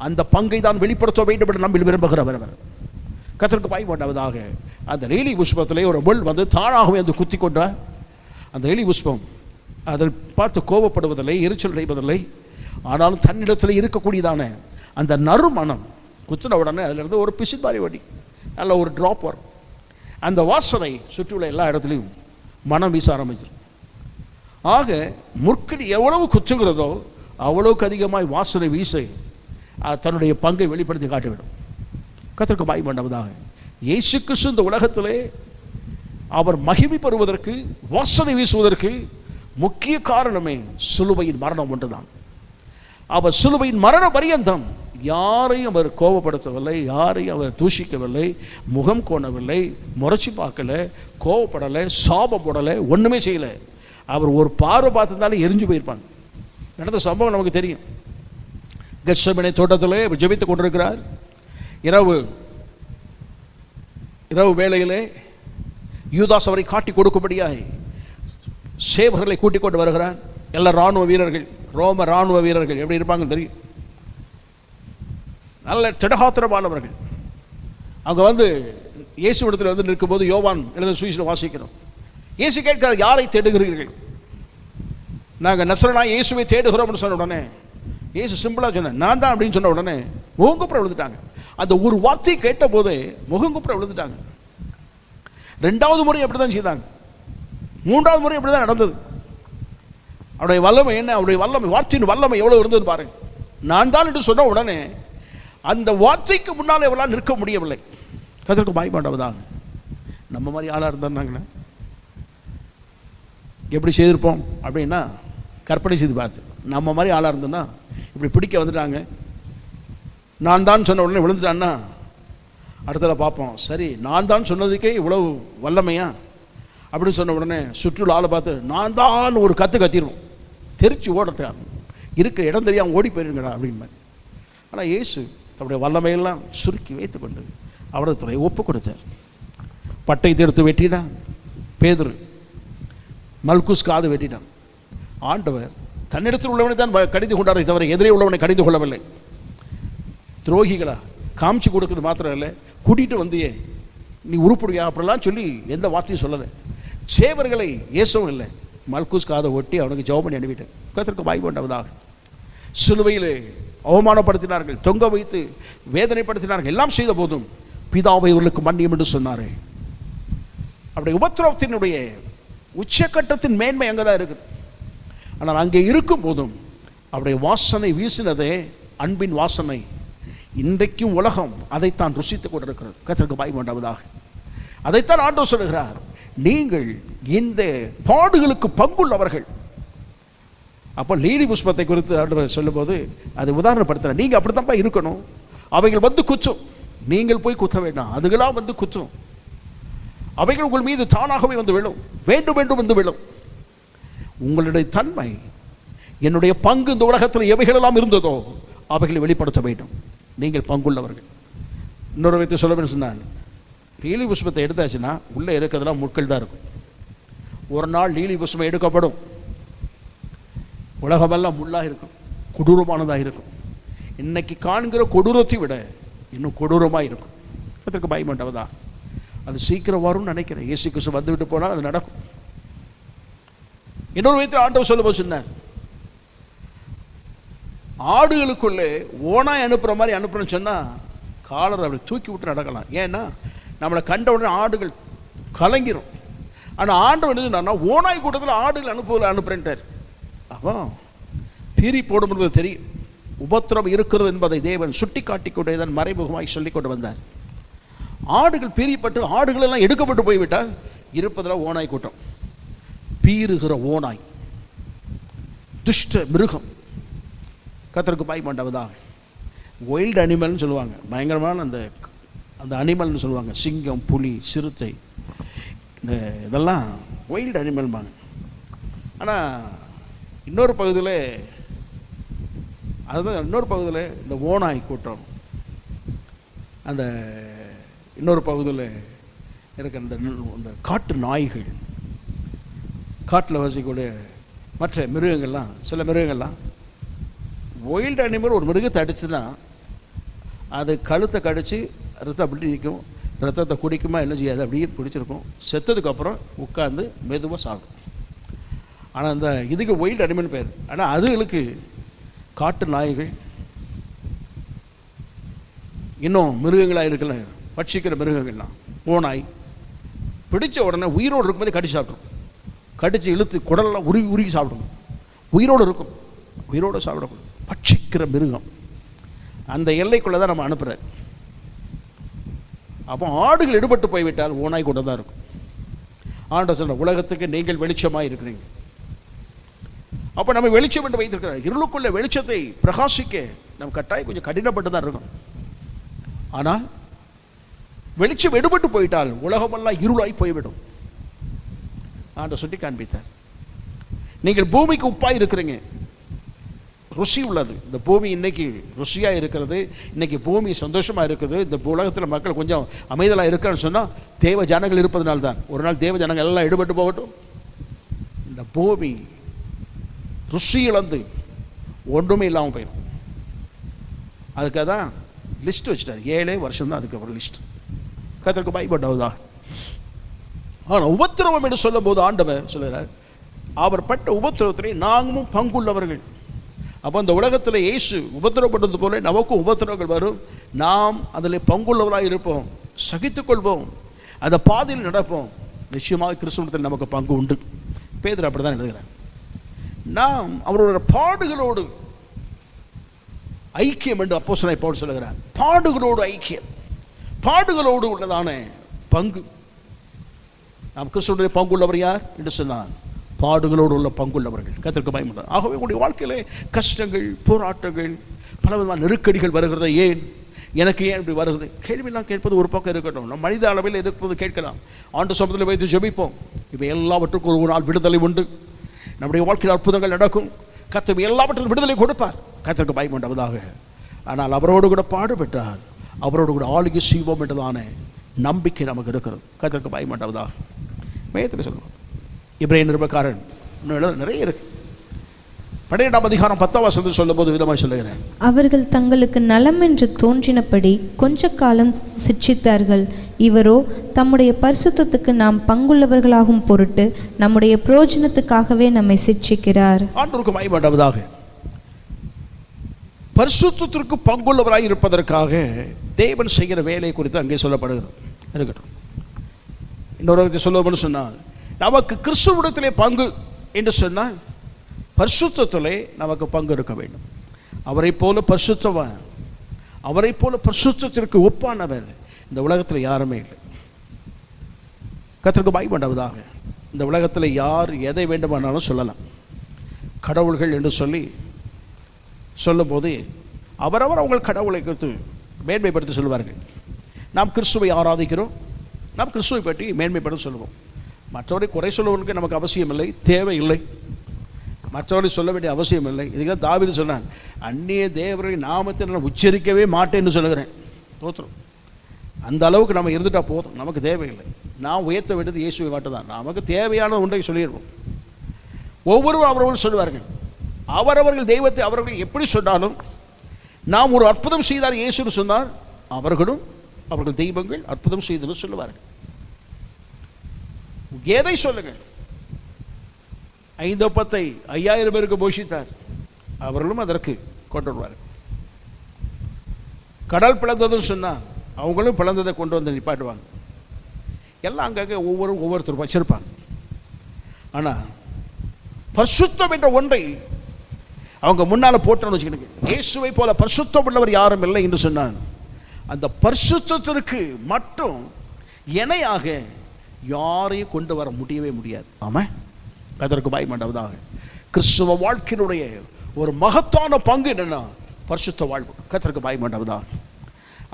அந்த பங்கை தான் வெளிப்படுத்த வேண்டும் என்று நம்மில் விரும்புகிறவர். கர்த்தருக்கு பயப்படாததாக அந்த லீலி புஷ்பத்திலே ஒரு முள் வந்து தானாகவே அந்த குத்தி கொண்டார். அந்த லீலி புஷ்பம் அதை பார்த்து கோபப்படுவதில்லை, எரிச்சல் அடைவதில்லை. ஆனாலும் தன்னிடத்தில் இருக்கக்கூடியதான அந்த நறுமணம் குத்தின உடனே அதிலிருந்து ஒரு பிசிபாரி வடி நல்ல ஒரு ட்ராப் வரும். அந்த வாசனை சுற்றியுள்ள எல்லா இடத்துலையும் மனம் வீச ஆரம்பிச்சிடும். ஆக முற்கடி எவ்வளவு குத்துகிறதோ அவ்வளவுக்கு அதிகமாய் வாசனை வீச தன்னுடைய பங்கை வெளிப்படுத்தி காட்டிவிடும். கர்த்தருக்கு பயப்படாததாக இயேசு கிறிஸ்து இந்த உலகத்திலே அவர் மகிமை பெறுவதற்கு, வாசனை வீசுவதற்கு முக்கிய காரணமே சிலுவையின் மரணம் ஒன்றுதான். அவர் சிலுவையின் மரண பரியந்தம் யாரையும் அவர் கோபப்படுத்தவில்லை, யாரையும் அவர் தூஷிக்கவில்லை, முகம் கோணவில்லை, முறைச்சி பார்க்கல, கோபப்படலை, சாபம் போடலை, ஒன்றுமே செய்யலை. அவர் ஒரு பார்வை பார்த்துருந்தாலும் எரிஞ்சு போயிருப்பாங்க. நடந்த சம்பவம் நமக்கு தெரியும். கெத்செமனே தோட்டத்திலே ஜெபித்துக் கொண்டிருக்கிறார். இரவு வேளையிலே யூதாஸ் அவரை காட்டி கொடுக்கும்படியாய் சேவர்களை கூட்டிக் கொண்டு வருகிறார். எல்லா இராணுவ வீரர்கள், ரோம இராணுவ வீரர்கள் எப்படி இருப்பாங்க தெரியும், நல்ல திடகாத்திரமானவர்கள். அவங்க வந்து இயேசு இடத்துல வந்து நிற்கும்போது யோவான் எழுதின சுவிசேஷம் வாசிக்கிறோம். இயேசு கேட்கிறார், யாரை தேடுகிறீர்கள்? நாங்கள் நசரேனாகிய இயேசுவை தேடுகிறோம்னு சொன்ன உடனே இயேசு சிம்பிளாக சொன்னேன், நான் தான் அப்படின்னு சொன்ன உடனே முகங்குப்புற விழுந்துட்டாங்க. அந்த ஒரு வார்த்தையை கேட்ட போதே முகங்குப்புற விழுந்துட்டாங்க. 2வது முறை அப்படி தான் செய்தாங்க, 3வது முறை அப்படி தான் நடந்தது. அவருடைய வல்லமை என்ன, அவருடைய வல்லமை, வார்த்தையின் வல்லமை எவ்வளவு இருந்தது பாருங்க. நான் தான் என்று சொன்ன உடனே அந்த வார்த்தைக்கு முன்னால் எவ்வளவு நிற்க முடியவில்லை. கர்த்தருக்கு பயப்படாததாக நம்ம மாதிரி ஆளாக இருந்தாங்கண்ணா எப்படி செய்திருப்போம் அப்படின்னா கற்பனை செய்து பார்த்து, நம்ம மாதிரி ஆளாக இருந்தோன்னா இப்படி பிடிக்க வந்துட்டாங்க, நான் தான் சொன்ன உடனே விழுந்துட்டான்னா அடுத்தல பார்ப்போம், சரி நான் தான் சொன்னதுக்கே இவ்வளவு வல்லமையா அப்படின்னு சொன்ன உடனே சுற்றுலா ஆளை பார்த்து நான் தான் ஒரு கத்திடுவோம், தெரிச்சு ஓடட்டான், இருக்கிற இடம் தெரியாமல் ஓடி போயிருங்கடா அப்படின்னு. ஆனால் இயேசு தன்னுடைய வல்லமையெல்லாம் சுருக்கி வைத்து கொண்டு அவரது துறை ஒப்பு கொடுத்தார். பட்டயத்தை எடுத்து வெட்டினான் பேதுரு, மல்குஸ் காது வெட்டினான். ஆண்டவர் தன்னிடத்தில் உள்ளவனை தான் கடிந்து கொண்டாரை தவிர எதிரே உள்ளவனை கடிந்து கொள்ளவில்லை. துரோகிகளா காமிச்சு கொடுக்குறது மாத்திரம் இல்லை, கூட்டிகிட்டு வந்தியே நீ உருப்படுவியா அப்படிலாம் சொல்லி எந்த வார்த்தையும் சொல்லலை. சேவர்களை ஏசவும் இல்லை, மல்குஸ் காதை ஒட்டி அவனுக்கு ஜெபம் பண்ணி அனுப்பிட்டேன். கர்த்தருக்கு பயப்படாததாக சிலுவையில் அவமானப்படுத்தினார்கள், தொங்க வைத்து வேதனைப்படுத்தினார்கள், எல்லாம் செய்த போதும் பிதாவை இவர்களுக்கு மன்னியும் என்று சொன்னாரே. அப்படி உபத்திரவத்தினுடைய உச்சக்கட்டத்தின் மேன்மை அங்கே தான் இருக்குது. ஆனால் அங்கே இருக்கும் போதும் அவருடைய வாசனை வீசினதே அன்பின் வாசனை. இன்றைக்கும் உலகம் அதைத்தான் ருசித்துக் கொண்டிருக்கிறது. கர்த்தருக்கு பயப்படாததாக அதைத்தான் ஆண்டவர் சொல்லுகிறார், நீங்கள் இந்த பாடுகளுக்கு பங்குள்ளவர்கள். அப்போ லீலி புஷ்பத்தை குறித்து ஆண்டவர் சொல்லும்போது அது உதாரணப்படுத்துகிறேன். நீங்கள் அப்படித்தான்ப்பா இருக்கணும். அவைகள் வந்து குத்தும், நீங்கள் போய் குத்த வேண்டாம், அதுகளாக வந்து குத்தும். அவைகள் உங்கள் மீது தானாகவே வந்து விழும், வேண்டும் வேண்டும் வந்து விழும். உங்களுடைய தன்மை, என்னுடைய பங்கு இந்த உலகத்தில் எவைகளெல்லாம் இருந்ததோ அவைகளை வெளிப்படுத்த வேண்டும். நீங்கள் பங்குள்ளவர்கள். இன்னொரு விதத்தை சொல்ல வேண்டும் சொன்னால், லீலி புஷ்பத்தை எடுத்தாச்சுன்னா உள்ளே இருக்கிறதுலாம் முட்கள் தான் இருக்கும். ஒரு நாள் லீலி புஷ்பம் எடுக்கப்படும், உலகமெல்லாம் முள்ளாக இருக்கும், கொடூரமானதாக இருக்கும். இன்னைக்கு காண்கிற கொடூரத்தை விட இன்னும் கொடூரமாக இருக்கும். அதற்கு பயமண்டவதா அது சீக்கிரம் வரும்னு நினைக்கிறேன். இயேசு கிறிஸ்து வந்துவிட்டு போனால் அது நடக்கும். இன்னொரு விதத்தில் ஆண்டவர் சொல்லும்போது சொன்னார், ஆடுகளுக்குள்ளே ஓனாய் அனுப்புகிற மாதிரி அனுப்புறேன்னு சொன்னால் காலரை அப்படி தூக்கி விட்டு நடக்கலாம். ஏன்னா நம்மளை கண்ட உடனே ஆடுகள் கலங்கிரும். ஆனால் ஆண்டவர் என்ன, ஓனாய் கூட்டத்தில் ஆடுகள் அனுப்புறேன்ட்டார். அப்போ பீறி போடும் என்பது தெரியும், உபத்திரம் இருக்கிறது என்பதை தேவன் சுட்டி காட்டி கொண்டேதான் மறைமுகமாய் சொல்லிக் கொண்டு வந்தார். ஆடுகள் பீறிப்பட்டு ஆடுகள் எல்லாம் எடுக்கப்பட்டு போய்விட்டால் இருப்பதில் ஓனாய் கூட்டம், பீறுகிற ஓனாய், துஷ்ட மிருகம். கர்த்தருக்கு பயப்பண்டவதாக வைல்டு அனிமல்னு சொல்லுவாங்க, பயங்கரமான அந்த அனிமல்னு சொல்லுவாங்க. சிங்கம், புலி, சிறுத்தை, இதெல்லாம் வைல்டு அனிமல்பாங்க. ஆனால் இன்னொரு பகுதியில், அதுதான் இன்னொரு பகுதியில் இந்த ஓனாய் கூட்டம், அந்த இன்னொரு பகுதியில் இருக்கிற அந்த காட்டு நாய்கள், காட்டில் வசிக்கக்கூடிய மற்ற மிருகங்கள்லாம், சில மிருகங்கள்லாம் வைல்டு அனிமல் ஒரு மிருகத்தை அடிச்சுன்னா அது கழுத்தை கடித்து ரத்தம் அப்படி நிற்கும், ரத்தத்தை குடிக்குமா என்ன செய்யாது, அப்படியே குடிச்சிருக்கும். செத்ததுக்கப்புறம் உட்காந்து மெதுவாக சாப்பிடும். ஆனால் அந்த இதுக்கு வைல்டு அனிமல் பேர். ஆனால் அதுகளுக்கு காட்டு நாய்கள், இன்னும் மிருகங்களாக இருக்கல, பட்சிக்கிற மிருகங்கள்லாம், ஓனாய் பிடிச்ச உடனே உயிரோடு இருக்கும்போது கடிச்சு சாப்பிடும். கடித்து இழுத்து குடலெல்லாம் உருகி சாப்பிடும். உயிரோடு இருக்கும், உயிரோடு சாப்பிடக்கூடும். பட்சிக்கிற மிருகம் அந்த எல்லைக்குள்ளே தான் நம்ம அனுப்புகிறார். அப்போ ஆடுகள் எடுபட்டு போய்விட்டால் ஓனாய் கூட தான் இருக்கும். ஆண்டவர் சொல்ற, உலகத்துக்கு நீங்கள் வெளிச்சமாக இருக்கிறீங்க. அப்போ நம்ம வெளிச்சம் என்று வைத்திருக்கிறார். இருளுக்குள்ள வெளிச்சத்தை பிரகாசிக்க நம்ம கட்டாயம் கொஞ்சம் கடினப்பட்டு தான் இருக்கும். ஆனால் வெளிச்சம் எடுபட்டு போயிட்டால் உலகமெல்லாம் இருளாய் போய்விடும். ஆண்டவர் சொல்லி காண்பித்தார். நீங்கள் பூமிக்கு உப்பாய் இருக்கிறீங்க, ருசி உள்ளது. இந்த பூமி இன்னைக்கு ருசியாக இருக்கிறது, இன்னைக்கு பூமி சந்தோஷமாக இருக்குது. இந்த உலகத்தில் மக்கள் கொஞ்சம் அமைதலாக இருக்கான்னு சொன்னால் தேவ ஜனங்கள் இருப்பதனால்தான். ஒரு நாள் தேவ ஜனங்கள் எல்லாம் எடுபட்டு போகட்டும், இந்த பூமி ருசி இழந்து ஒன்றுமே இல்லாமல் போயிடும். அதுக்காக தான் லிஸ்ட் வச்சுட்டார். 7 வருஷம் தான் அதுக்கு ஒரு லிஸ்ட். கர்த்தருக்கு பயப்பட்டவதா. ஆனால் உபத்திரவம் என்று சொல்லும் போது ஆண்டவர் சொல்கிறார், அவர் பட்ட உபத்திரவத்திலே நாங்களும் பங்குள்ளவர்கள். அப்போ இந்த உலகத்தில் இயேசு உபத்திரவப்பட்டது போல நமக்கும் உபத்திரவங்கள் வரும். நாம் அதில் பங்குள்ளவராக இருப்போம், சகித்துக்கொள்வோம், அந்த பாதையில் நடப்போம். நிச்சயமாக கிறிஸ்துவத்தில் நமக்கு பங்கு உண்டு. பேதுரு அப்படி தான் எழுதுகிறார். நாம் அவருடைய பாடுகளோடு ஐக்கியம் என்று அப்போஸ்தலன் பவுல் சொல்லுகிறார். பாடுகளோடு ஐக்கியம், பாடுகளோடு உள்ளதான பங்கு. நாம் கிறிஸ்துவுடைய பங்குள்ளவர் யார் என்று சொன்னார், பாடுகளோடு உள்ள பங்குள்ளவர்கள். கர்த்தருக்கு பயப்படாது. ஆகவே உங்களுடைய வாழ்க்கையிலே கஷ்டங்கள், போராட்டங்கள், பலவிதமான நெருக்கடிகள் வருகிறது. ஏன் எனக்கு ஏன் இப்படி வருகிறது? கேள்வியெல்லாம் கேட்பது ஒரு பக்கம் இருக்கட்டும், நம்ம மனித அளவில் இருப்பது கேட்கலாம். ஆண்டு சமூகத்தில் வைத்து ஜெபிப்போம். இவை எல்லாவற்றுக்கும் ஒரு நாள் விடுதலை உண்டு. நம்முடைய வாழ்க்கையில் அற்புதங்கள் நடக்கும். கர்த்தர் எல்லாவற்றிலும் விடுதலை கொடுப்பார். கர்த்தருக்கு பயப்படாததாக. ஆனால் அவரோடு கூட பாடுபட்டார், அவரோடு கூட ஆளுகை செய்வோம் என்றதான நம்பிக்கை நமக்கு இருக்கிறது. கர்த்தருக்கு பயப்படாததாக. மையத்தில் சொல்லுவோம். இப்ராஹிம் நிருபக்காரன் நிறைய இருக்கு. 12ஆம் அதிகாரம் 10ஆம் வசனத்தில் சொல்லும் போது விதமாக சொல்லுகிறேன், அவர்கள் தங்களுக்கு நலம் என்று தோன்றினபடி கொஞ்ச காலம் சிட்சித்தார்கள். இவரோ தம்முடைய பரிசுத்தத்துக்கு நாம் பங்குள்ளவர்களாகும் பொருட்டு நம்முடைய பிரயோஜனத்துக்காகவே நம்மை சிட்சிக்கிறார். ஆண்டவருக்கு மகிமையுண்டாவதாக. பரிசுத்தத்திற்கு பங்குள்ளவராய் இருப்பதற்காக தேவன் செய்கிற வேலை குறித்து அங்கே சொல்லப்படுகிறது. இருக்கட்டும். இன்னொரு விதத்தை சொல்லுவோம்னு சொன்னால், நமக்கு கிறிஸ்துவிடத்திலே பங்கு என்று சொன்னால் பரிசுத்தத்திலே நமக்கு பங்கு இருக்க வேண்டும். அவரை போல பரிசுத்தவன், அவரை போல பரிசுத்தத்திற்கு ஒப்பானவர் இந்த உலகத்தில் யாருமே இல்லை. கர்த்தருக்கு பயப்படாததாக. இந்த உலகத்தில் யார் எதை வேண்டுமானாலும் சொல்லலாம். கடவுள்கள் என்று சொல்லும்போது அவரவர் அவங்க கடவுளை குறித்து மேன்மைப்படுத்தி சொல்லுவார்கள். நாம் கிறிஸ்துவை ஆராதிக்கிறோம், நாம் கிறிஸ்துவை பற்றி மேன்மைப்படுத்தி சொல்லுவோம். மற்றவரை குறை சொல்லுவதற்கு நமக்கு அவசியம் இல்லை, தேவையில்லை. மற்றவரை சொல்ல வேண்டிய அவசியம் இல்லை. இதுக்காக தாவீது சொன்னான், அந்நிய தேவர்களின் நாமத்தை நான் உச்சரிக்கவே மாட்டேன்னு சொல்லுகிறேன். தோற்றுரும். அந்த அளவுக்கு நம்ம இருந்துட்டால் போதும், நமக்கு தேவையில்லை. நாம் உயர்த்த வேண்டியது இயேசுவை வாட்டு தான். நமக்கு தேவையான ஒன்றை சொல்லிடுவோம். ஒவ்வொருவரும் அவரவர்கள் சொல்லுவார்கள். அவரவர்கள் தெய்வத்தை அவர்கள் எப்படி சொன்னாலும், நாம் ஒரு அற்புதம் செய்தார் இயேசுன்னு சொன்னார், அவர்களும் அவர்கள் தெய்வங்கள் அற்புதம் செய்துன்னு சொல்லுவார்கள். எதை சொல்லுங்கள். 5 அப்பத்தை 5000 பேருக்கு போஷித்தார், அவர்களும் அதற்கு கொண்டு வருவார்கள். கடல் பிளந்ததுன்னு சொன்னால் அவங்களும் பிளந்ததை கொண்டு வந்து நிப்பாட்டுவாங்க. எல்லாம் அங்கங்கே ஒவ்வொருத்தரும் வச்சிருப்பாங்க. ஆனால் பரிசுத்தம் என்ற ஒன்றை அவங்க முன்னால் போட்டோன்னு வச்சுக்கிட்டு, இயேசுவை போல பரிசுத்தம் உள்ளவர் யாரும் இல்லை என்று சொன்னான். அந்த பரிசுத்தத்திற்கு மட்டும் இணையாக யாரையும் கொண்டு வர முடியவே முடியாது. ஆமாம், அதற்கு பயமண்டவதாக கிறிஸ்துவ வாழ்க்கையினுடைய ஒரு மகத்தான பங்கு என்னன்னா பரிசுத்த வாழ்வு. கர்த்தருக்கு பயமண்டவதாக.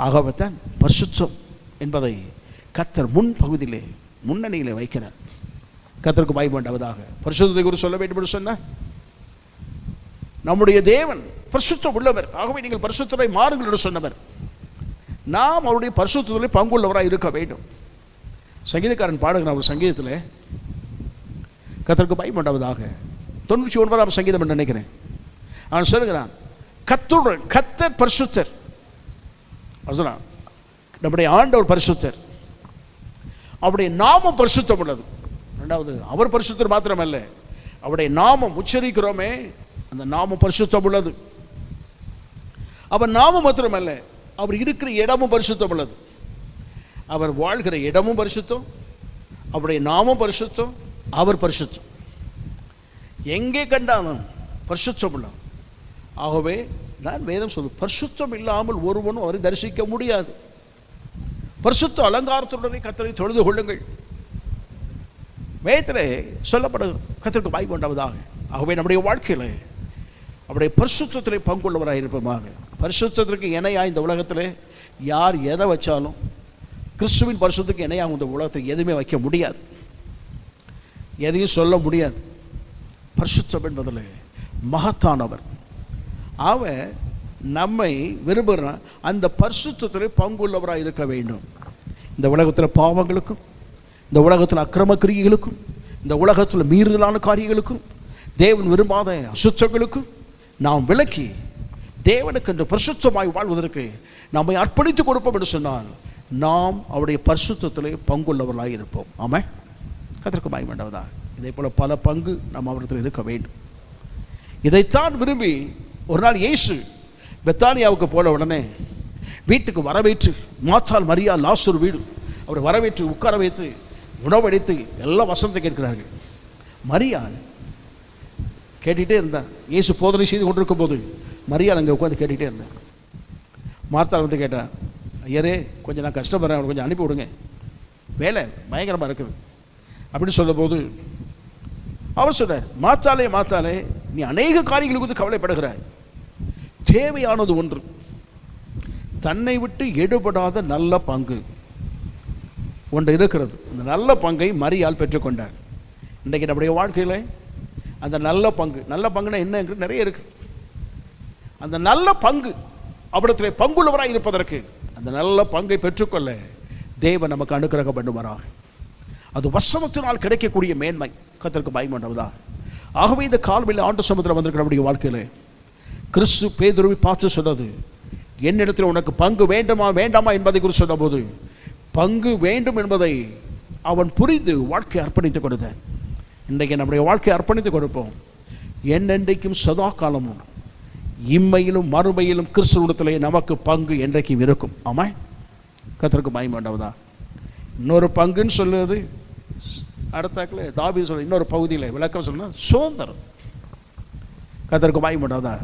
ஆகவேத்தான் பரிசுத்தம் என்பதை கர்த்தர் முன் பகுதியிலே முன்னணியிலே வைக்கிறார். கர்த்தருக்கு பயமண்டவதாக. பரிசுத்தத்தை குறித்து சொல்ல வேண்டும் என்று சொன்னார். நம்முடைய தேவன் பரிசுத்தம் உள்ளவர், ஆகவே நீங்கள் பரிசுத்தரை மாறுங்கள் என்று சொன்னவர். நாம் அவருடைய பரிசுத்தத்திலே பங்குள்ளவராக இருக்க வேண்டும். சங்கீதக்காரன் பாடுகிற ஒரு சங்கீதத்தில் கர்த்தருக்கு பயப்படாவதாக 99ஆம் சங்கீதம் என்று நினைக்கிறேன். அவன் சொல்லுகிறான், கர்த்தர் பரிசுத்தர். நம்முடைய ஆண்டவர் பரிசுத்தர், அவருடைய நாமம் பரிசுத்தம் உள்ளது. ரெண்டாவது, அவர் பரிசுத்தர் மாத்திரமல்ல, அவருடைய நாமம் உச்சரிக்கிறோமே அந்த நாமம் பரிசுத்தம் உள்ளது. அவர் நாமம் மாத்திரமல்ல, அவர் இருக்கிற இடமும் பரிசுத்தம் உள்ளது. அவர் வாழ்கிற இடமும் பரிசுத்தம், அவருடைய நாமம் பரிசுத்தம், அவர் பரிசுத்தம். எங்கே கண்டாலும் பரிசுத்தம் உள்ளவர். ஆகவே நான் வேதம் சொல்லு, பரிசுத்தம் இல்லாமல் ஒருவனும் அவரை தரிசிக்க முடியாது. பரிசுத்த அலங்காரத்துடனே கர்த்தரை தொழுது கொள்ளுங்கள். வேதத்திலே சொல்லப்படுகிறது கர்த்தருக்கு பயப்படாவதாக. ஆகவே நம்முடைய வாழ்க்கையில் அவருடைய பரிசுத்தத்திலே பங்குள்ளவராக இருப்போமாக. பரிசுத்தத்திற்கு இணையாக இந்த உலகத்தில் யார் எதை வச்சாலும் கிறிஸ்துவின் பரிசுத்தத்துக்கு இணையாக இந்த உலகத்தில் எதுவுமே வைக்க முடியாது, எதையும் சொல்ல முடியாது. பரிசுத்தம் என்பதில் மகத்தானவர். அவர் நம்மை விரும்புகிற அந்த பரிசுத்தத்திலே பங்குள்ளவராக இருக்க வேண்டும். இந்த உலகத்தில் பாவங்களுக்கும், இந்த உலகத்தில் அக்கிரம கிரியைகளுக்கும், இந்த உலகத்தில் மீறுதலான காரியங்களுக்கும், தேவன் விரும்பாத அசுத்தங்களுக்கும் நாம் விலக்கி தேவனுக்கு என்று பரிசுத்தமாய் வாழ்வதற்கு நம்மை அர்ப்பணித்துக் கொடுப்போம் என்று சொன்னால் நாம் அவருடைய பரிசுத்தத்திலே பங்குள்ளவர்களாக இருப்போம். ஆமாம், கர்த்தருக்கு பயப்படாதா. இதே போல பல பங்கு நாம் அவரிடத்தில் இருக்க வேண்டும். இதைத்தான் விரும்பி ஒரு நாள் இயேசு பெத்தானியாவுக்கு போன உடனே வீட்டுக்கு வரவேற்று, மாத்தாள் மரியா லாசரு வீடு, அவரை வரவேற்று உட்கார வைத்து உணவளித்து எல்லா வசனத்தை கேட்கிறார்கள். மரியா கேட்டுகிட்டே இருந்தார். இயேசு போதனை செய்து கொண்டிருக்கும் போது மரியாள் அங்கே உட்காந்து கேட்டுக்கிட்டே இருந்தார். மார்த்தாள் வந்து கேட்டார், ஐயரே கொஞ்சம் நான் கஷ்டப்படுறேன், அவனை கொஞ்சம் அனுப்பி விடுங்க, வேலை பயங்கரமாக இருக்குது அப்படின்னு சொல்லும் போது அவர் சொன்னார், மாத்தாலே நீ அநேக காரியங்களை குறித்து கவலைப்படுகிறாய், தேவையானது ஒன்று, தன்னை விட்டு எடுபடாத நல்ல பங்கு ஒன்று இருக்கிறது. அந்த நல்ல பங்கை மரியாள் பெற்றுக்கொண்டார். இன்றைக்கு நம்முடைய வாழ்க்கையில் அந்த நல்ல பங்குனா என்ன நிறைய இருக்குது. அந்த நல்ல பங்கு அவரிடத்தில் பங்குள்ளவராக இருப்பதற்கு அந்த நல்ல பங்கை பெற்றுக்கொள்ள தேவன் நமக்கு அனுக்கிரகம் பண்ணுவாராக. அது வசனத்தினால் கிடைக்கக்கூடிய மேன்மை. கர்த்தருக்கு பயப்படாதா. ஆகவே இந்த கால்வெளியில் ஆண்டு சமுத்திரம் வந்திருக்கிற நம்முடைய வாழ்க்கையில் கிறிஸ்து பேதுருவை பார்த்து சொன்னது, என்னிடத்தில் உனக்கு பங்கு வேண்டாமா என்பதை குறித்து சொன்னபோது பங்கு வேண்டும் என்பதை அவன் புரிந்து வாழ்க்கை அர்ப்பணித்துக் கொடுத்தான். இன்றைக்கு நம்முடைய வாழ்க்கையை அர்ப்பணித்துக் கொடுப்போம். என்னென்றைக்கும் சதா காலமும் இம்மையிலும் மறுமையிலும் கிறிஸ்துவத்திலே நமக்கு பங்கு என்றைக்கும் இருக்கும். ஆமாம், கர்த்தருக்கு பயப்படாதா. இன்னொரு பங்குன்னு சொல்லுவது அடுத்தாக்கில் தாவீது சொல்ல இன்னொரு பகுதியில் விளக்கம் சொன்னா சுதந்திரம். கர்த்தருக்கு பயப்படாதா.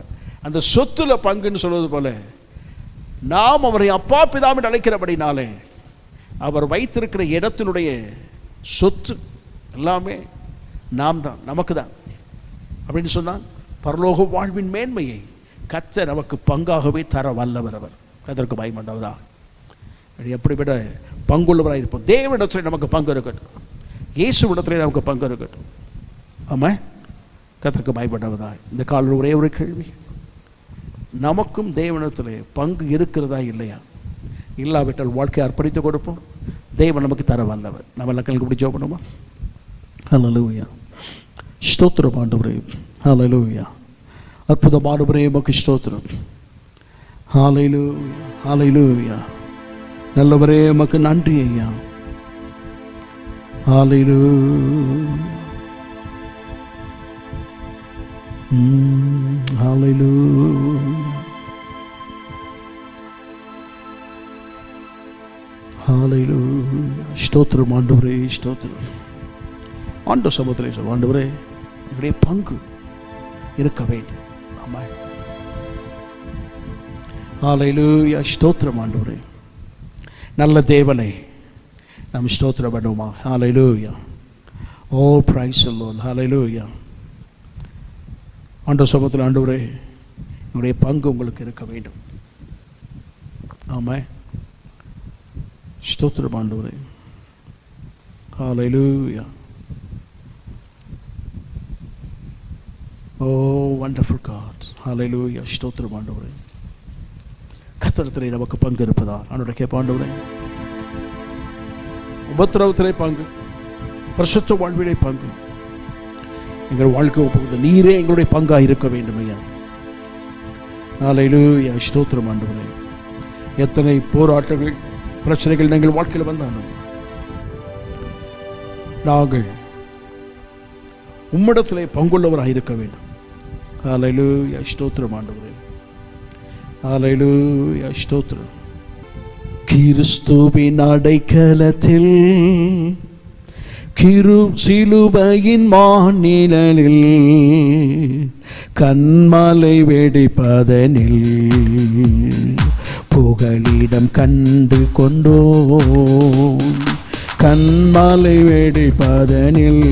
அந்த சொத்துல பங்குன்னு சொல்வது போல நாம் அவரை அப்பா பிதாவின் அழைக்கிறபடினாலே அவர் வைத்திருக்கிற இடத்தினுடைய சொத்து எல்லாமே நாம் தான், நமக்கு தான் அப்படின்னு சொன்னால் பரலோக வாழ்வின் மேன்மையை கர்த்தர் நமக்கு பங்காகவே தர வல்லவர். அவர் கர்த்தருக்கு பயமண்டவதா எப்படிப்பட்ட பங்குள்ளவராக இருப்போம். தேவனிடத்தில் நமக்கு பங்கு இருக்கட்டும், இயேசுவிடத்தில் நமக்கு பங்கு இருக்கட்டும். ஆமாம், கர்த்தருக்கு பயப்பட்டவதா. இந்த காலையில் ஒரே ஒரு கேள்வி, நமக்கும் தேவனிடத்தில் பங்கு இருக்கிறதா இல்லையா? இல்லாவிட்டால் வாழ்க்கையை அர்ப்பணித்து கொடுப்போம், தேவன் நமக்கு தர வல்லவர். நம்ம எல்லாம் கல்வி ஜெபம் பண்ணுமா? ஹல்லேலூயா, ஸ்தோத்திரம் ஆண்டவரே, ஹல்லேலூயா, அற்புதமானவரே உமக்கு ஸ்தோத்திரம், ஹல்லேலூயா, ஹல்லேலூயா, நல்லவரே உமக்கு நன்றி ஐயா, ஹல்லேலூயா, ஹல்லேலூயா, ஹல்லேலூயா, ஸ்தோத்திரம் ஆண்டவரே, ஸ்தோத்திரம். ஆண்டவர் சமூகத்திலே சொல்ல, ஆண்டவரே எங்களுடைய பங்கு இருக்க வேண்டும். ஆமாம், ஹல்லேலூயா, ஸ்தோத்திரம் ஆண்டவரே. நல்ல தேவனை நாம் ஸ்தோத்திரம் பண்ணுவோமா? ஹல்லேலூயா, ஓ பிரைஸ் தி லார்ட், ஹல்லேலூயா. ஆண்டவர் சமூகத்தில் ஆண்டவரே எங்களுடைய பங்கு உங்களுக்கு இருக்க வேண்டும். ஆமாம், ஸ்தோத்திரம் ஆண்டவரே, ஹல்லேலூயா. ஓ வண்டர்ஃபுல் காட், ஹல்லேலூயா, ஸ்தோத்திரம் ஆண்டவரே. கர்த்தரிடத்திலே நமக்கு பங்கு இருப்பதா? ஆண்டவரே கேட்ப, ஆண்டவரே உபத்திரவத்திலே பங்கு, பரிசுத்த வாழ்விலே பங்கு, எங்கள் வாழ்க்கை ஒப்புக்கொண்டு நீரே எங்களுடைய பங்காக இருக்க வேண்டும் ஐயா. ஹல்லேலூயா, ஸ்தோத்திரம் ஆண்டவரே. எத்தனை போராட்டங்கள், பிரச்சனைகள் எங்கள் வாழ்க்கையில் வந்தாலும் நாங்கள் உம்மிடத்திலே பங்குள்ளவராக இருக்க வேண்டும். ஹல்லேலூயா, ஸ்தோத்திரம் ஆண்டவரே, ஹல்லேலூயா, ஸ்தோத்திரம். கிறிஸ்துவின் அடைக்கலத்தில் சிலுவையின் மாநிழலில் கண்மலை வெடிப்பதனில் புகலிடம் கண்டு கொண்டோம், கண்மலை வெடிப்பதனில்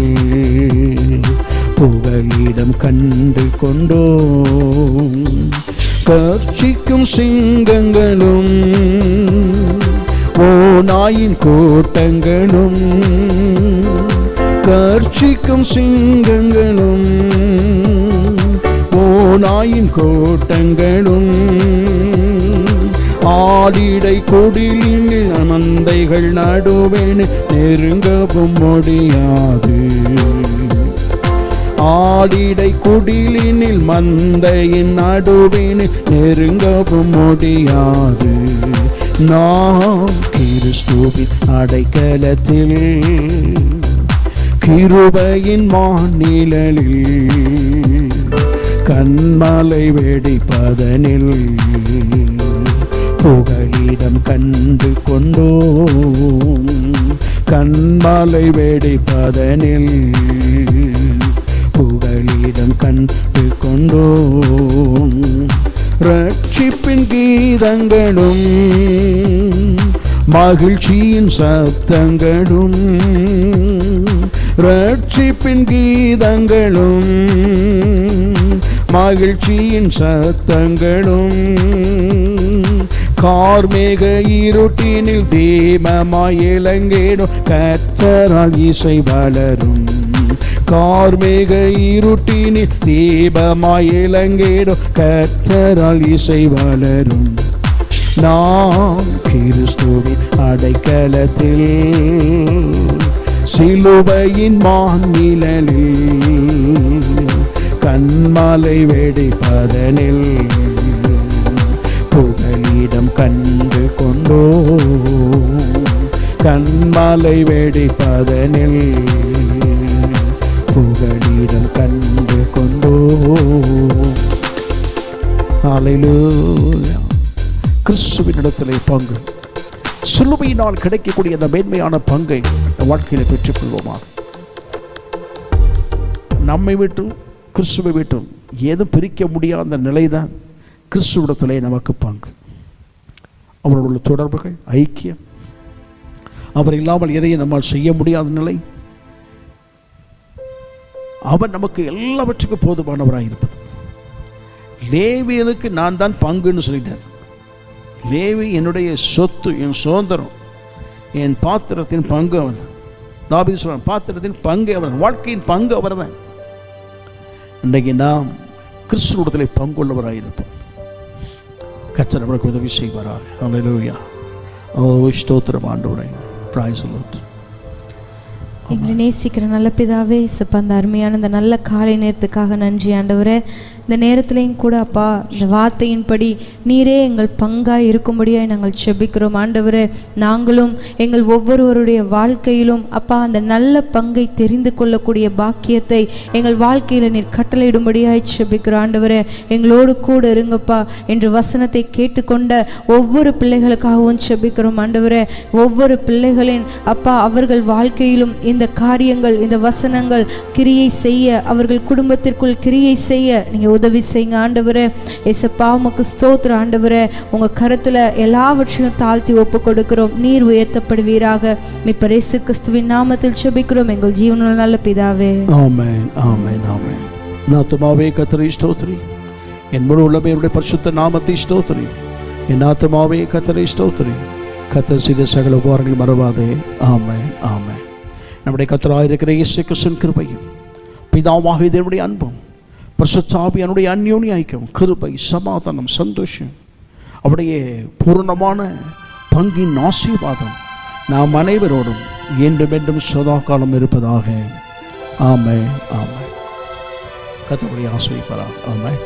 புகலிடம் கண்டு கொண்டோம். கர்ச்சிக்கும் சிங்கங்களும் ஓநாயின் கூட்டங்களும், கர்ச்சிக்கும் சிங்கங்களும் ஓநாயின் கூட்டங்களும் ஆடிடை குடிலின் மந்தைகள் நடுவேன் நெருங்கவும் முடியாது. ஆடிடை குடிலினில் மந்தையின் நடுவேன் நெருங்கவும் முடியாது. நாம் கிறிஸ்துவின் அடைக்கலத்தில் கிருபையின் மாநிழலில் கண்மலை வெடிப்பதனில் புகலிடம் கண்டு கொண்டோம், கண்மலை வெடிப்பதனில் புகலிடம் கண்டு கொண்டோம். ரட்சிப்பின் கீதங்களும் மகிழ்ச்சியின் சத்தங்களும், ரட்சிப்பின் கீதங்களும் மகிழ்ச்சியின் சத்தங்களும் கார்மேக இருட்டினில் தீபமாய் இலங்கேடும் கர்த்தரால் இசை வளரும். கார்மேக இருட்டினில் தீபமாய் இலங்கேடும் கர்த்தரால் இசை வளரும். நாம் கிறிஸ்துவின் அடைக்கலத்தில் சிலுவையின் மாநிழலில் கண்மலை வெடிப்பதனில் புகலிடம் கண்டு கொண்டோம், கண்மலை வெடிப்பதனில் புகலிடம் கண்டு கொண்டோம். ஹல்லேலூயா. கிறிஸ்துவினிடத்திலே பங்கு, சிலுவையினால் கிடைக்கக்கூடிய அந்த மேன்மையான பங்கை வாழ்க்கையில் பெற்றுக்கொள்வோமாக. நம்மை விட்டும் கிறிஸ்துவை விட்டும் ஏதும் பிரிக்க முடியாத நிலைதான் கிறிஸ்துவிடத்திலே நமக்கு பங்கு. அவருடைய தொடர்புகள், ஐக்கியம், அவர் இல்லாமல் எதையும் நம்மால் செய்ய முடியாத நிலை. அவர் நமக்கு எல்லாவற்றுக்கும் போதுமானவராக இருப்பது. லேவியனுக்கு நான் தான் பங்குன்னு சொல்லிட்டார். லேவி என்னுடைய சொத்து, என் சுதந்திரம், என் பாத்திரத்தின் பங்கு அவன். தாவீது சொல்றான், பாத்திரத்தின் பங்கு அவர், வாழ்க்கையின் பங்கு அவர் தான். இன்றைக்கு நாம் கிறிஸ்துவிடத்தில் பங்குள்ளவராயிருப்போம். கர்த்தர் நம்மளுக்கு உதவி செய்வார். ஹல்லேலூயா. ஓ ஸ்தோத்திரம் ஆண்டவரே. Price the Lord. எங்களை நேசிக்கிற நல்ல பிதாவே, இசப்பா அந்த அருமையான இந்த நல்ல காலை நேரத்துக்காக நன்றி ஆண்டவரே. இந்த நேரத்துலையும் கூட அப்பா இந்த வார்த்தையின்படி நீரே எங்கள் பங்காய் இருக்கும்படியாய் நாங்கள் செபிக்கிறோம் ஆண்டவரே. நாங்களும் எங்கள் ஒவ்வொருவருடைய வாழ்க்கையிலும் அப்பா அந்த நல்ல பங்கை தெரிந்து கொள்ளக்கூடிய பாக்கியத்தை எங்கள் வாழ்க்கையில் நீர் கட்டளையிடும்படியாய் செபிக்கிறோம் ஆண்டவரே. எங்களோடு கூட இருங்கப்பா என்று வசனத்தை கேட்டுக்கொண்ட ஒவ்வொரு பிள்ளைகளுக்காகவும் செபிக்கிறோம் ஆண்டவரே. ஒவ்வொரு பிள்ளைகளின் அப்பா அவர்கள் வாழ்க்கையிலும் இந்த காரியங்கள், இந்த வசனங்கள் கிரியை செய்ய, அவர்கள் குடும்பத்திற்குள் கிரியை செய்ய நீங்கள் உதவி செய்யுங்க ஆண்டவரே. ஏசப்பா உமக்கு ஸ்தோத்திரம் ஆண்டவரே. உங்கள் கருத்தில் எல்லாவற்றையும் தாழ்த்தி ஒப்பு கொடுக்கிறோம். நீர் உயர்த்தப்படுவீராக. மீட்பர் இயேசு கிறிஸ்துவின் நாமத்தில் ஜெபிக்கிறோம் எங்கள் ஜீவனுள்ள நல்ல பிதாவே. ஆமென், ஆமென், ஆமென். என் ஆத்துமாவே கர்த்தரை ஸ்தோத்திரி, என் முழு உள்ளமே அவருடைய பரிசுத்த நாமத்தை ஸ்தோத்திரி. என் ஆத்துமாவே கர்த்தரை ஸ்தோத்திரி, கர்த்தர் செய்த சகல உபகாரங்களை மறவாதே. ஆமென், ஆமென். நம்முடைய கர்த்தராயிருக்கிற இயேசு கிறிஸ்துவின் கிருபையும் பிதாவாகிய தேவனுடைய அன்பும் பரிசுத்த ஆவியானுடைய அந்யோன்ய ஐக்கியம், கிருபை, சமாதானம், சந்தோஷம், அவருடைய பூர்ணமான பங்கின் ஆசீர்வாதம் நாம் அனைவரோடும் என்றும் என்றும் சதா காலம் இருப்பதாக. ஆமென், ஆமென். கர்த்தருடைய ஆசீர்வாதம். ஆமென்.